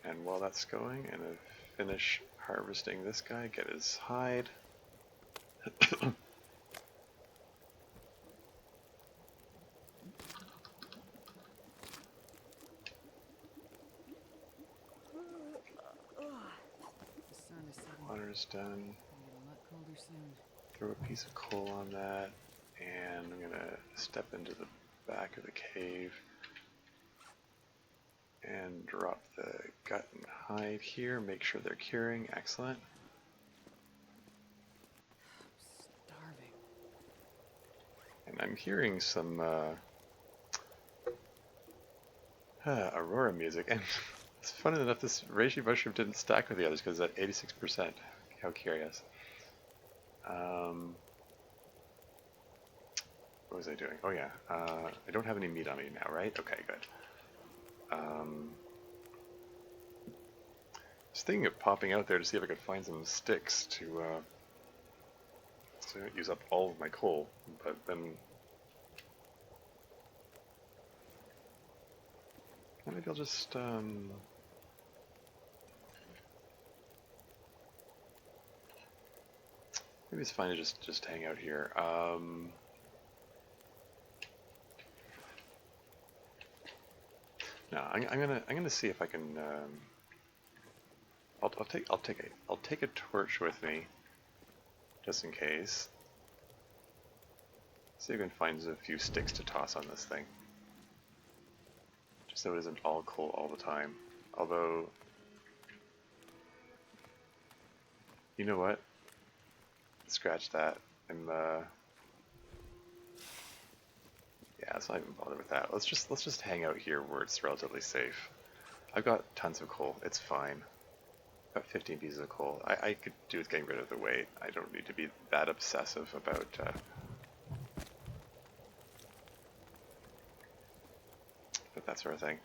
And while that's going, I'm gonna finish harvesting this guy, get his hide. The sun is setting. Water's done. Gonna get a lot colder soon. Throw a piece of coal on that, and I'm gonna step into the back of the cave and drop the gut and hide here. Make sure they're curing. Excellent. I'm starving. And I'm hearing some Aurora music, and it's funny enough this reishi mushroom didn't stack with the others because it's at 86%. How curious. What was I doing? Oh yeah, I don't have any meat on me now, right? Okay, good. Just thinking of popping out there to see if I could find some sticks to use up all of my coal, but then maybe I'll just maybe it's fine to just hang out here. No, I'm gonna see if I can. I'll take a torch with me, just in case. See if I can find a few sticks to toss on this thing, just so it isn't all coal all the time. Although, you know what? Scratch that. Yeah, let's not even bother with that. Let's just hang out here where it's relatively safe. I've got tons of coal. It's fine. I've got 15 pieces of coal. I could do with getting rid of the weight. I don't need to be that obsessive about that sort of thing.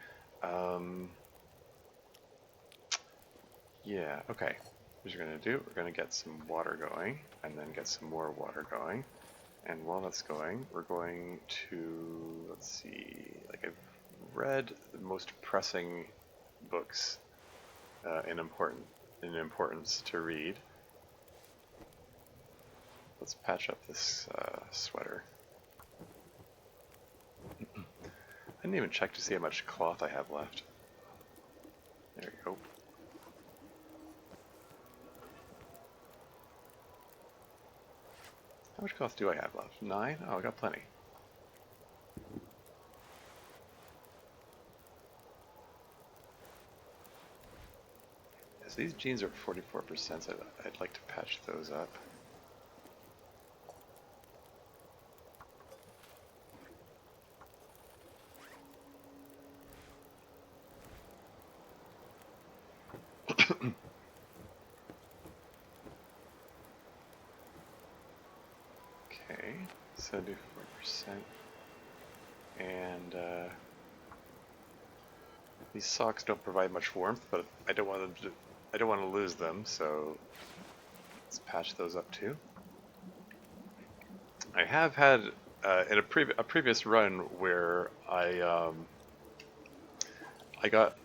Yeah, okay. What we're going to do, we're going to get some water going, and then get some more water going. And while that's going, we're going to, let's see, like I've read the most pressing books in importance to read. Let's patch up this sweater. I didn't even check to see how much cloth I have left. There we go. How much cloth do I have left? 9? Oh, I got plenty. Yeah, so these jeans are 44%, so I'd like to patch those up. Okay, 74%. And these socks don't provide much warmth, but I don't want to lose them, so let's patch those up too. I have had in a previous run where I got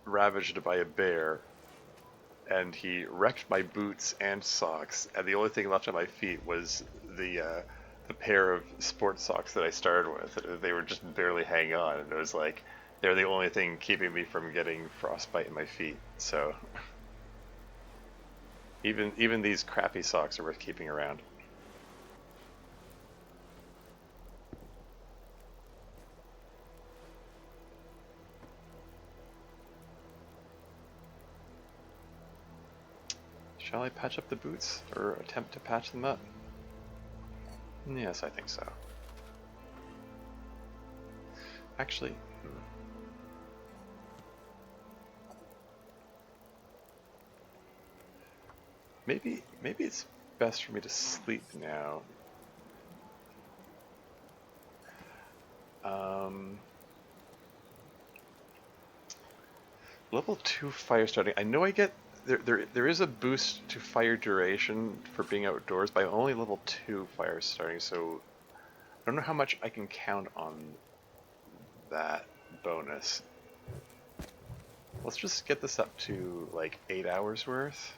ravaged by a bear, and he wrecked my boots and socks, and the only thing left on my feet was the pair of sports socks that I started with. They were just barely hanging on, and it was like they're the only thing keeping me from getting frostbite in my feet. So even these crappy socks are worth keeping around. Shall I patch up the boots, or attempt to patch them up? Yes, I think so. Actually, maybe it's best for me to sleep now. Um, Level 2 fire starting. I know I get there is a boost to fire duration for being outdoors, but I'm only level 2 fire starting, so I don't know how much I can count on that bonus. Let's just get this up to like 8 hours worth.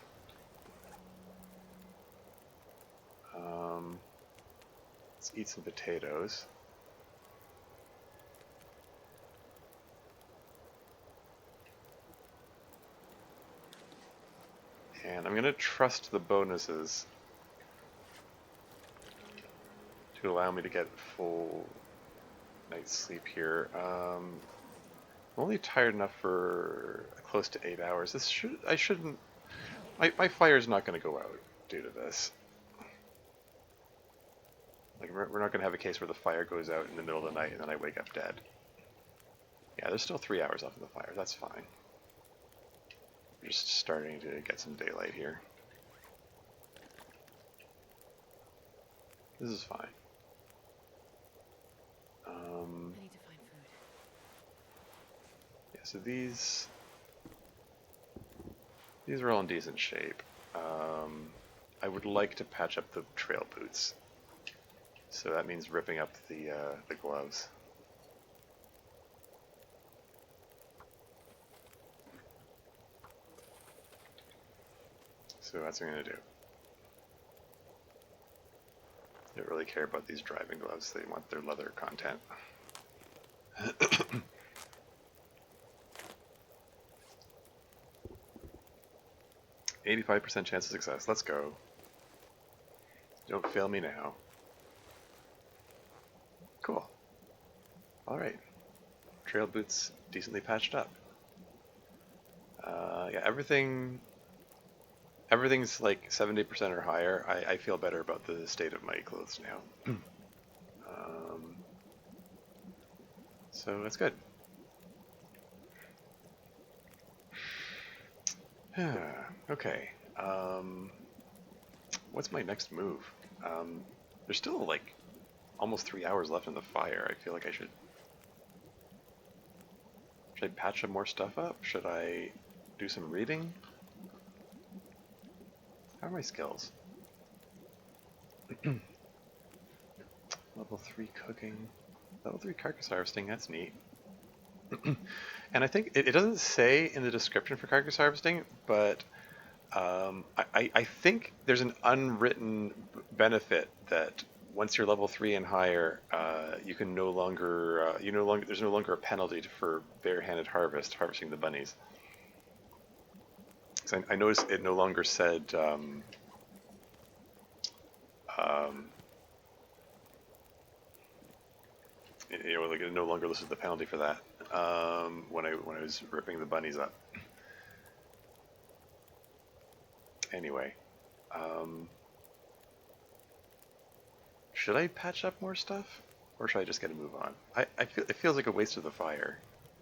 Let's eat some potatoes. And I'm going to trust the bonuses to allow me to get full night's sleep here. I'm only tired enough for close to 8 hours. I shouldn't. My fire's not going to go out due to this. Like we're not going to have a case where the fire goes out in the middle of the night and then I wake up dead. Yeah, there's still 3 hours left of the fire. That's fine. We're just starting to get some daylight here. This is fine. I need to find food. Yeah, so these are all in decent shape. I would like to patch up the trail boots. So that means ripping up the gloves. So that's what I'm going to do. They don't really care about these driving gloves. They want their leather content. 85% chance of success. Let's go. Don't fail me now. Cool. Alright. Trail boots decently patched up. Yeah, everything's like 70% or higher. I feel better about the state of my clothes now. So that's good. Okay. What's my next move? There's still like almost 3 hours left in the fire. I feel like I should I patch some more stuff up? Should I do some reading? How are my skills? Level 3 cooking. Level 3 carcass harvesting, that's neat. And I think it doesn't say in the description for carcass harvesting, but I think there's an unwritten benefit that once you're level 3 and higher, you can no longer, there's no longer a penalty for barehanded harvesting the bunnies. So I noticed it no longer said, like it no longer listed the penalty for that when I was ripping the bunnies up. Anyway, should I patch up more stuff, or should I just get a move on? I feel it feels like a waste of the fire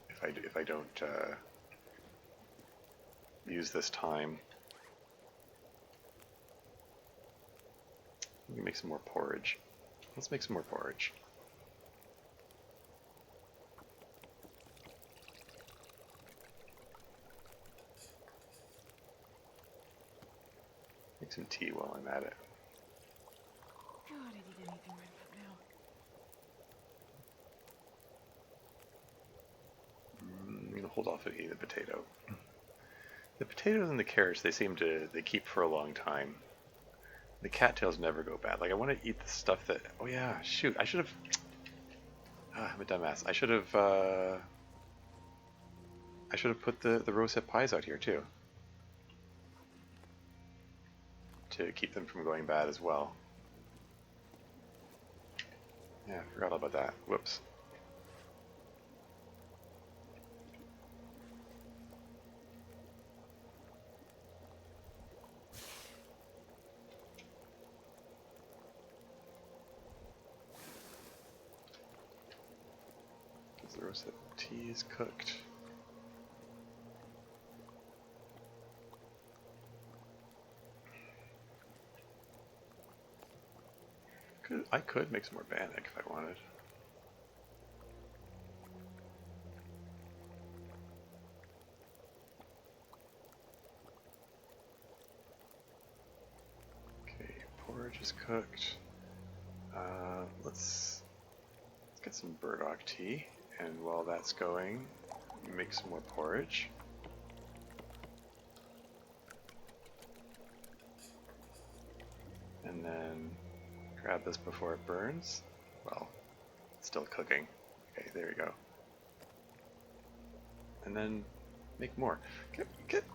if I don't use this time. Let me make some more porridge. Let's make some more porridge. Make some tea while I'm at it. God, I need anything right about now. hold off on eating the potato. The potatoes and the carrots, they keep for a long time. The cattails never go bad. Like, I want to eat the stuff that... Oh yeah, shoot, I should have... I'm a dumbass. I should have put the rosehip pies out here too. To keep them from going bad as well. Yeah, I forgot all about that. Whoops. The rosehip tea is cooked. I could make some more bannock if I wanted. Okay, porridge is cooked. Let's get some burdock tea, and while that's going, make some more porridge. And then grab this before it burns. Well, it's still cooking. Okay, there you go. And then make more. I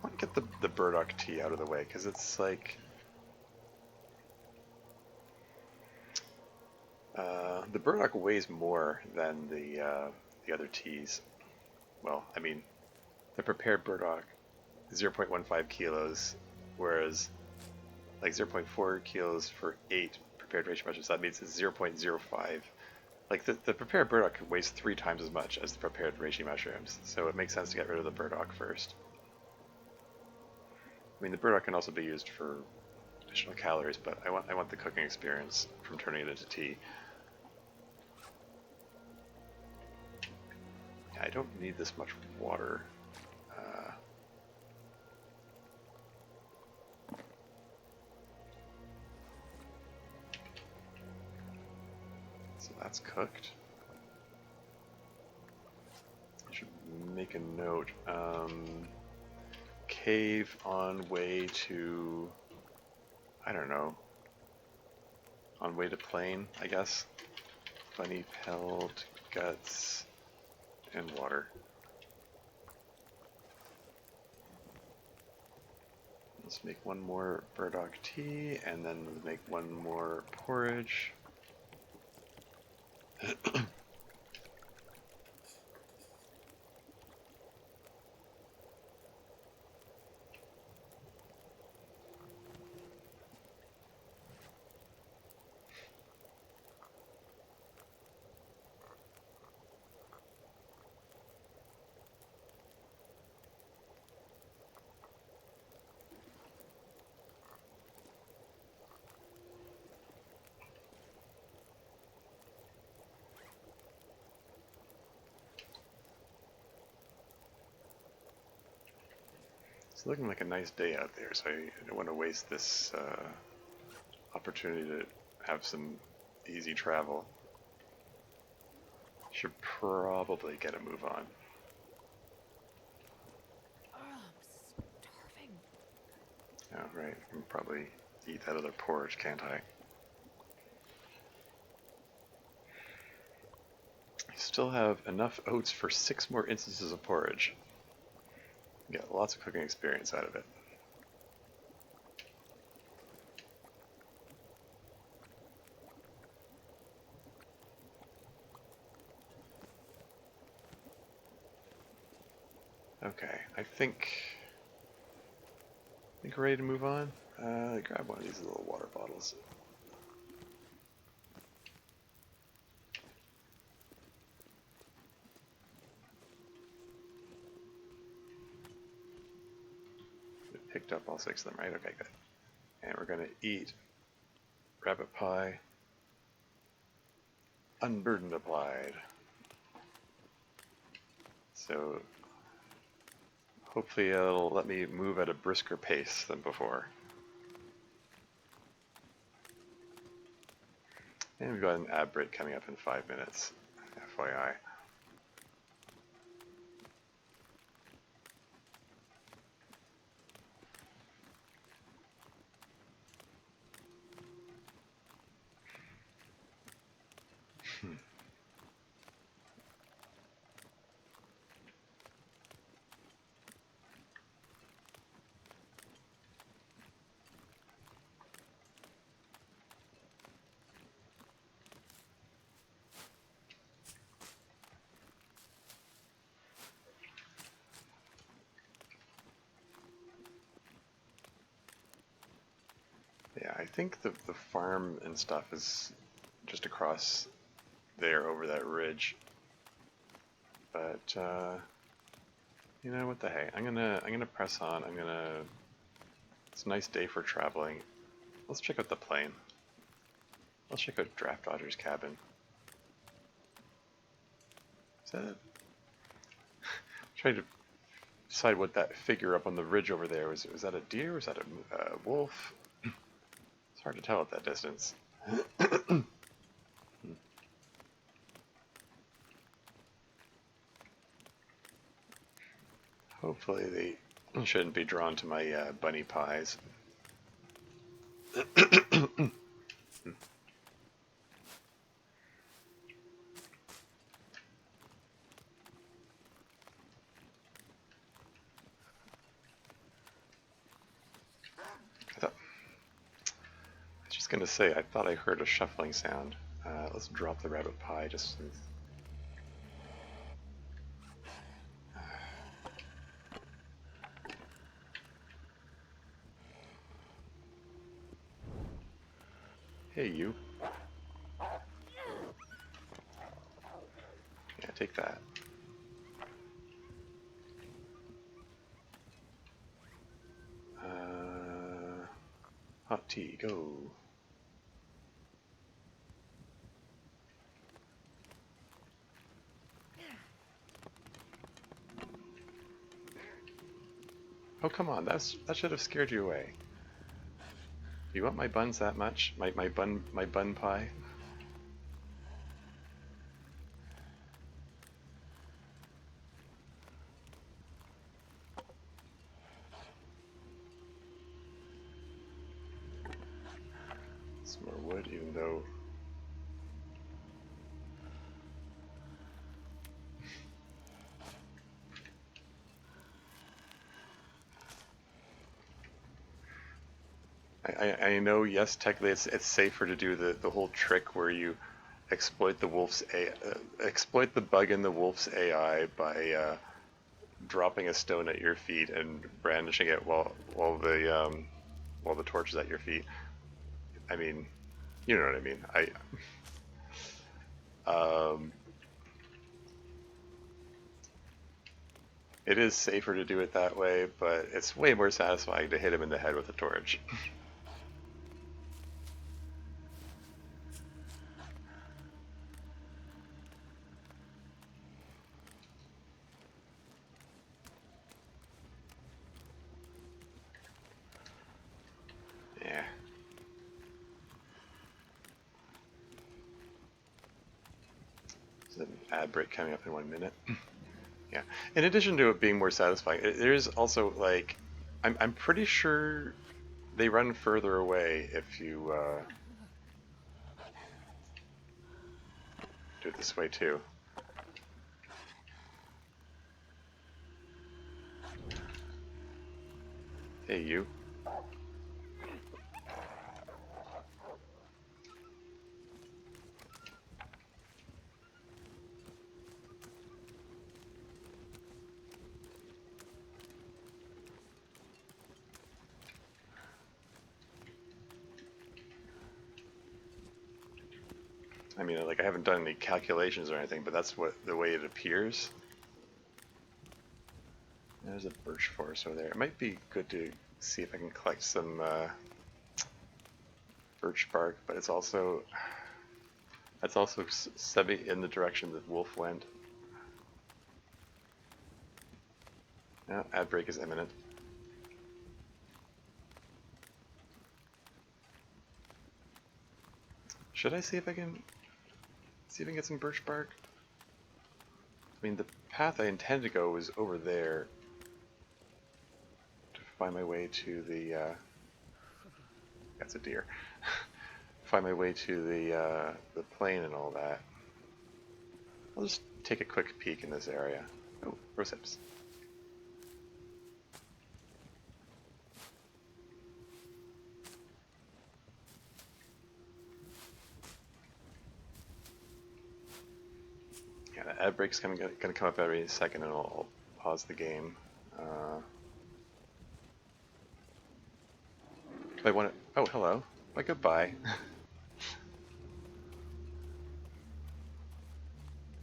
want to get the burdock tea out of the way, because it's like... the burdock weighs more than the other teas. Well, I mean, the prepared burdock is 0.15 kilos, whereas like 0.4 kilos for 8 prepared reishi mushrooms. That means it's 0.05. Like the prepared burdock weighs 3 times as much as the prepared reishi mushrooms, so it makes sense to get rid of the burdock first. I mean, the burdock can also be used for additional calories, but I want the cooking experience from turning it into tea. I don't need this much water. So that's cooked. I should make a note. Cave on way to... I don't know. On way to plane, I guess. Bunny pelt, guts, and water. Let's make one more burdock tea, and then make one more porridge. It's looking like a nice day out there, so I don't want to waste this opportunity to have some easy travel. Should probably get a move on. Oh, I'm starving. Oh, right. I can probably eat that other porridge, can't I? I still have enough oats for 6 more instances of porridge. Get lots of cooking experience out of it. Okay, I think we're ready to move on. Grab one of these little water bottles. We picked up all 6 of them, right? Okay, good. And we're going to eat rabbit pie, unburdened applied. So hopefully it'll let me move at a brisker pace than before. And we've got an ad break coming up in 5 minutes, FYI. Hmm. Yeah, I think the farm and stuff is just across there over that ridge. But you know what the hey? I'm gonna press on. It's a nice day for traveling. Let's check out the plane. Let's check out Draft Dodger's cabin. Is that? Trying to decide what that figure up on the ridge over there was. Was that a deer? Was that a wolf? It's hard to tell at that distance. Hopefully they shouldn't be drawn to my bunny pies. I was just gonna say, I thought I heard a shuffling sound. Let's drop the rabbit pie just. Hey, you. Yeah, take that. Hot tea, go. Oh, come on, that should have scared you away. You want my buns that much? My bun pie? Some more wood, even though I know, yes, technically it's safer to do the whole trick where you exploit the exploit the bug in the wolf's AI by dropping a stone at your feet and brandishing it while the torch is at your feet. I mean, you know what I mean. Um, it is safer to do it that way, but it's way more satisfying to hit him in the head with a torch. Yeah. There's an ad break coming up in 1 minute. Yeah. In addition to it being more satisfying, there's also like, I'm pretty sure they run further away if you do it this way too. Hey, you. I mean, like I haven't done any calculations or anything, but that's what the way it appears. There's a birch forest over there. It might be good to see if I can collect some birch bark, but it's also that's also semi in the direction that wolf went. Yeah, ad break is imminent. Should I see if I can get some birch bark? I mean, the path I intend to go was over there to find my way to the. That's a deer. Find my way to the plane and all that. I'll just take a quick peek in this area. Oh, rose hips. Yeah, the ad break's gonna come up every second, and I'll pause the game. Do I want to? Oh, hello. Why, goodbye.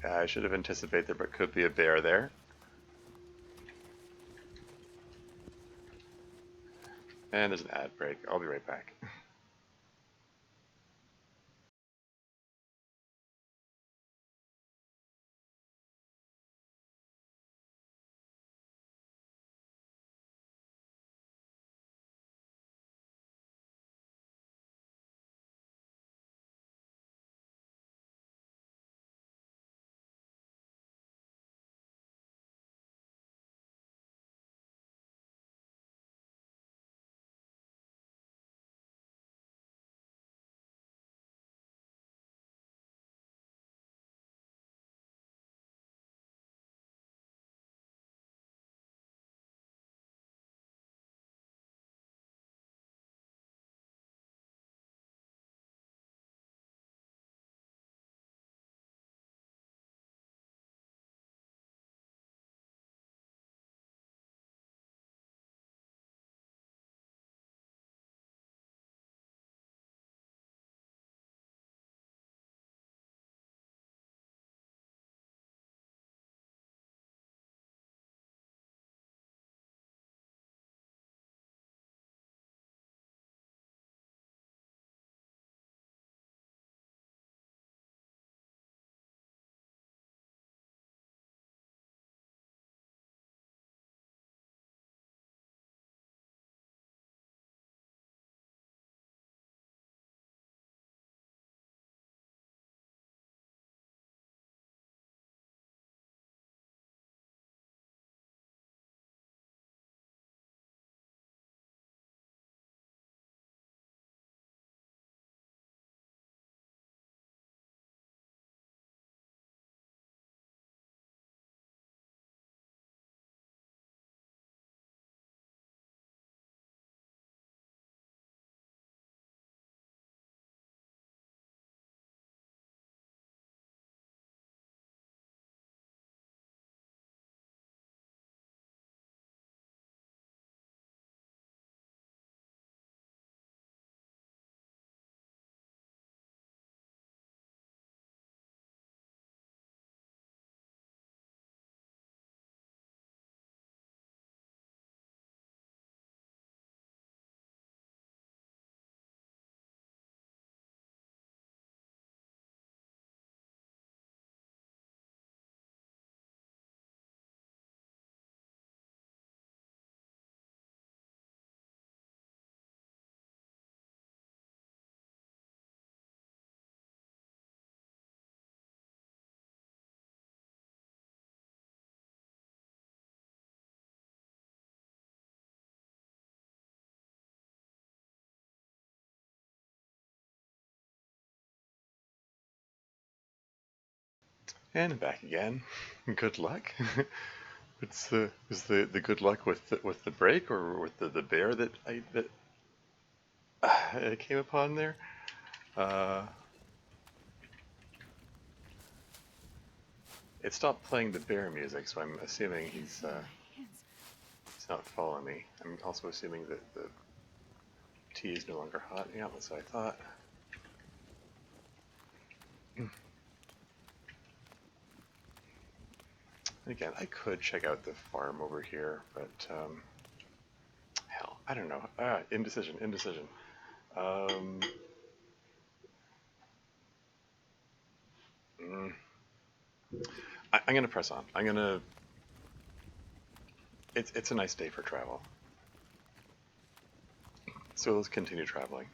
I should have anticipated there could be a bear there. And there's an ad break. I'll be right back. And back again. Good luck. Was the good luck with the break, or with the bear that I came upon there? Uh, it stopped playing the bear music, so I'm assuming he's not following me. I'm also assuming that the tea is no longer hot. Yeah, that's what I thought. Again, I could check out the farm over here, but hell, I don't know. Indecision, indecision. Um, mm, I'm gonna press on. I'm gonna. It's a nice day for travel, so let's continue traveling.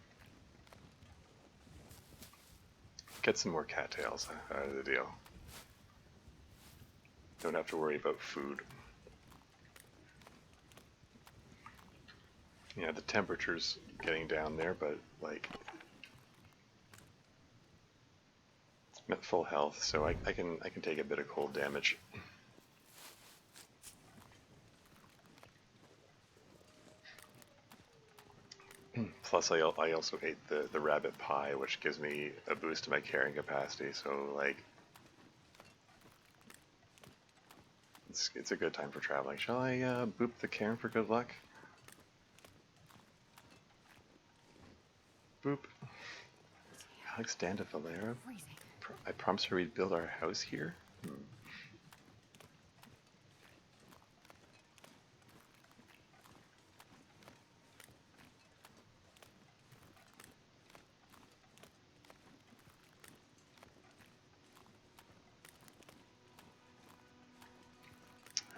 Get some more cattails out of the deal. Don't have to worry about food. Yeah, the temperature's getting down there, but like I'm at full health, so I can take a bit of cold damage. Plus, I also ate the rabbit pie, which gives me a boost to my carrying capacity. So like, it's a good time for traveling. Shall I boop the cairn for good luck? Boop. Alexander Valero. Freezing. I promised her we'd build our house here.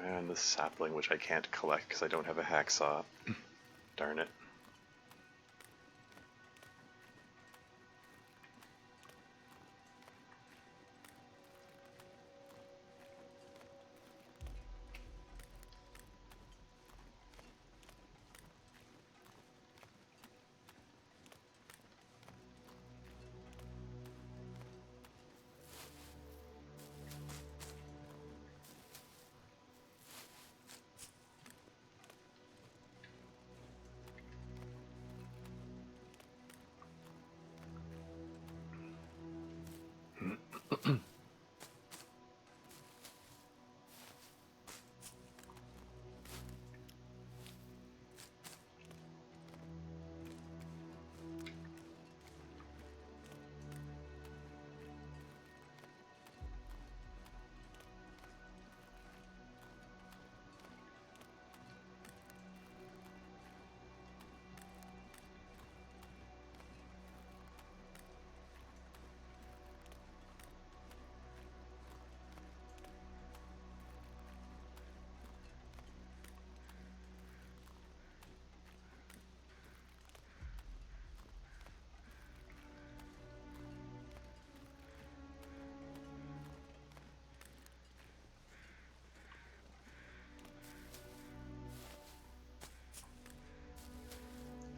And the sapling, which I can't collect because I don't have a hacksaw. Darn it.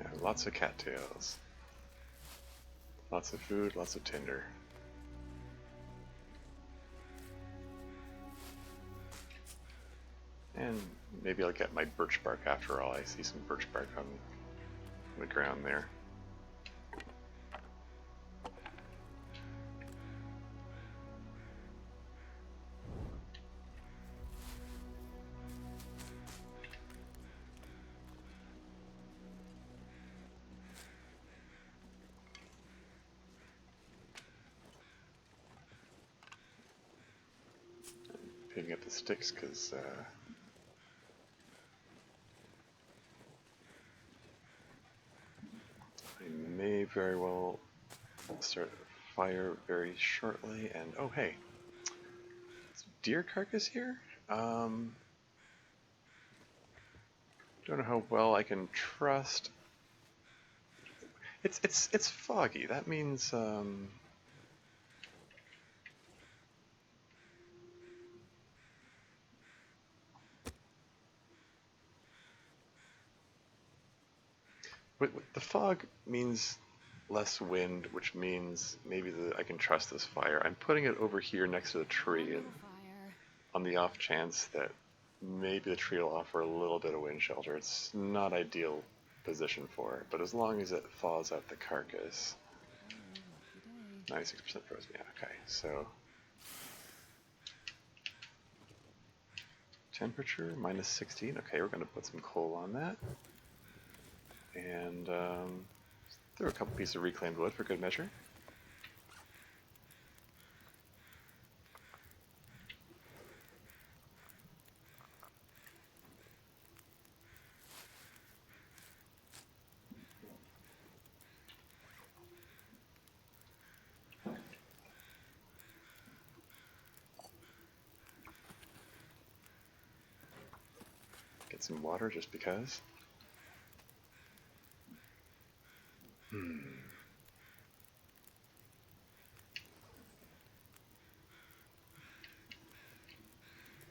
Yeah, lots of cattails. Lots of food, lots of tinder. And maybe I'll get my birch bark after all. I see some birch bark on the ground there. Picking up the sticks because I may very well start a fire very shortly. And oh hey, is deer carcass here? Don't know how well I can trust. It's foggy. That means the fog means less wind, which means maybe I can trust this fire. I'm putting it over here next to the tree, and Fire. on the off chance that maybe the tree will offer a little bit of wind shelter. It's not ideal position for it, but as long as it thaws out the carcass. Oh, lucky day. 96% frozen. Yeah, okay. So temperature -16. Okay, we're going to put some coal on that. And throw a couple pieces of reclaimed wood for good measure. Get some water just because.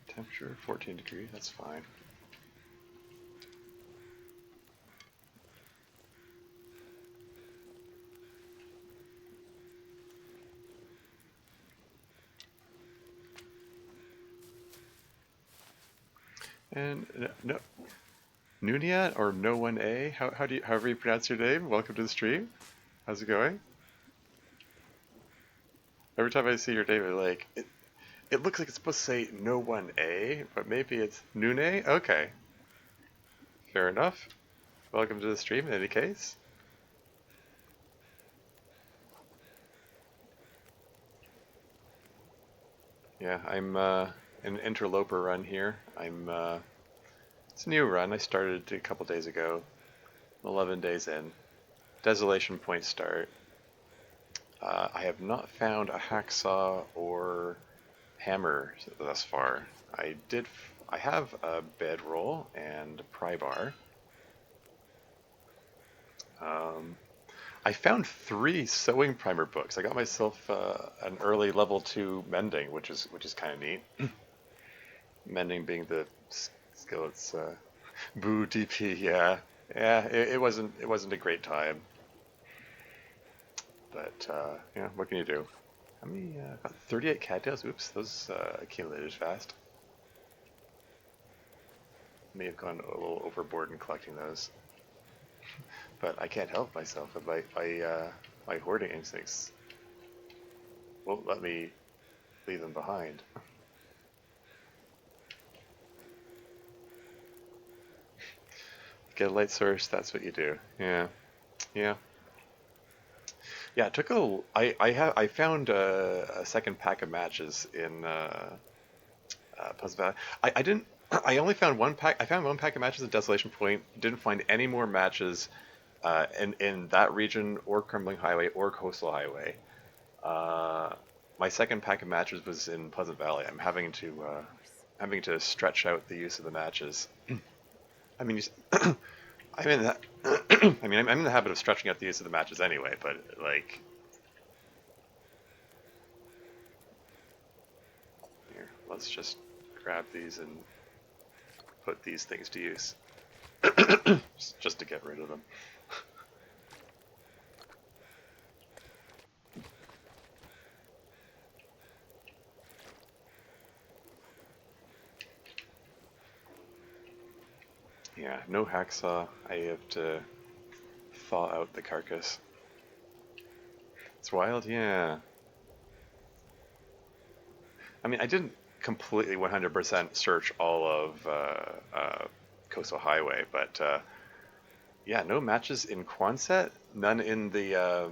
Temperature 14 degrees, that's fine. And no, Nunia or No One A. How do you however you pronounce your name? Welcome to the stream. How's it going? Every time I see your name, it looks like it's supposed to say No One A, but maybe it's Nune. Okay, fair enough. Welcome to the stream. In any case. Yeah, I'm an Interloper run here. It's a new run. I started a couple days ago. 11 days in. Desolation point start. I have not found a hacksaw or hammer thus far. I have a bedroll and a pry bar. Um, I found 3 sewing primer books. I got myself an early level 2 mending, which is kind of neat. Mending being the skill it's boo DP, yeah. Yeah, it wasn't a great time. But yeah, what can you do? How many got 38 cattails? Oops, those accumulated fast. May have gone a little overboard in collecting those. But I can't help myself with my hoarding instincts won't let me leave them behind. Get a light source, that's what you do. Yeah. Yeah. Yeah, it took I found a second pack of matches in Pleasant Valley. I didn't I only found one pack. I found one pack of matches at Desolation Point. Didn't find any more matches in that region or Crumbling Highway or Coastal Highway. Uh, my second pack of matches was in Pleasant Valley. Having to stretch out the use of the matches. I mean, I'm in that. I mean, I'm in the habit of stretching out the use of the matches anyway. But like, here, let's just grab these and put these things to use, just to get rid of them. Yeah, no hacksaw. I have to thaw out the carcass. It's wild, yeah. I mean, I didn't completely 100% search all of Coastal Highway, but yeah, no matches in Quonset, none in uh,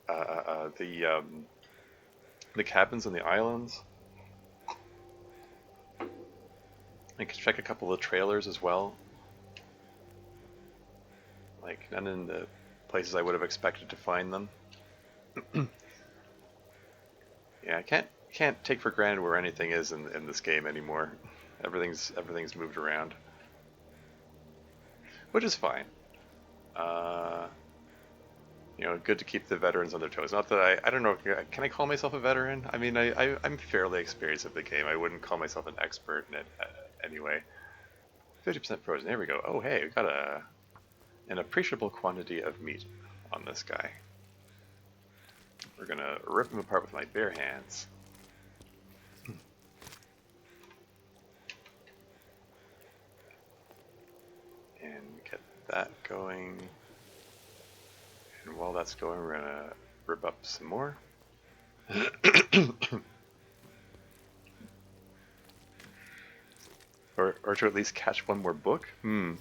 uh, uh, the um, the cabins on the islands. I could check a couple of trailers as well. Like none in the places I would have expected to find them. Yeah, I can't take for granted where anything is in this game anymore. Everything's moved around, which is fine. Uh, good to keep the veterans on their toes. Not that I don't know. Can I call myself a veteran? I mean, I'm fairly experienced at the game. I wouldn't call myself an expert in it anyway. 50% frozen. There we go. Oh, hey, we got an appreciable quantity of meat on this guy. We're gonna rip him apart with my bare hands. And get that going. And while that's going, we're gonna rip up some more. or to at least catch one more book? Hmm.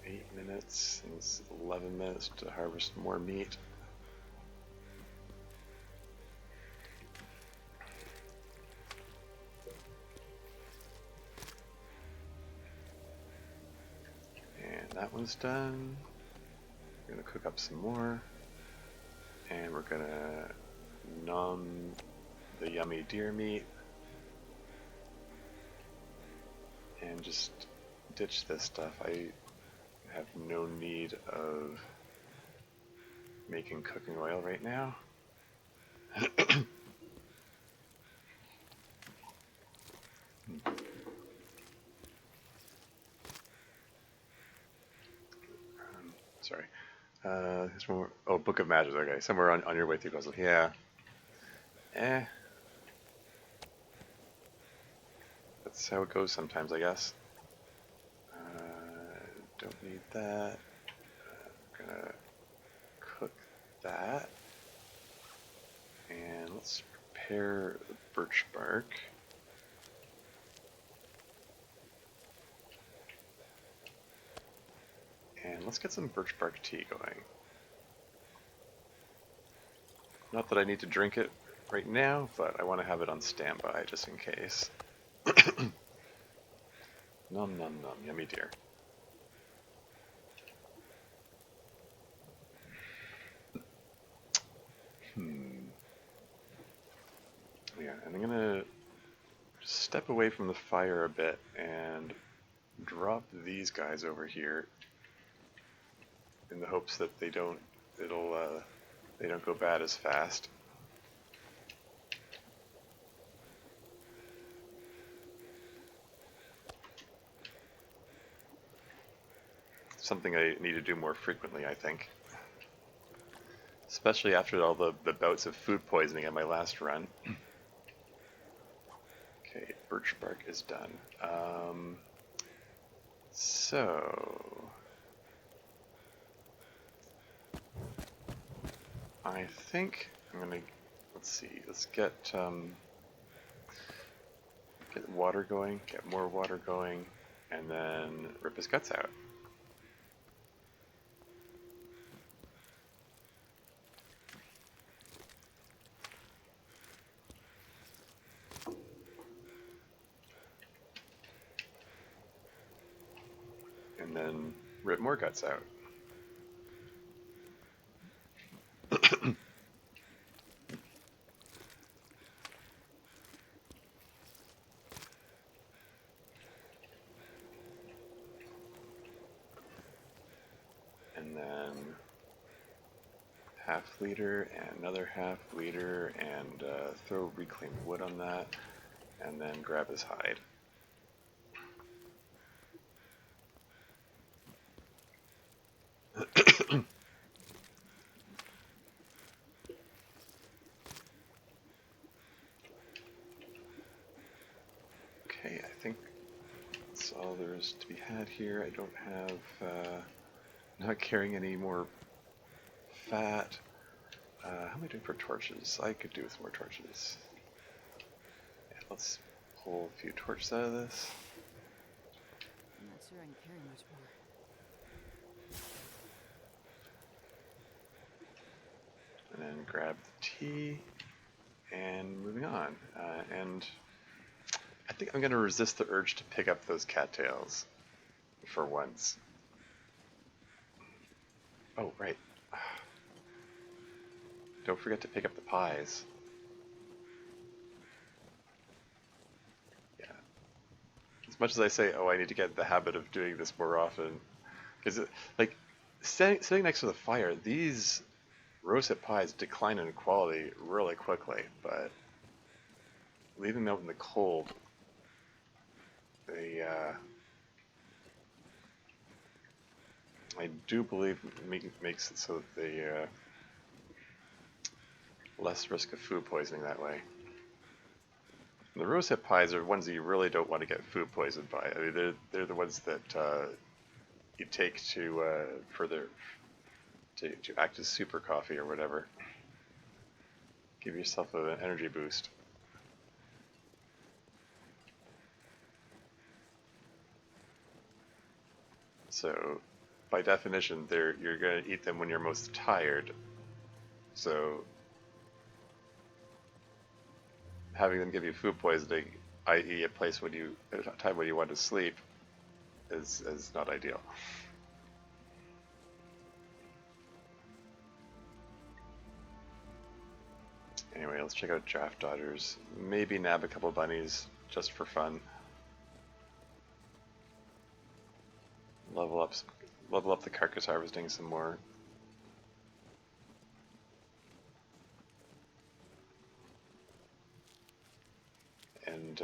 8 minutes, and it's 11 minutes to harvest more meat. And that one's done. We're gonna cook up some more. And we're gonna nom the yummy deer meat. And just ditch this stuff. I have no need of making cooking oil right now. Sorry. There's one more. Oh, Book of Magic. Okay, somewhere on your way through puzzle. Yeah. Eh. That's how it goes sometimes, I guess. Don't need that. I'm gonna cook that. And let's prepare the birch bark. And let's get some birch bark tea going. Not that I need to drink it right now, but I want to have it on standby just in case. Nom nom nom, yummy dear. Yeah, and I'm gonna step away from the fire a bit and drop these guys over here in the hopes that they don't go bad as fast. Something I need to do more frequently, I think. Especially after all the bouts of food poisoning at my last run. Okay, birch bark is done. So I think I'm gonna, let's see, let's get water going, get more water going, and then rip his guts out. And then rip more guts out. And then half liter and another half liter, and throw reclaimed wood on that, and then grab his hide. Okay, I think that's all there is to be had here. I don't have, not carrying any more fat. How am I doing for torches? I could do with more torches. Yeah, let's pull a few torches out of this. I'm not sure I can carry much more. And then grab the tea, and moving on. And I think I'm going to resist the urge to pick up those cattails for once. Oh, right. Don't forget to pick up the pies. Yeah. As much as I say, oh, I need to get the habit of doing this more often, because, like, sitting next to the fire, these roasted pies decline in quality really quickly, but leaving them out in the cold, they, I do believe makes it so that they less risk of food poisoning that way. And the rosehip pies are ones that you really don't want to get food poisoned by. I mean, they're the ones that you take to to act as super coffee or whatever. Give yourself an energy boost. So, by definition, you're going to eat them when you're most tired. So, having them give you food poisoning, i.e., a time when you want to sleep, is not ideal. Anyway, let's check out Draft Dodgers. Maybe nab a couple bunnies just for fun. Level up the carcass harvesting some more. And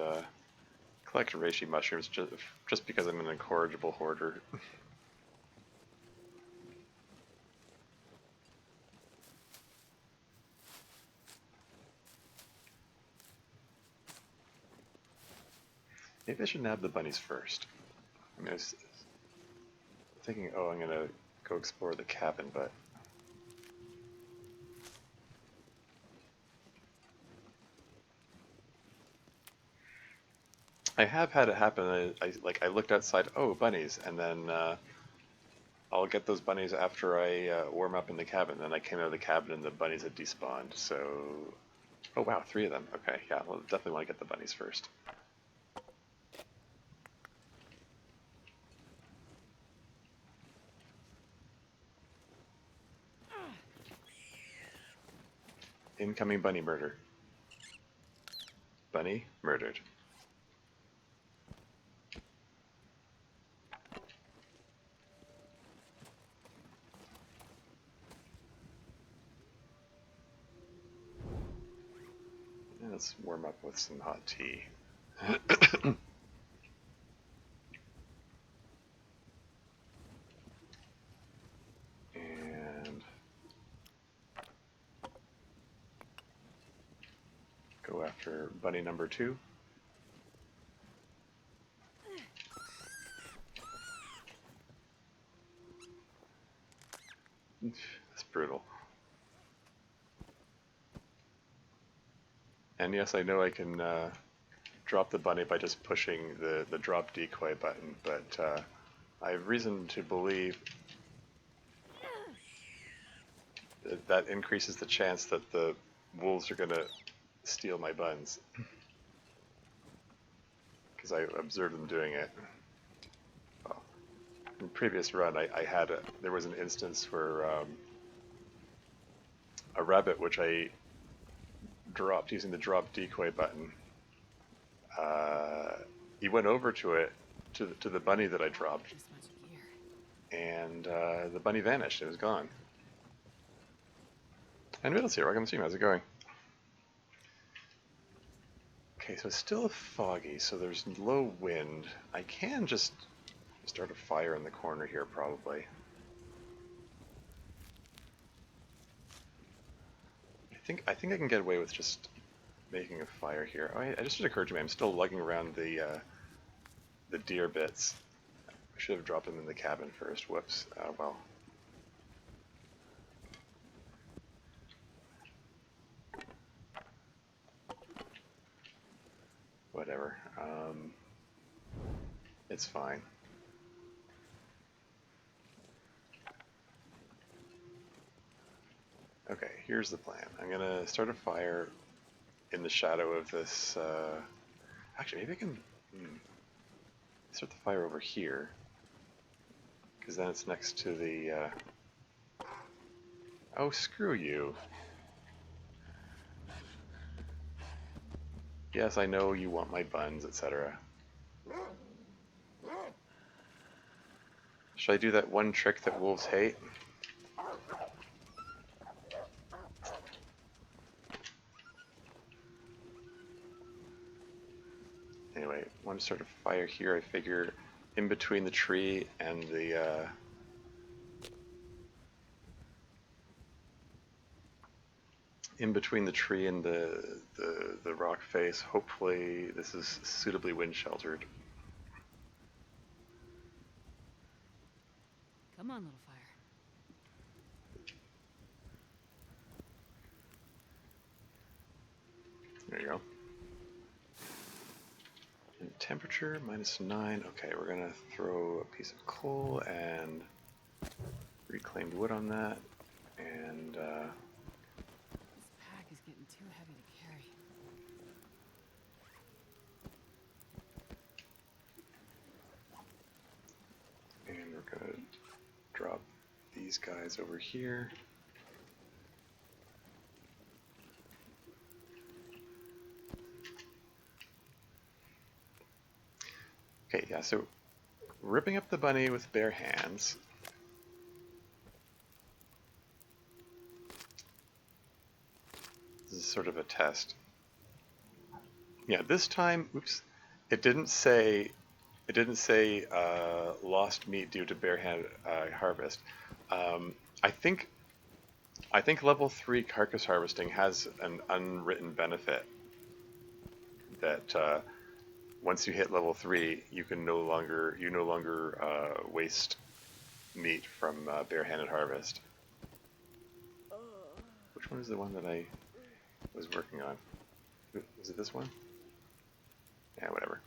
collect reishi mushrooms just because I'm an incorrigible hoarder. Maybe I should nab the bunnies first. I mean, I was thinking, oh, I'm gonna go explore the cabin, but I have had it happen. I looked outside, oh, bunnies, and then I'll get those bunnies after I warm up in the cabin. Then I came out of the cabin and the bunnies had despawned. So, oh wow, 3 of them. Okay, yeah, we'll definitely want to get the bunnies first. Incoming bunny murder. Bunny murdered. And let's warm up with some hot tea. And go after bunny number 2. That's brutal. And yes, I know I can drop the bunny by just pushing the drop decoy button, but I have reason to believe that increases the chance that the wolves are going to steal my buns. Because I observed them doing it. Well, in the previous run, there was an instance where a rabbit, which I dropped using the drop decoy button, he went over to it, to the bunny that I dropped, This much gear. and the bunny vanished. It was gone. And Riddle's here. Welcome to the stream. How's it going? Okay, so it's still foggy, so there's low wind. I can just start a fire in the corner here, probably. I think I can get away with just making a fire here. Oh, it just occurred to me, I'm still lugging around the deer bits. I should have dropped them in the cabin first. Whoops. Well. Whatever. It's fine. Okay, here's the plan. I'm gonna start a fire in the shadow of this. Actually, maybe I can start the fire over here, because then it's next to the. Oh, screw you. Yes, I know you want my buns, etc. Should I do that one trick that wolves hate? Anyway, want to start a fire here. I figure in between the tree and the the rock face. Hopefully, this is suitably wind sheltered. Come on, little fire. There you go. And temperature -9. Okay, we're gonna throw a piece of coal and reclaimed wood on that, and This pack is getting too heavy to carry. we're gonna drop these guys over here. Okay, yeah, so ripping up the bunny with bare hands. This is sort of a test. Yeah, this time, oops, it didn't say lost meat due to bare hand harvest. I think level 3 carcass harvesting has an unwritten benefit that once you hit level 3, you no longer waste meat from barehanded harvest. Which one is the one that I was working on? Is it this one? Yeah, whatever.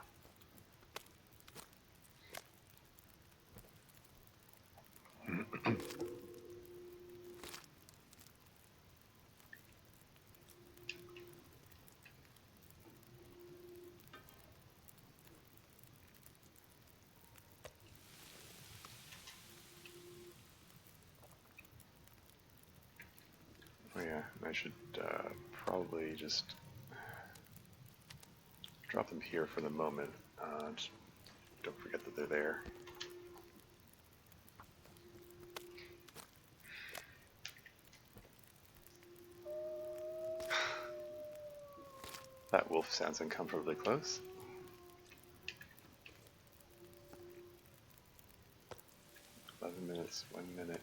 Oh yeah, I should probably just drop them here for the moment. Just don't forget that they're there. That wolf sounds uncomfortably close. Minutes, 1 minute.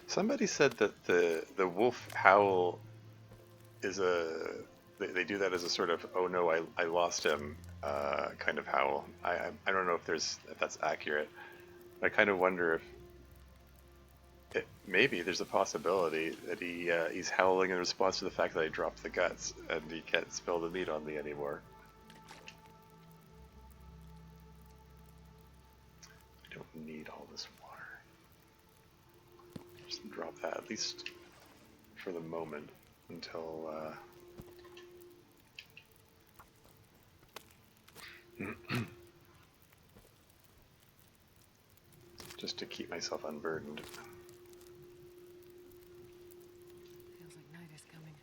Somebody said that the wolf howl is they do that as a sort of oh no I lost him kind of howl. I don't know if that's accurate. I kind of wonder if maybe there's a possibility that he's howling in response to the fact that I dropped the guts and he can't spill the meat on me anymore. I don't need all this water. Just drop that at least for the moment until just to keep myself unburdened. Feels like night is coming.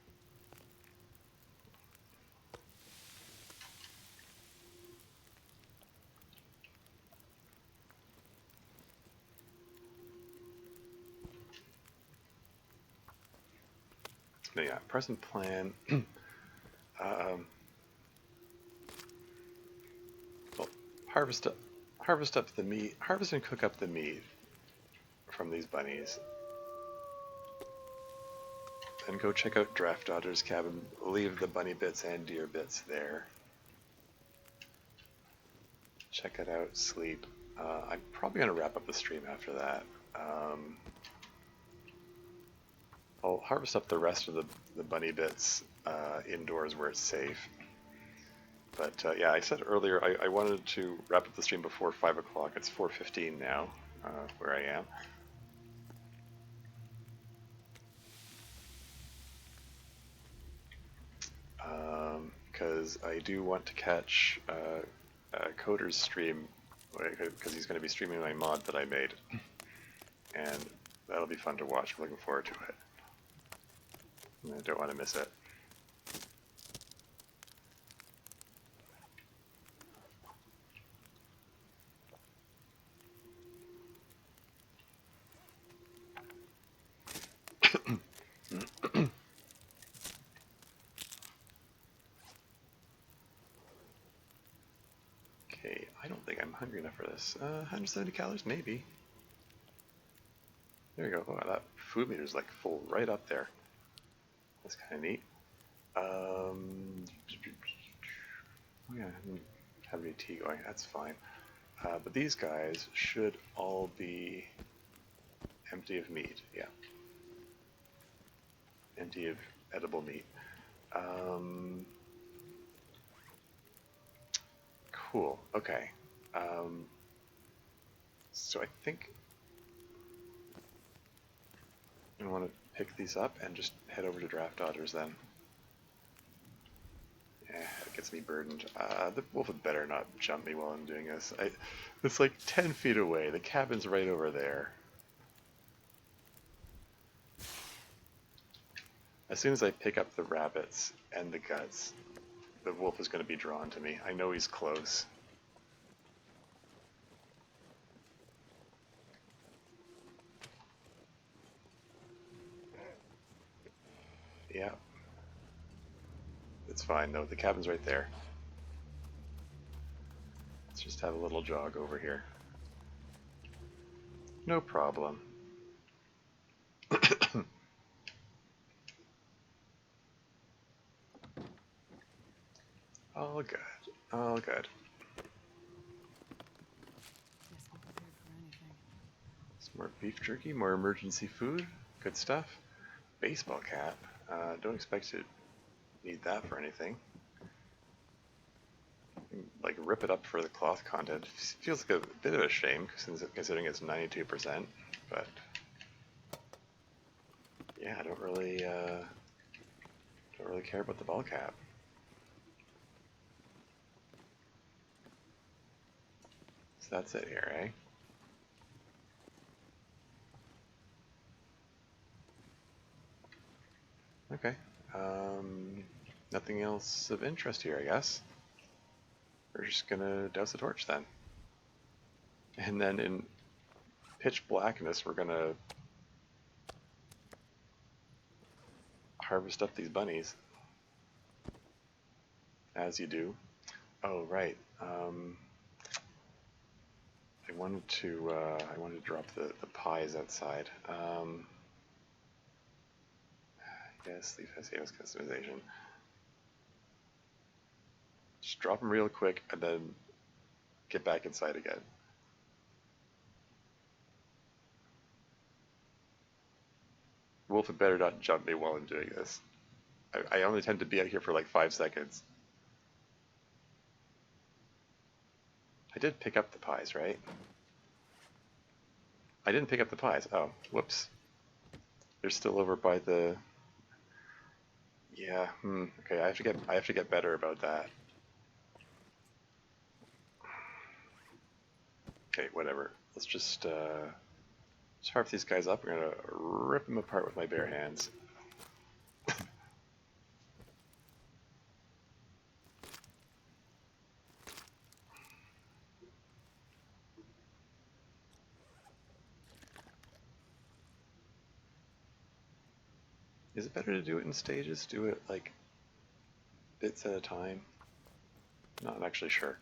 No, yeah, present plan. Well, harvest up the meat. Harvest and cook up the meat from these bunnies. Then go check out Draft Daughter's cabin. Leave the bunny bits and deer bits there. Check it out. Sleep. I'm probably gonna wrap up the stream after that. I'll harvest up the rest of the bunny bits indoors where it's safe. But yeah, I said earlier I wanted to wrap up the stream before 5 o'clock. It's 4:15 now, where I am. Because I do want to catch Coder's stream, because he's going to be streaming my mod that I made. And that'll be fun to watch. I'm looking forward to it. I don't want to miss it. Okay, I don't think I'm hungry enough for this. 170 calories, maybe. There you go. Oh, that food meter's like full right up there. That's kind of neat. Oh yeah, I didn't have any tea going. That's fine. But these guys should all be empty of meat. Yeah. Empty of edible meat. Cool. Okay. So I think I want to pick these up and just head over to Draft Daughters then. Yeah, it gets me burdened. The wolf had better not jump me while I'm doing this. It's like 10 feet away. The cabin's right over there. As soon as I pick up the rabbits and the guts, the wolf is going to be drawn to me. I know he's close. Yeah. It's fine, though. The cabin's right there. Let's just have a little jog over here. No problem. All good. All good. Guess I'm prepared for anything. Some more beef jerky, more emergency food. Good stuff. Baseball cap. Don't expect to need that for anything. Like, rip it up for the cloth content. Feels like a bit of a shame, considering it's 92%, but yeah, I don't really care about the ball cap. So that's it here, eh? Okay. Nothing else of interest here, I guess. We're just gonna douse the torch then. And then in pitch blackness, we're gonna harvest up these bunnies. As you do. Oh, right. I wanted to drop the pies outside. Yes, leave SEO's customization. Just drop them real quick and then get back inside again. Wolf had better not jump me while I'm doing this. I only tend to be out here for like 5 seconds. I did pick up the pies, right? I didn't pick up the pies. Oh, whoops. They're still over by the... Yeah, okay, I have to get better about that. Okay, whatever. Let's just harp these guys up. We're gonna rip them apart with my bare hands. Is it better to do it in stages? Do it like bits at a time? Not actually sure.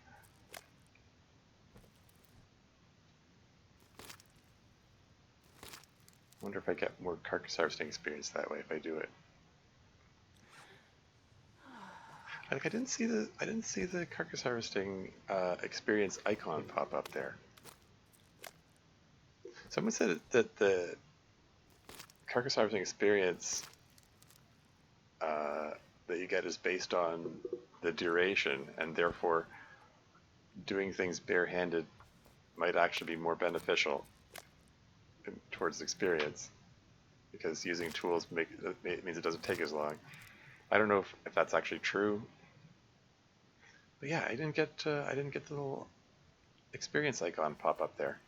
Wonder if I get more carcass harvesting experience that way if I do it. Like I didn't see the carcass harvesting experience icon pop up there. Someone said that the carcass harvesting experience that you get is based on the duration, and therefore doing things barehanded might actually be more beneficial towards experience, because using tools means it doesn't take as long. I don't know if that's actually true, but yeah, I didn't get the little experience icon pop up there.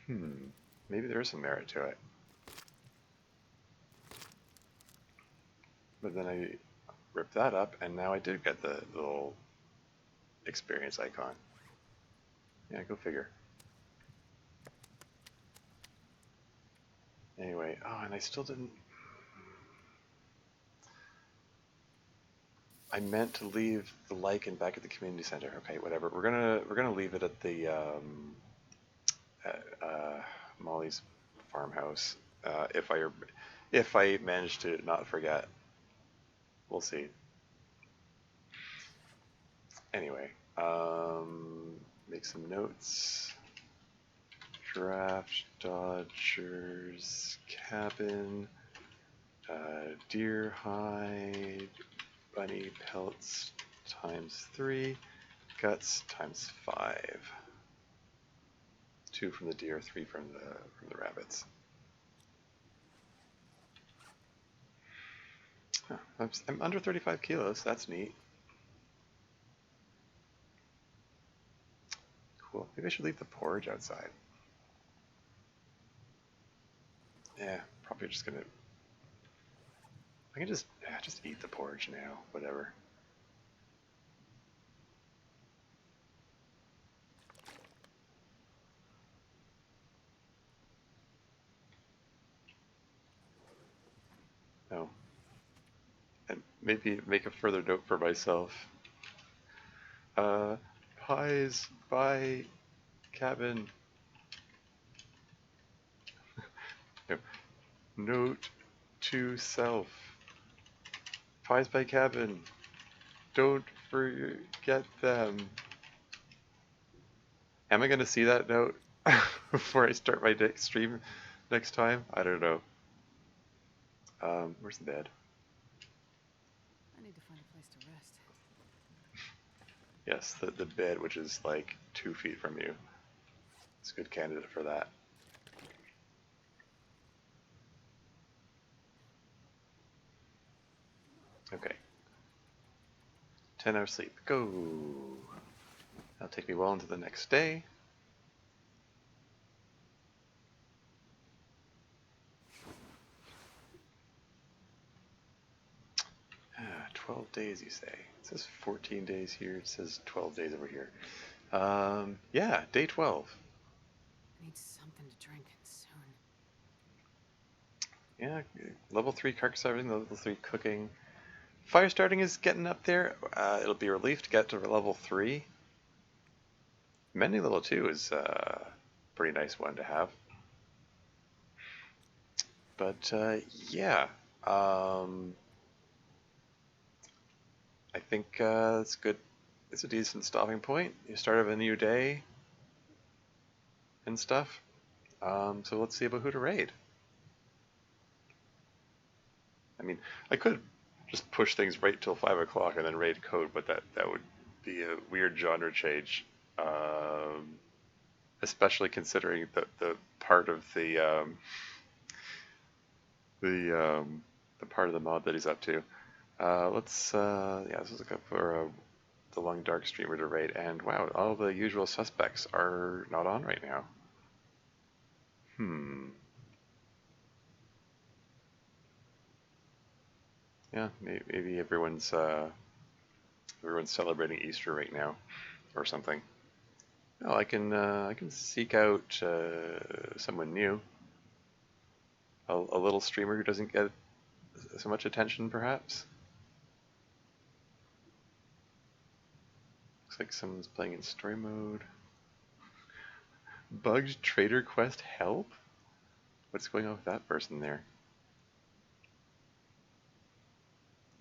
Maybe there is some merit to it. But then I ripped that up, and now I did get the little experience icon. Yeah, go figure. Anyway, oh, and I still didn't... I meant to leave the lichen back at the community center. Okay, whatever. We're gonna leave it at the Molly's farmhouse. If I manage to not forget, we'll see. Anyway, make some notes. Draft Dodgers cabin, deer hide, bunny pelts times 3, guts times 5. 2 from the deer, 3 from the rabbits. Huh, I'm under 35 kilos. That's neat. Cool. Maybe I should leave the porridge outside. Yeah, probably just gonna... I can just eat the porridge now. Whatever. No. And maybe make a further note for myself. Pies by cabin. No. Note to self. Pies by cabin. don't forget them. Am I going to see that note before I start my stream next time? I don't know. Where's the bed? I need to find a place to rest. Yes, the bed, which is like 2 feet from you. It's a good candidate for that. Okay. 10 hours sleep. Go. That'll take me well into the next day. 12 days, you say? It says 14 days here. It says 12 days over here. Yeah, day 12. I need something to drink soon. Yeah, level 3 carcass harvesting, level 3 cooking. Fire starting is getting up there. It'll be a relief to get to level 3. Mending level 2 is a pretty nice one to have. But yeah, I think it's good. It's a decent stopping point. You start of a new day and stuff. So let's see about who to raid. I mean, I could just push things right till 5 o'clock and then raid code, but that would be a weird genre change. Especially considering the part of the part of the mod that he's up to. Let's yeah, let's look up for the Long Dark streamer to raid, and wow, all the usual suspects are not on right now. Yeah, maybe everyone's celebrating Easter right now, or something. No, I can seek out someone new, a little streamer who doesn't get so much attention, perhaps. Looks like someone's playing in story mode. Bugged Trader Quest help? What's going on with that person there?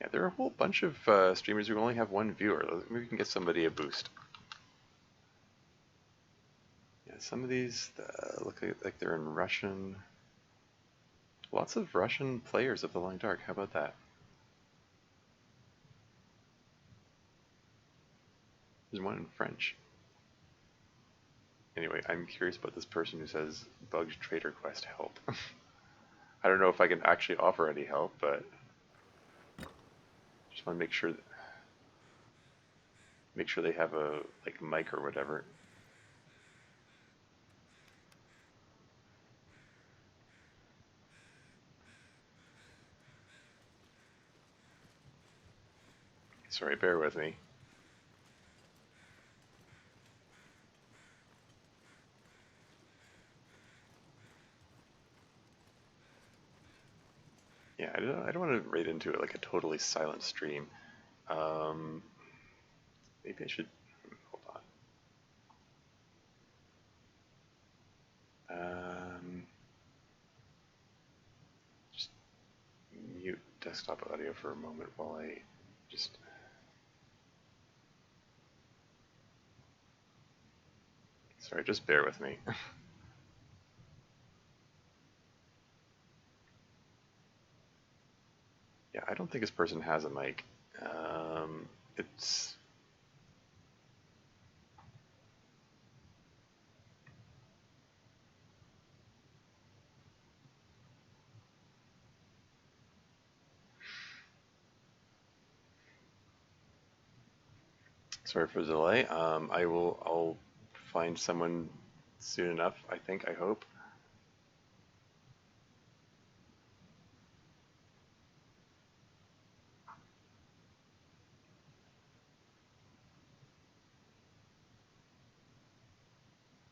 Yeah, there are a whole bunch of streamers who only have one viewer. Maybe we can get somebody a boost. Yeah, some of these look like they're in Russian. Lots of Russian players of The Long Dark. How about that? There's one in French. Anyway, I'm curious about this person who says bugged Trader Quest help. I don't know if I can actually offer any help, but just want to make sure they have a like mic or whatever. Sorry, bear with me. Yeah, I don't want to raid into it like a totally silent stream. Maybe I should hold on. Just mute desktop audio for a moment while I just. Sorry, just bear with me. Yeah, I don't think this person has a mic. It's. Sorry for the delay. I'll find someone soon enough, I think, I hope.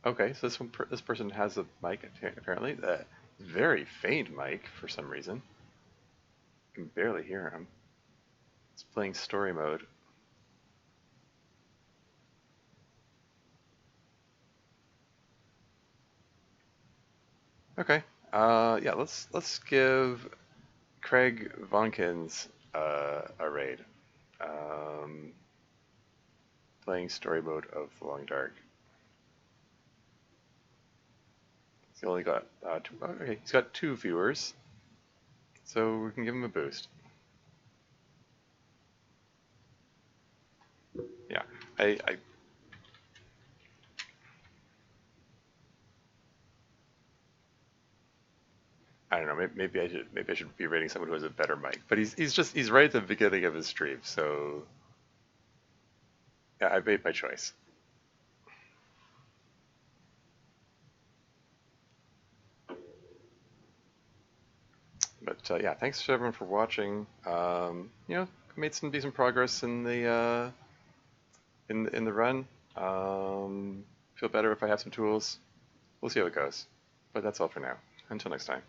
Okay, so this person has a mic apparently. Very faint mic for some reason. I can barely hear him. It's playing story mode. Okay. Yeah, let's give Craig Vonkins a raid. playing story mode of The Long Dark. He's only got okay. He's got 2 viewers, so we can give him a boost. Yeah, I I don't know. Maybe I should be rating someone who has a better mic. But he's right at the beginning of his stream, so yeah, I made my choice. But yeah, thanks to everyone for watching. Made some decent progress in the in the run. Feel better if I have some tools. We'll see how it goes. But that's all for now. Until next time.